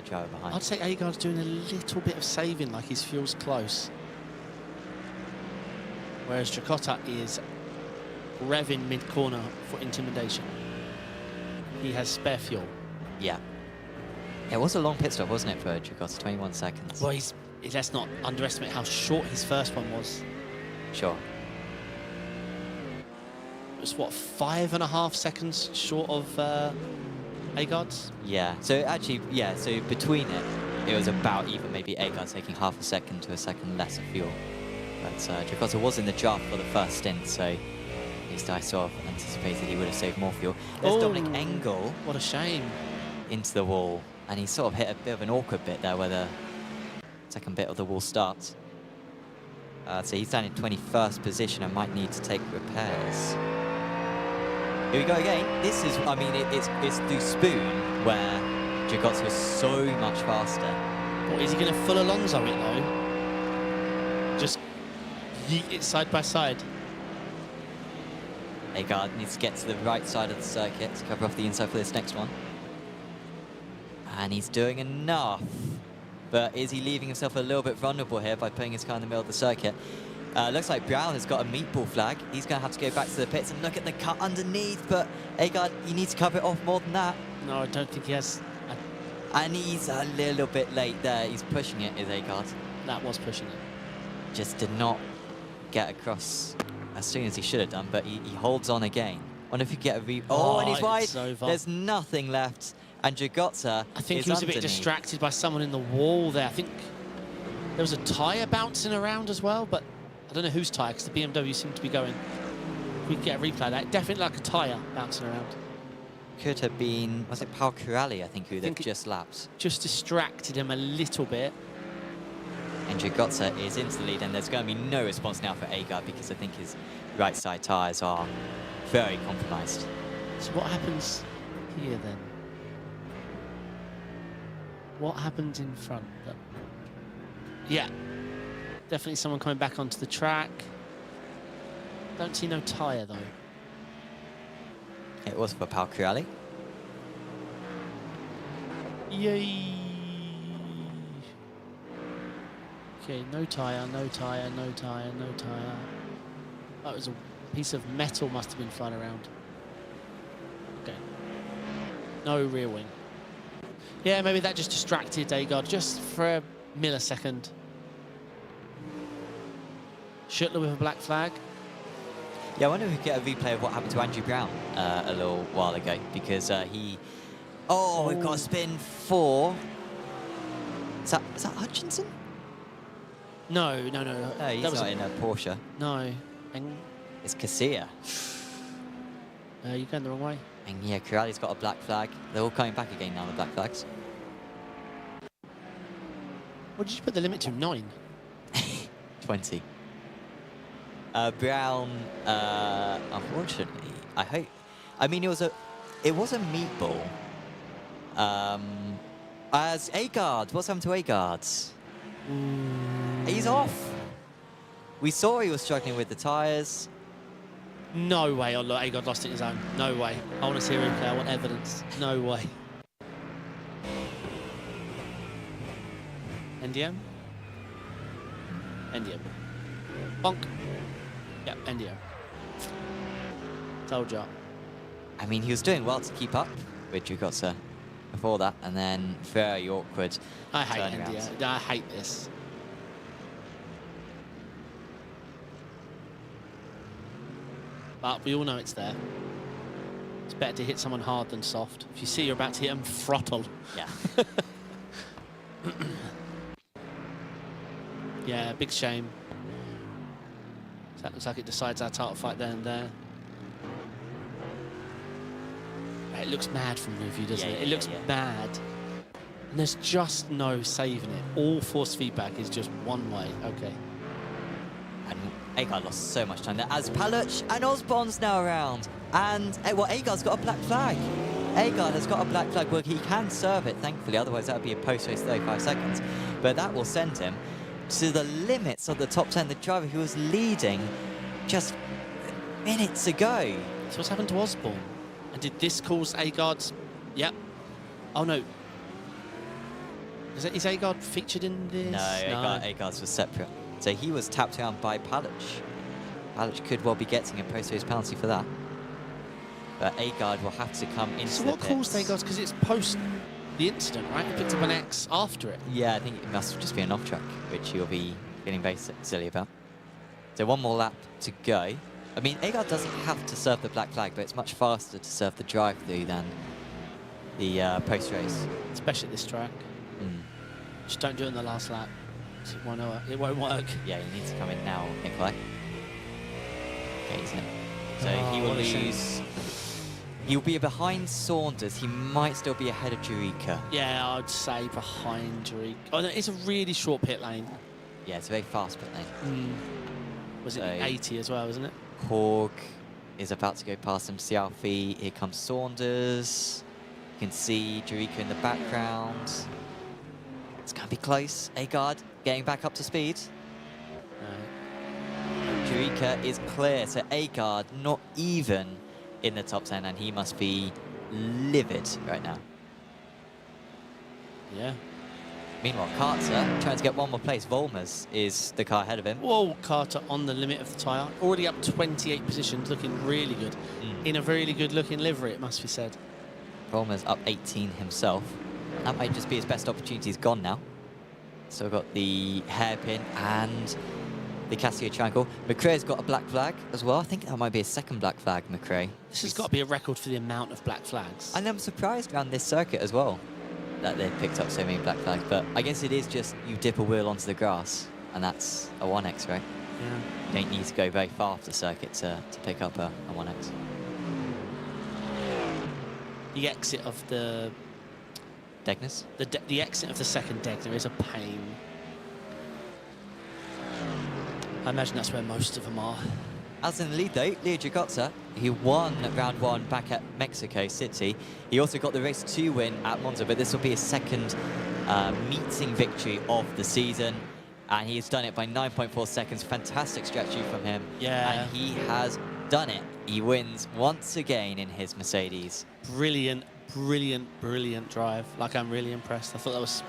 drive behind. I'd say Agard's doing a little bit of saving, like his fuel's close. Whereas Giugotta is revving mid-corner for intimidation. He has spare fuel. Yeah. It was a long pit stop, wasn't it, for Giugotta? 21 seconds. Well, let's not underestimate how short his first one was. Sure. It was, what, 5.5 seconds short of Agard's? Yeah. So actually, yeah, so between it was about even maybe Agard taking half a second to a second less of fuel. But Giugotta was in the draft for the first stint, so at least I sort of anticipated he would have saved more fuel. There's Dominic Engel. What a shame. Into the wall, and he sort of hit a bit of an awkward bit there where the second bit of the wall starts. So he's down in 21st position and might need to take repairs. Here we go again. This is, I mean, it's through Spoon where Giugotta was so much faster. What, is he going to full Alonso it though? Just yeet it side by side. Agard needs to get to the right side of the circuit to cover off the inside for this next one. And he's doing enough. But is he leaving himself a little bit vulnerable here by putting his car in the middle of the circuit? Looks like Brown has got a meatball flag. He's going to have to go back to the pits and look at the cut underneath. But Agard, he needs to cover it off more than that. No, I don't think he has. And he's a little bit late there. He's pushing it, is Agard. That was pushing it. Just did not get across as soon as he should have done, but he holds on again. Wonder if he get a Oh, and he's wide. There's nothing left. And Giugotta I think he was a bit distracted by someone in the wall there. I think there was a tyre bouncing around as well, but I don't know whose tyre, because the BMW seemed to be going. If we could get a replay of that, definitely like a tyre bouncing around. Could have been, was it Paul Corelli, I think, who they've just lapped. Just distracted him a little bit. And Giugotta is into the lead, and there's going to be no response now for Agard because I think his right side tyres are very compromised. So what happens here then? What happens in front? Yeah, definitely someone coming back onto the track. Don't see no tyre though. It was for Paul Corelli. Yay! Okay, no tyre, no tyre, no tyre, no tyre. That was a piece of metal must have been flying around. Okay. No rear wing. Yeah, maybe that just distracted Agard just for a millisecond. Schuttler with a black flag. Yeah, I wonder if we could get a replay of what happened to Andrew Brown a little while ago, because he... Oh, we've got a spin 4. Is that Hutchinson? No. No, he's not in a Porsche. No. It's Casilla. You're going the wrong way. And yeah, Corelli's got a black flag. They're all coming back again now, the black flags. What did you put the limit to? 9? 20. Brown, unfortunately, I mean, it was a meatball. As Agard, what's happened to Agard? He's off. We saw he was struggling with the tyres. No way. Oh, look, Agard lost it in his own. No way. I want to see a replay. I want evidence. No way. NDM? NDM. Bonk. Yep, NDM. Told ya. I mean, he was doing well to keep up with Jugotsa before that, and then very awkward. I hate turnarounds. NDM. I hate this. But we all know it's there. It's better to hit someone hard than soft. If you see you're about to hit them, throttle. Yeah. Yeah, big shame. That looks like it decides our title fight there and there. It looks mad from the review, doesn't it? It looks mad. And there's just no saving it. All force feedback is just one way. Okay. And Agard lost so much time there as Paluch and Osborne's now around. And, well, Agard's got a black flag. Agard has got a black flag. Well, he can serve it, thankfully. Otherwise, that would be a post-race 35 seconds. But that will send him to the limits of the top 10. The driver who was leading just minutes ago. So what's happened to Osborne? And did this cause Agard's... Yep. Oh, no. Is Agard featured in this? No, Agard's was separate. So he was tapped down by Paluch. Paluch could well be getting a post-race penalty for that. But Agard will have to come into the pits. So what caused Agard's? Because it's post the incident, right? He picked up an X after it. Yeah, I think it must just be an off-track, which he'll be feeling very silly about. So one more lap to go. I mean, Agard doesn't have to serve the black flag, but it's much faster to serve the drive-through than the post-race. Especially at this track. Just don't do it in the last lap. It won't work. Yeah, you need to come in now, Nikolai. Okay, he's in. So he will lose. He'll be behind Saunders. He might still be ahead of Jurika. Yeah, I'd say behind Jurika. Oh, no, it's a really short pit lane. Yeah, it's a very fast pit lane. Was it 80 as well, isn't it? Hawk is about to go past him. Sialfi. Here comes Saunders. You can see Jurika in the background. It's going to be close. Agard getting back up to speed. Jurika is clear, so Agard not even in the top 10, and he must be livid right now. Yeah. Meanwhile, Carter trying to get one more place. Volmers is the car ahead of him. Whoa, Carter on the limit of the tyre. Already up 28 positions, looking really good. In a really good looking livery, it must be said. Volmers up 18 himself. That might just be his best opportunity. He's gone now. So we've got the hairpin and the Casio triangle. McRae's got a black flag as well. I think that might be a second black flag, McRae. This has got to be a record for the amount of black flags. And I'm surprised around this circuit as well that they've picked up so many black flags. But I guess it is just you dip a wheel onto the grass, and that's a 1x, right? Yeah. You don't need to go very far off the circuit to pick up a 1x. The exit of the... Degness? The exit of the second Degner is a pain. I imagine that's where most of them are. As in the lead though, Leo Jugotsa, he won round 1 back at Mexico City. He also got the race 2 win at Monza, but this will be his second meeting victory of the season. And he's done it by 9.4 seconds. Fantastic strategy from him. Yeah. And he has done it. He wins once again in his Mercedes. Brilliant, brilliant, brilliant drive. Like, I'm really impressed. I thought that was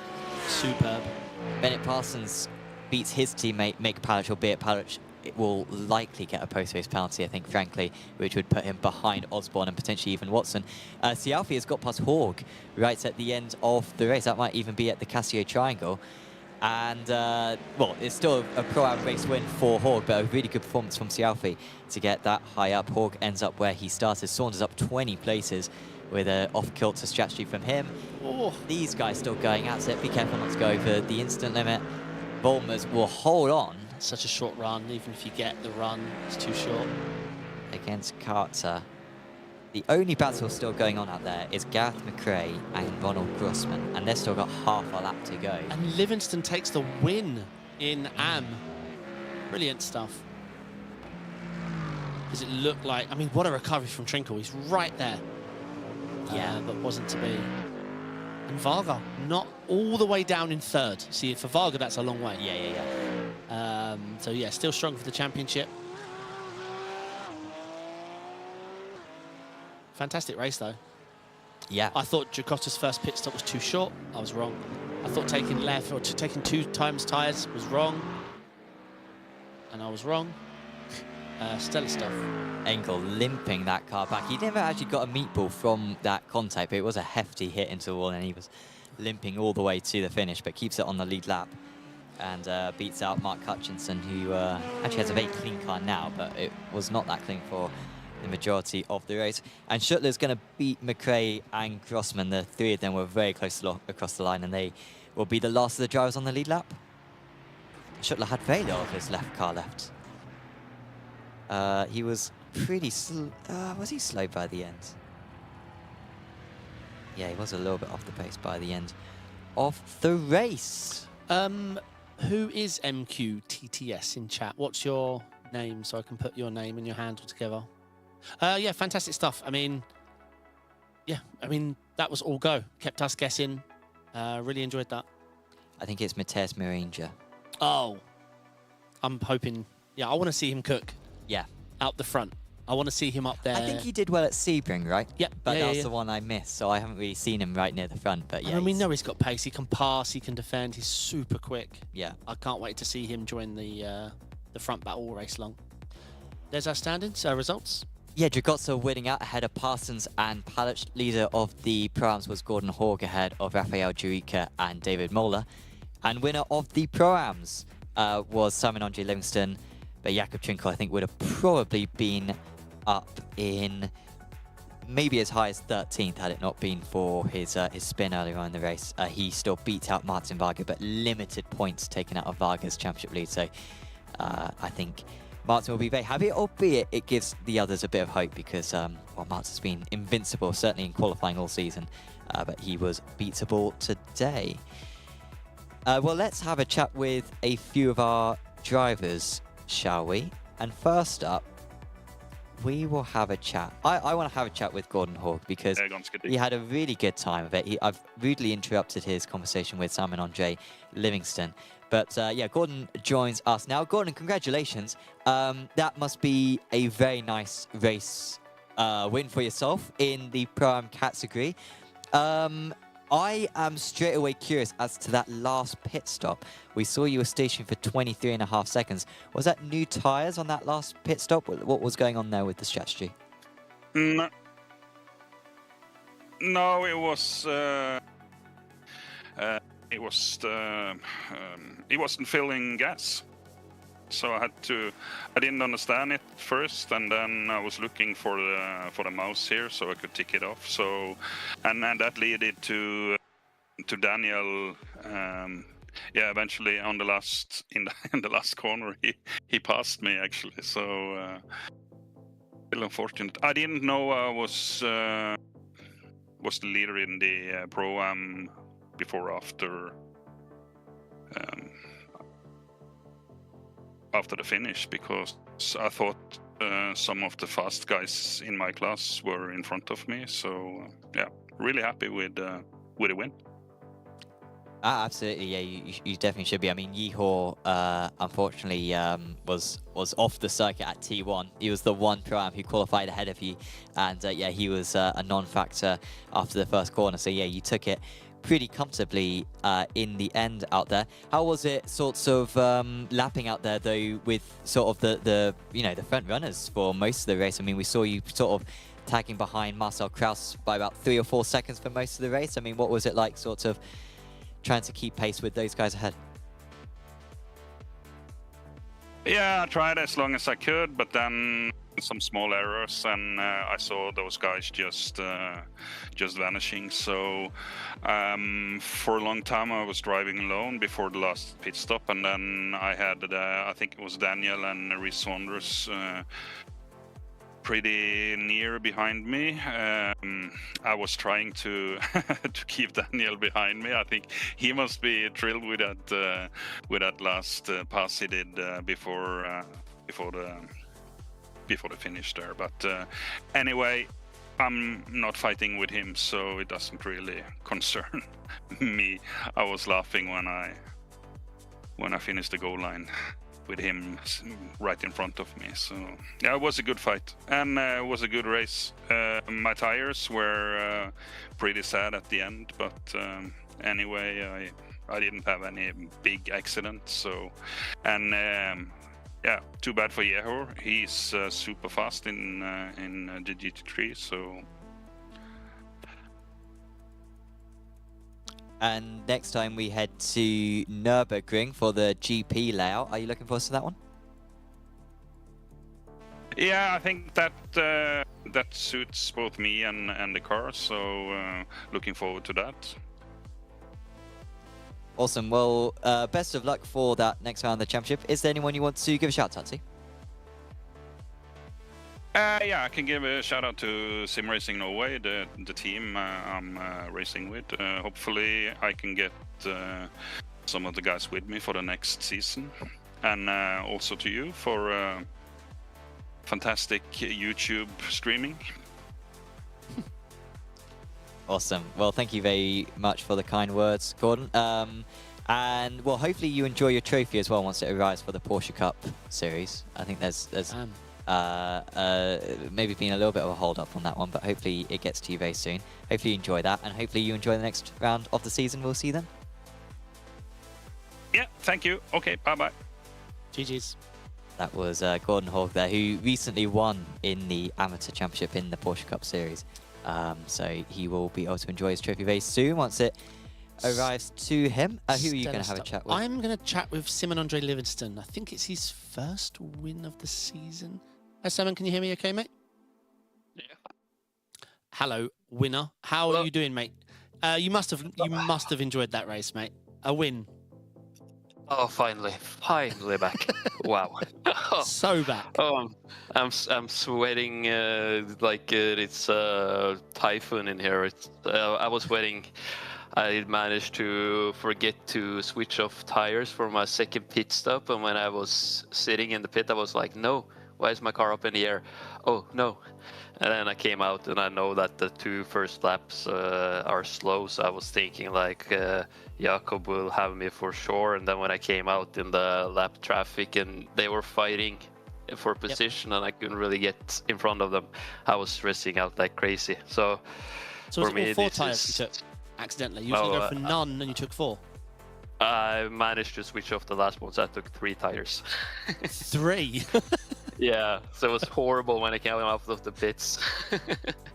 superb. Bennett Parsons beats his teammate, Mick Paluch, albeit Paluch will likely get a post-race penalty, I think, frankly, which would put him behind Osborne and potentially even Watson. Sialfi has got past Horg right at the end of the race. That might even be at the Casio Triangle. And, well, it's still a pro-am race win for Horg, but a really good performance from Sialfi to get that high up. Horg ends up where he started. Saunders up 20 places with an off-kilter strategy from him. Oh. These guys still going at it. Be careful not to go over the instant limit. Volmers will hold on. Such a short run, even if you get the run, it's too short. Against Carter. The only battle still going on out there is Gareth McRae and Ronald Grossman, and they've still got half a lap to go. And Livingston takes the win in AM. Brilliant stuff. Does it look like... I mean, what a recovery from Trinkle. He's right there. Yeah. But wasn't to be. And Varga, not all the way down in third. See, for Varga, that's a long way. Yeah. So, yeah, still strong for the championship. Fantastic race, though. Yeah. I thought Jacotta's first pit stop was too short. I was wrong. I thought taking left or taking 2 times tyres was wrong. And I was wrong. Stellar stuff. Engel limping that car back. He never actually got a meatball from that contact, but it was a hefty hit into the wall, and he was limping all the way to the finish, but keeps it on the lead lap and beats out Mark Hutchinson, who actually has a very clean car now, but it was not that clean for the majority of the race. And Schuttler's going to beat McRae and Grossman. The 3 of them were very close across the line, and they will be the last of the drivers on the lead lap. Schuttler had very little of his left car left. He was pretty slow. Was he slow by the end? Yeah, he was a little bit off the pace by the end of the race. Who is MQTTS in chat? What's your name so I can put your name and your handle together? Yeah, fantastic stuff. I mean, yeah, that was all go. Kept us guessing. Really enjoyed that. I think it's Mateus Miranger. Oh, I'm hoping. Yeah, I want to see him cook. Yeah. Out the front. I want to see him up there. I think he did well at Sebring, right? Yeah. But that's the one I missed, so I haven't really seen him right near the front. But yeah, I mean, we know he's got pace. He can pass. He can defend. He's super quick. Yeah. I can't wait to see him join the front battle all race long. There's our standings, our results. Yeah, Dragozzo winning out ahead of Parsons and Palic. Leader of the Pro-Ams was Gordon Hawk ahead of Rafael Jurica and David Mola. And winner of the Pro-Ams was Simon Andre Livingston. But Jakob Trinkle, I think, would have probably been up in maybe as high as 13th had it not been for his spin earlier on in the race. He still beat out Martin Varga, but limited points taken out of Varga's championship lead. So I think Martin will be very happy, albeit it gives the others a bit of hope because well, Martin's been invincible, certainly in qualifying all season, but he was beatable today. Well, let's have a chat with a few of our drivers, shall we? And first up, we will have a chat. I want to have a chat with Gordon Hawk because he had a really good time of it. I've rudely interrupted his conversation with Simon Andre Livingston. But yeah, Gordon joins us now. Gordon, congratulations. That must be a very nice race win for yourself in the Pro-Am category. I am straight away curious as to that last pit stop. We saw you were stationed for 23.5 seconds. Was that new tyres on that last pit stop? What was going on there with the strategy? No, it was it wasn't filling gas. So I didn't understand it first, and then I was looking for the mouse here so I could tick it off. So, and that led to Daniel. Yeah, eventually on the last in the last corner, he passed me actually. So, still unfortunate. I didn't know I was the leader in the Pro-Am before or after the finish, because I thought some of the fast guys in my class were in front of me. So yeah, really happy with the win. Absolutely, yeah, you definitely should be. I mean, Yeehaw, unfortunately, was off the circuit at T1. He was the one Pro-Am who qualified ahead of you, and yeah, he was a non-factor after the first corner. So yeah, you took it pretty comfortably in the end out there. How was it sorts of lapping out there though with sort of the front runners for most of the race? I mean, we saw you sort of tagging behind Marcel Kraus by about 3 or 4 seconds for most of the race. I mean, what was it like sort of trying to keep pace with those guys ahead? Yeah, I tried as long as I could, but then some small errors, and I saw those guys just vanishing. So for a long time I was driving alone before the last pit stop, and then I had I think it was Daniel and Rhys Saunders pretty near behind me. I was trying to to keep Daniel behind me. I think he must be thrilled with that last pass he did before before the finish there. But anyway, I'm not fighting with him, so it doesn't really concern me. I was laughing when I finished the goal line with him right in front of me. So yeah, it was a good fight, and it was a good race. My tires were pretty sad at the end, but anyway, I didn't have any big accidents. So, and yeah, too bad for Yehor. He's super fast in the GT3. So. And next time we head to Nürburgring for the GP layout. Are you looking forward to that one? Yeah, I think that that suits both me and the car. So looking forward to that. Awesome. Well, best of luck for that next round of the championship. Is there anyone you want to give a shout out to? Yeah, I can give a shout out to Sim Racing Norway, the team I'm racing with. Hopefully I can get some of the guys with me for the next season. And also to you for fantastic YouTube streaming. Awesome. Well, thank you very much for the kind words, Gordon. And well, hopefully you enjoy your trophy as well once it arrives for the Porsche Cup series. I think there's maybe been a little bit of a hold up on that one, but hopefully it gets to you very soon. Hopefully you enjoy that, and hopefully you enjoy the next round of the season. We'll see you then. Yeah, thank you. Okay, bye-bye. GG's. That was Gordon Hawk there, who recently won in the Amateur Championship in the Porsche Cup series. So he will be able to enjoy his trophy very soon once it arrives to him. Who are you going to have a chat with? I'm going to chat with Simon Andre Livingston. I think it's his first win of the season. Hi, Simon, can you hear me okay, mate? Yeah. Hello, winner. How are you doing, mate? You must have enjoyed that race, mate. A win. Oh, finally back. Wow. So back. Oh, I'm sweating like it's a typhoon in here. I was sweating. I managed to forget to switch off tires for my second pit stop, and when I was sitting in the pit, I was like, no, why is my car up in the air? Oh, no. And then I came out, and I know that the two first laps are slow, so I was thinking like Jakob will have me for sure. And then when I came out in the lap traffic and they were fighting for position, and I couldn't really get in front of them, I was stressing out like crazy. So for was me, it all 4 tires you took accidentally? You usually go for none, and you took 4. I managed to switch off the last one, so I took 3 tires. 3? Yeah, so it was horrible when I came out of the pits.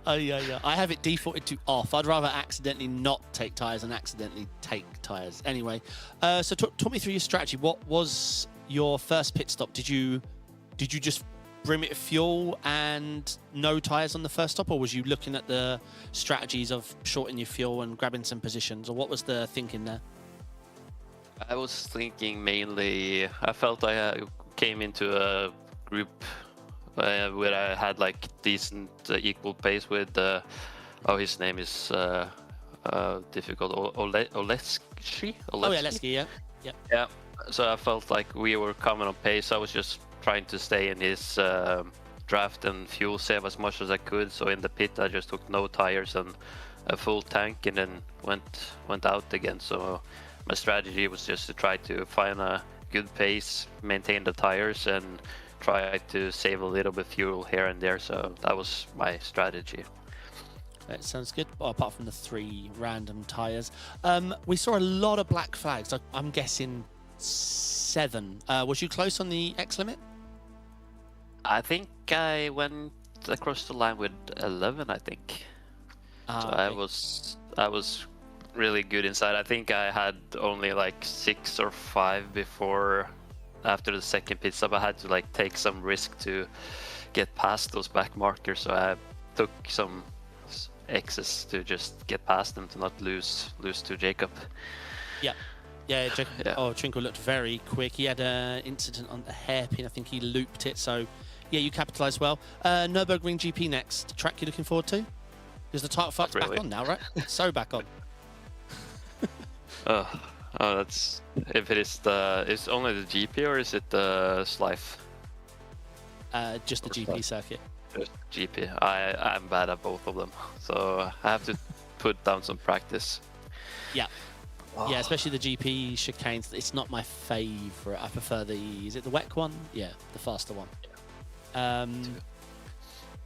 Oh, yeah. I have it defaulted to off. I'd rather accidentally not take tires than accidentally take tires. Anyway, so talk me through your strategy. What was your first pit stop? Did you just brim it of fuel and no tires on the first stop, or was you looking at the strategies of shorting your fuel and grabbing some positions, or what was the thinking there? I was thinking mainly, I felt I came into a group where I had like decent equal pace with his name is difficult, Oleski? Oh yeah, Oleski, yeah. So I felt like we were coming on pace. I was just trying to stay in his draft and fuel save as much as I could. So in the pit I just took no tires and a full tank, and then went out again. So my strategy was just to try to find a good pace, maintain the tires, and try to save a little bit fuel here and there. So that was my strategy. That sounds good. Well, apart from the 3 random tires, we saw a lot of black flags. I'm guessing 7. Was you close on the X limit? I think I went across the line with 11. I think. So okay. I was really good inside. I think I had only like 6 or 5 before. After the second pit stop, I had to like take some risk to get past those back markers, so I took some X's to just get past them to not lose to Jacob. Yeah, Jacob. Yeah. Oh, Trinkle looked very quick. He had an incident on the hairpin. I think he looped it. So, yeah, you capitalised well. Nürburgring GP next. Track you're looking forward to? Because the title fight's back on now, right? So back on. Oh, that's if it is it's only the GP, or is it the Slife? just the GP circuit? Just GP. I'm bad at both of them, so I have to put down some practice. Yeah. Yeah, especially the GP chicanes. It's not my favorite. I prefer is it the WEC one? Yeah, the faster one. But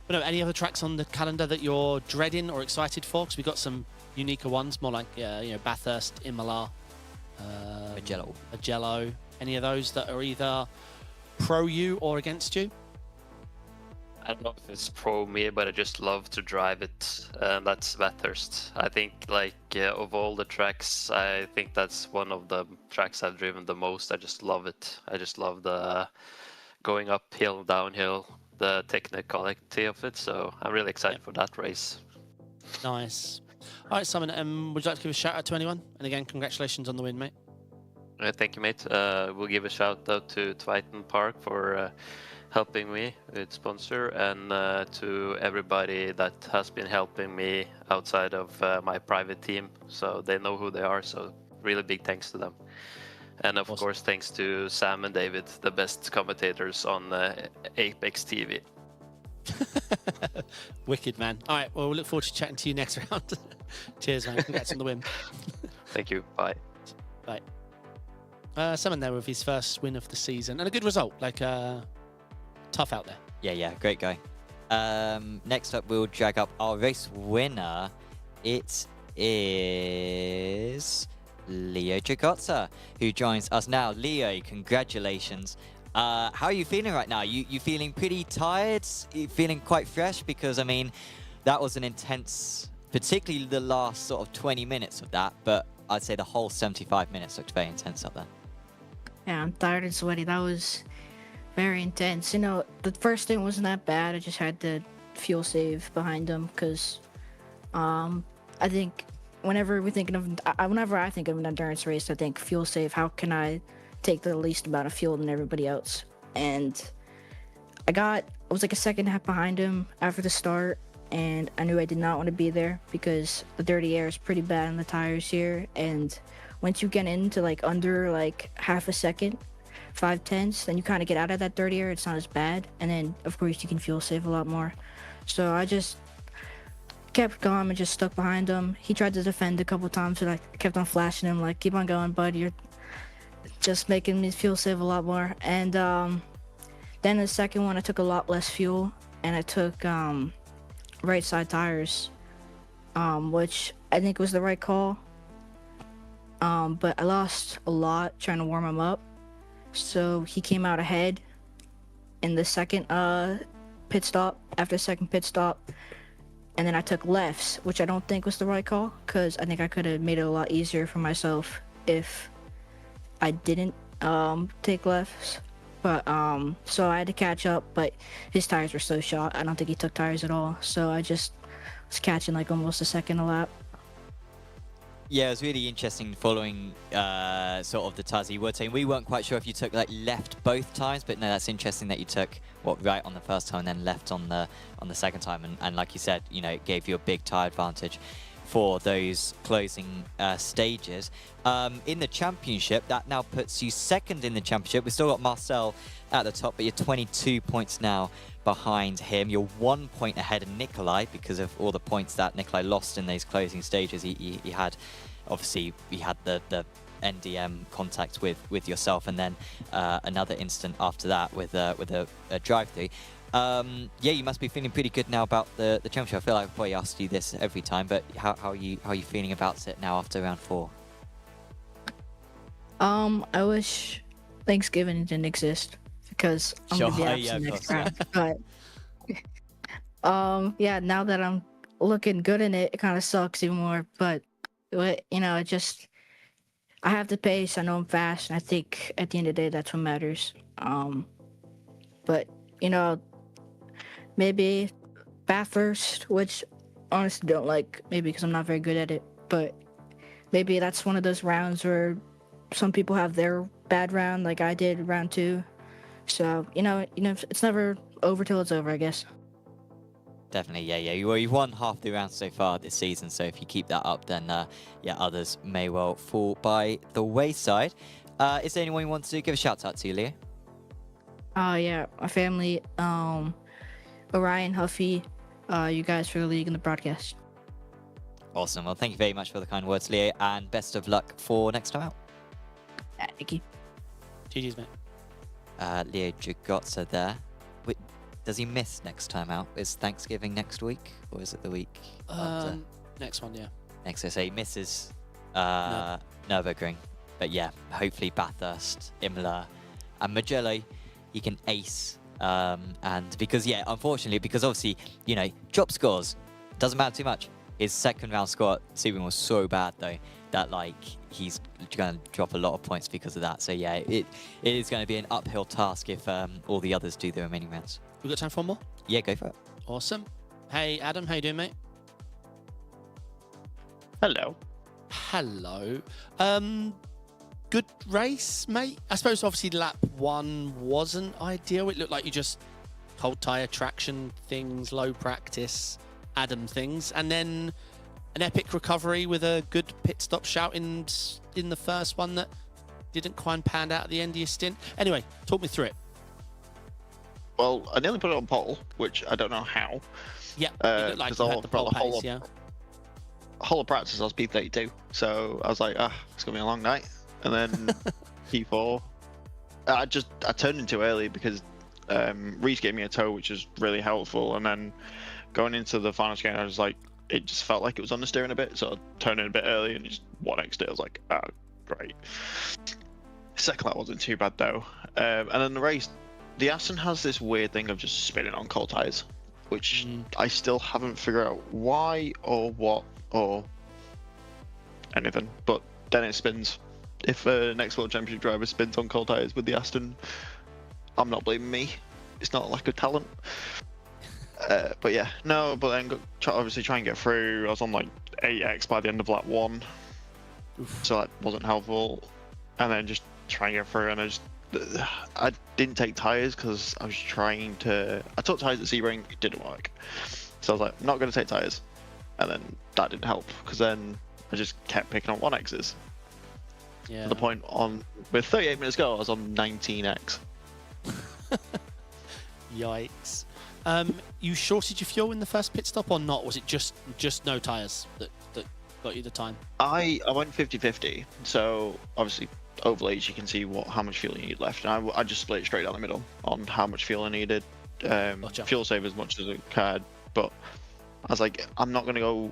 no, any other tracks on the calendar that you're dreading or excited for? Because we've got some unique ones, more like Bathurst, Imola, Mugello. Any of those that are either pro you or against you? I don't know if it's pro me, but I just love to drive it, and that's Bathurst. I think, of all the tracks, I think that's one of the tracks I've driven the most. I just love it. I just love the going uphill, downhill, the technicality of it. So I'm really excited for that race. Nice. All right, Simon, would you like to give a shout out to anyone? And again, congratulations on the win, mate. Thank you, mate. We'll give a shout out to Twyton Park for helping me with sponsor, and to everybody that has been helping me outside of my private team, so they know who they are. So really big thanks to them, and of course thanks to Sam and David, the best commentators on Apex TV. Wicked, man. All right, well, we'll look forward to chatting to you next round. Cheers, man. Congrats on the win. Thank you. Bye. Bye. Simon there with his first win of the season and a good result. Tough out there. Yeah, great guy. Next up, we'll drag up our race winner. It is Leo Gigotta, who joins us now. Leo, congratulations. How are you feeling right now? You feeling pretty tired? You feeling quite fresh? Because, I mean, that was an intense, particularly the last sort of 20 minutes of that, but I'd say the whole 75 minutes looked very intense up there. Yeah, I'm tired and sweaty. That was very intense. The first thing wasn't that bad. I just had the fuel save behind them because I think whenever I think of an endurance race, I think fuel save. How can I take the least amount of fuel than everybody else? And I was like a second half behind him after the start, and I knew I did not want to be there because the dirty air is pretty bad on the tires here. And once you get into under half a second, 5/10, then you kind of get out of that dirty air. It's not as bad, and then of course you can fuel save a lot more. So I just kept calm and just stuck behind him. He tried to defend a couple times, but I kept on flashing him keep on going, bud, you're just making me fuel save a lot more. And then the second one, I took a lot less fuel, and I took right side tires, which I think was the right call, but I lost a lot trying to warm him up. So he came out ahead in the second pit stop, after the second pit stop, and then I took lefts, which I don't think was the right call, because I think I could have made it a lot easier for myself if I didn't take lefts. But so I had to catch up, but his tires were so shot, I don't think he took tires at all, so I just was catching almost a second a lap. Yeah, it was really interesting following sort of the Tazzy were saying. We weren't quite sure if you took left both times, but no, that's interesting that you took right on the first time and then left on the second time. And like you said, it gave you a big tire advantage for those closing stages. In the championship, that now puts you second in the championship. We've still got Marcel at the top, but you're 22 points now behind him. You're 1 point ahead of Nikolai because of all the points that Nikolai lost in those closing stages. He had, obviously, he had the NDM contact with yourself, and then another instant after that with a drive-through. Yeah, you must be feeling pretty good now about the championship. I feel like I've probably asked you this every time, but how are you feeling about it now after round 4? I wish Thanksgiving didn't exist because I'm gonna be absent next round. But yeah, now that I'm looking good in it, it kind of sucks even more. But it just, I have the pace. I know I'm fast, and I think at the end of the day, that's what matters. But maybe Bathurst, which I honestly don't like, maybe because I'm not very good at it. But maybe that's one of those rounds where some people have their bad round, like I did round 2. So it's never over till it's over, I guess. Definitely, yeah. Well, you've won half the rounds so far this season, so if you keep that up, then others may well fall by the wayside. Is there anyone you want to give a shout out to, Leo? Oh yeah, my family, Orion, Huffy, you guys for the league and the broadcast. Awesome. Well, thank you very much for the kind words, Leo, and best of luck for next time out. Thank you. GG's, mate. Leo Jagotza there. Wait, does he miss next time out? Is Thanksgiving next week, or is it the week after? Next one, yeah. Next, so he misses Nürburgring. But yeah, hopefully Bathurst, Imola, and Mugello, he can ace. And because, yeah, unfortunately, because obviously, you know, drop scores, doesn't matter too much. His second round score at Sebring was so bad, though, that, like, he's going to drop a lot of points because of that. So, yeah, it is going to be an uphill task if all the others do the remaining rounds. We got time for one more? Yeah, go for it. Awesome. Hey, Adam, how you doing, mate? Hello. Hello. Good race, mate. I suppose obviously lap 1 wasn't ideal. It looked like you just cold tyre traction things, low practice, Adam things, and then an epic recovery with a good pit stop shout in the first one that didn't quite pan out at the end of your stint. Anyway, talk me through it. Well, I nearly put it on pole, which I don't know how. Yeah, it looked like you had the pole pace, yeah. Whole of practice I was P32, so I was like, it's gonna be a long night. And then P4, I turned in too early because Reese gave me a tow, which was really helpful. And then going into the final scan, I was like, it just felt like it was understeering a bit, so I turned in a bit early and just 1x'd it. I was like, great. Second lap wasn't too bad though. And then the race, the Aston has this weird thing of just spinning on cold tyres, which I still haven't figured out why or what or anything, but then it spins. If next World Championship driver spins on cold tyres with the Aston, I'm not blaming me. It's not a lack of talent. But yeah, no, but then obviously try and get through. I was on like 8x by the end of lap 1. Oof. So that wasn't helpful. And then just try and get through, and I didn't take tyres because I was trying to... I took tyres at Sebring, it didn't work. So I was like, I'm not going to take tyres. And then that didn't help, because then I just kept picking on 1x's. Yeah. To the point with 38 minutes ago, I was on 19x. Yikes. You shorted your fuel in the first pit stop or not? Was it just no tyres that got you the time? I went 50-50, so obviously overlays you can see how much fuel you need left, and I just split it straight down the middle on how much fuel I needed. Gotcha. Fuel save as much as I could, but I was like, I'm not going to go...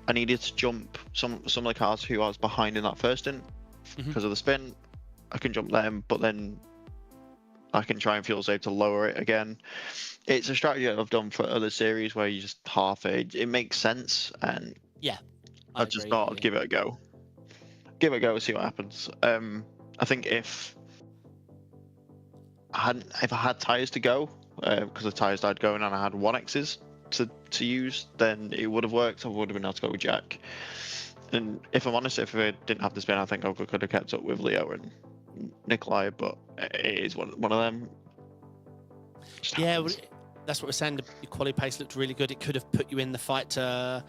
I needed to jump some of the cars who I was behind in that first stint because of the spin. I can jump them, but then I can try and fuel save to lower it again. It's a strategy that I've done for other series where you just half it. It makes sense, and yeah, I just thought I'd give it a go. Give it a go and see what happens. I think if I had tyres to go, because the tyres died going and I had 1x's to use, then it would have worked. I would have been able to go with Jack. And if I'm honest, if I didn't have the spin, I think I could have kept up with Leo and Nikolai, but it is one of them. Yeah, well, that's what we're saying. The quality pace looked really good. It could have put you in the fight to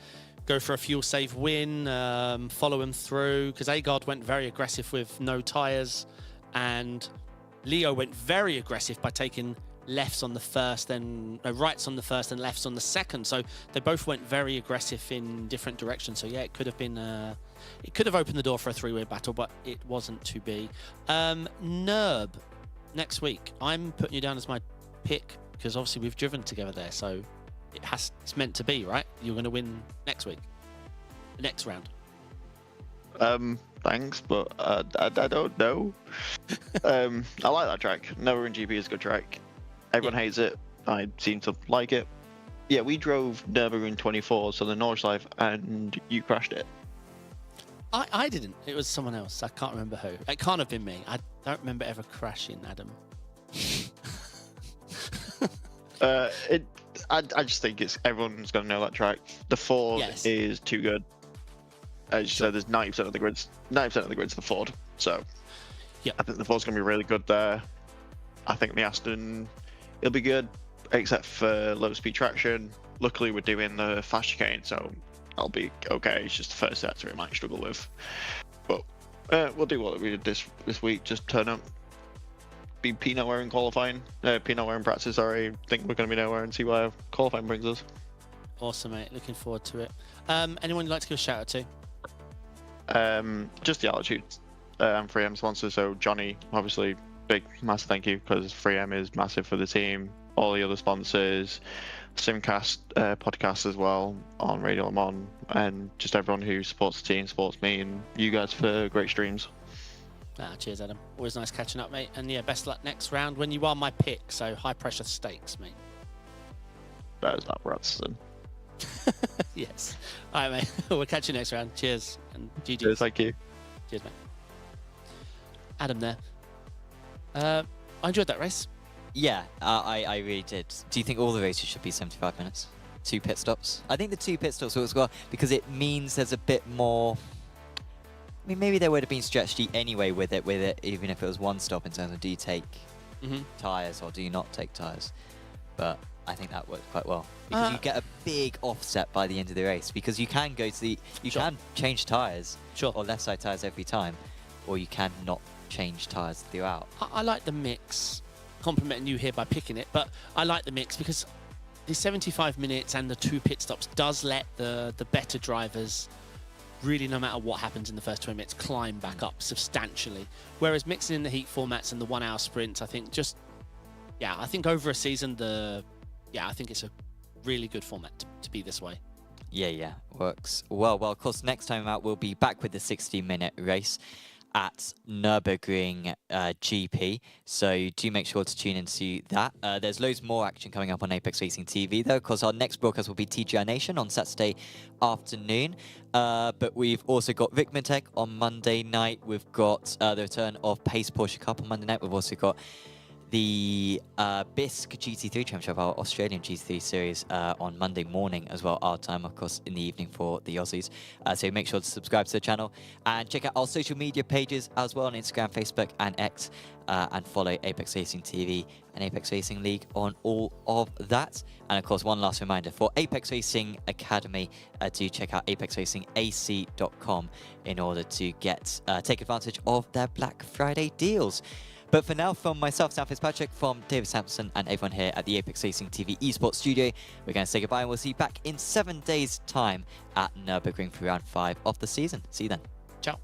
go for a fuel save win, follow him through, because Agard went very aggressive with no tyres, and Leo went very aggressive by taking lefts on the first, then rights on the first and lefts on the second. So they both went very aggressive in different directions. So yeah, it could have been it could have opened the door for a three-way battle, but it wasn't to be. Nerb, next week, I'm putting you down as my pick because obviously we've driven together there, so it's meant to be, right? You're going to win next week, next round. Thanks, but I don't know. I like that track. Nürburgring GP is a good track. Everyone hates it. I seem to like it. Yeah, we drove Nürburgring 24, so the Nordschleife, and you crashed it. I didn't. It was someone else. I can't remember who. It can't have been me. I don't remember ever crashing, Adam. I just think everyone's going to know that track. The Ford is too good. As you said, there's 90% of the grid's the Ford. So yeah, I think the Ford's going to be really good there. I think the Aston, it'll be good, except for low speed traction. Luckily, we're doing the fast chicane, so I'll be okay. It's just the first sector we might struggle with. But we'll do what we did this week. Just turn up, be P-nowhere in qualifying. P-nowhere in practice, sorry. I think we're going to be nowhere and see where qualifying brings us. Awesome, mate. Looking forward to it. Anyone you'd like to give a shout out to? Just the Altitude 3M sponsor. So Johnny, obviously, big, massive thank you, because 3M is massive for the team. All the other sponsors, Simcast podcast as well on Radio Le Mans, and just everyone who supports the team, supports me, and you guys for great streams. Cheers, Adam. Always nice catching up, mate. And yeah, best luck next round when you are my pick. So high pressure stakes, mate. That is that, Bradson. Yes. All right, mate. We'll catch you next round. Cheers. And GG. Cheers, thank you. Cheers, mate. Adam there. I enjoyed that race. Yeah, I really did. Do you think all the races should be 75 minutes? 2 pit stops? I think the 2 pit stops works well because it means there's a bit more... I mean, maybe there would have been strategy anyway with it, even if it was 1 stop in terms of do you take tyres or do you not take tyres. But I think that worked quite well because you get a big offset by the end of the race because you can go to the... You can change tyres or left side tyres every time, or you can not change tyres throughout. I like the mix. Complimenting you here by picking it, but I like the mix because the 75 minutes and the 2 pit stops does let the better drivers really, no matter what happens in the first 20 minutes, climb back up substantially. Whereas mixing in the heat formats and the 1 hour sprints, I think I think over a season, I think it's a really good format to be this way. Yeah, works well. Well, of course, next time out, we'll be back with the 60-minute race at Nürburgring GP, so do make sure to tune into that. There's loads more action coming up on Apex Racing TV, though, because our next broadcast will be TGI Nation on Saturday afternoon. But we've also got Vikmatech on Monday night. We've got the return of Pace Porsche Cup on Monday night. We've also got the BISC GT3 Championship, our Australian GT3 series, on Monday morning as well, our time, of course, in the evening for the Aussies. So make sure to subscribe to the channel and check out our social media pages as well on Instagram, Facebook, and X, and follow Apex Racing TV and Apex Racing League on all of that. And of course, one last reminder for Apex Racing Academy, do check out apexracingac.com in order to take advantage of their Black Friday deals. But for now, from myself, Sam Fitzpatrick, from David Sampson, and everyone here at the Apex Racing TV esports studio, we're going to say goodbye and we'll see you back in 7 days' time at Nürburgring for round 5 of the season. See you then. Ciao.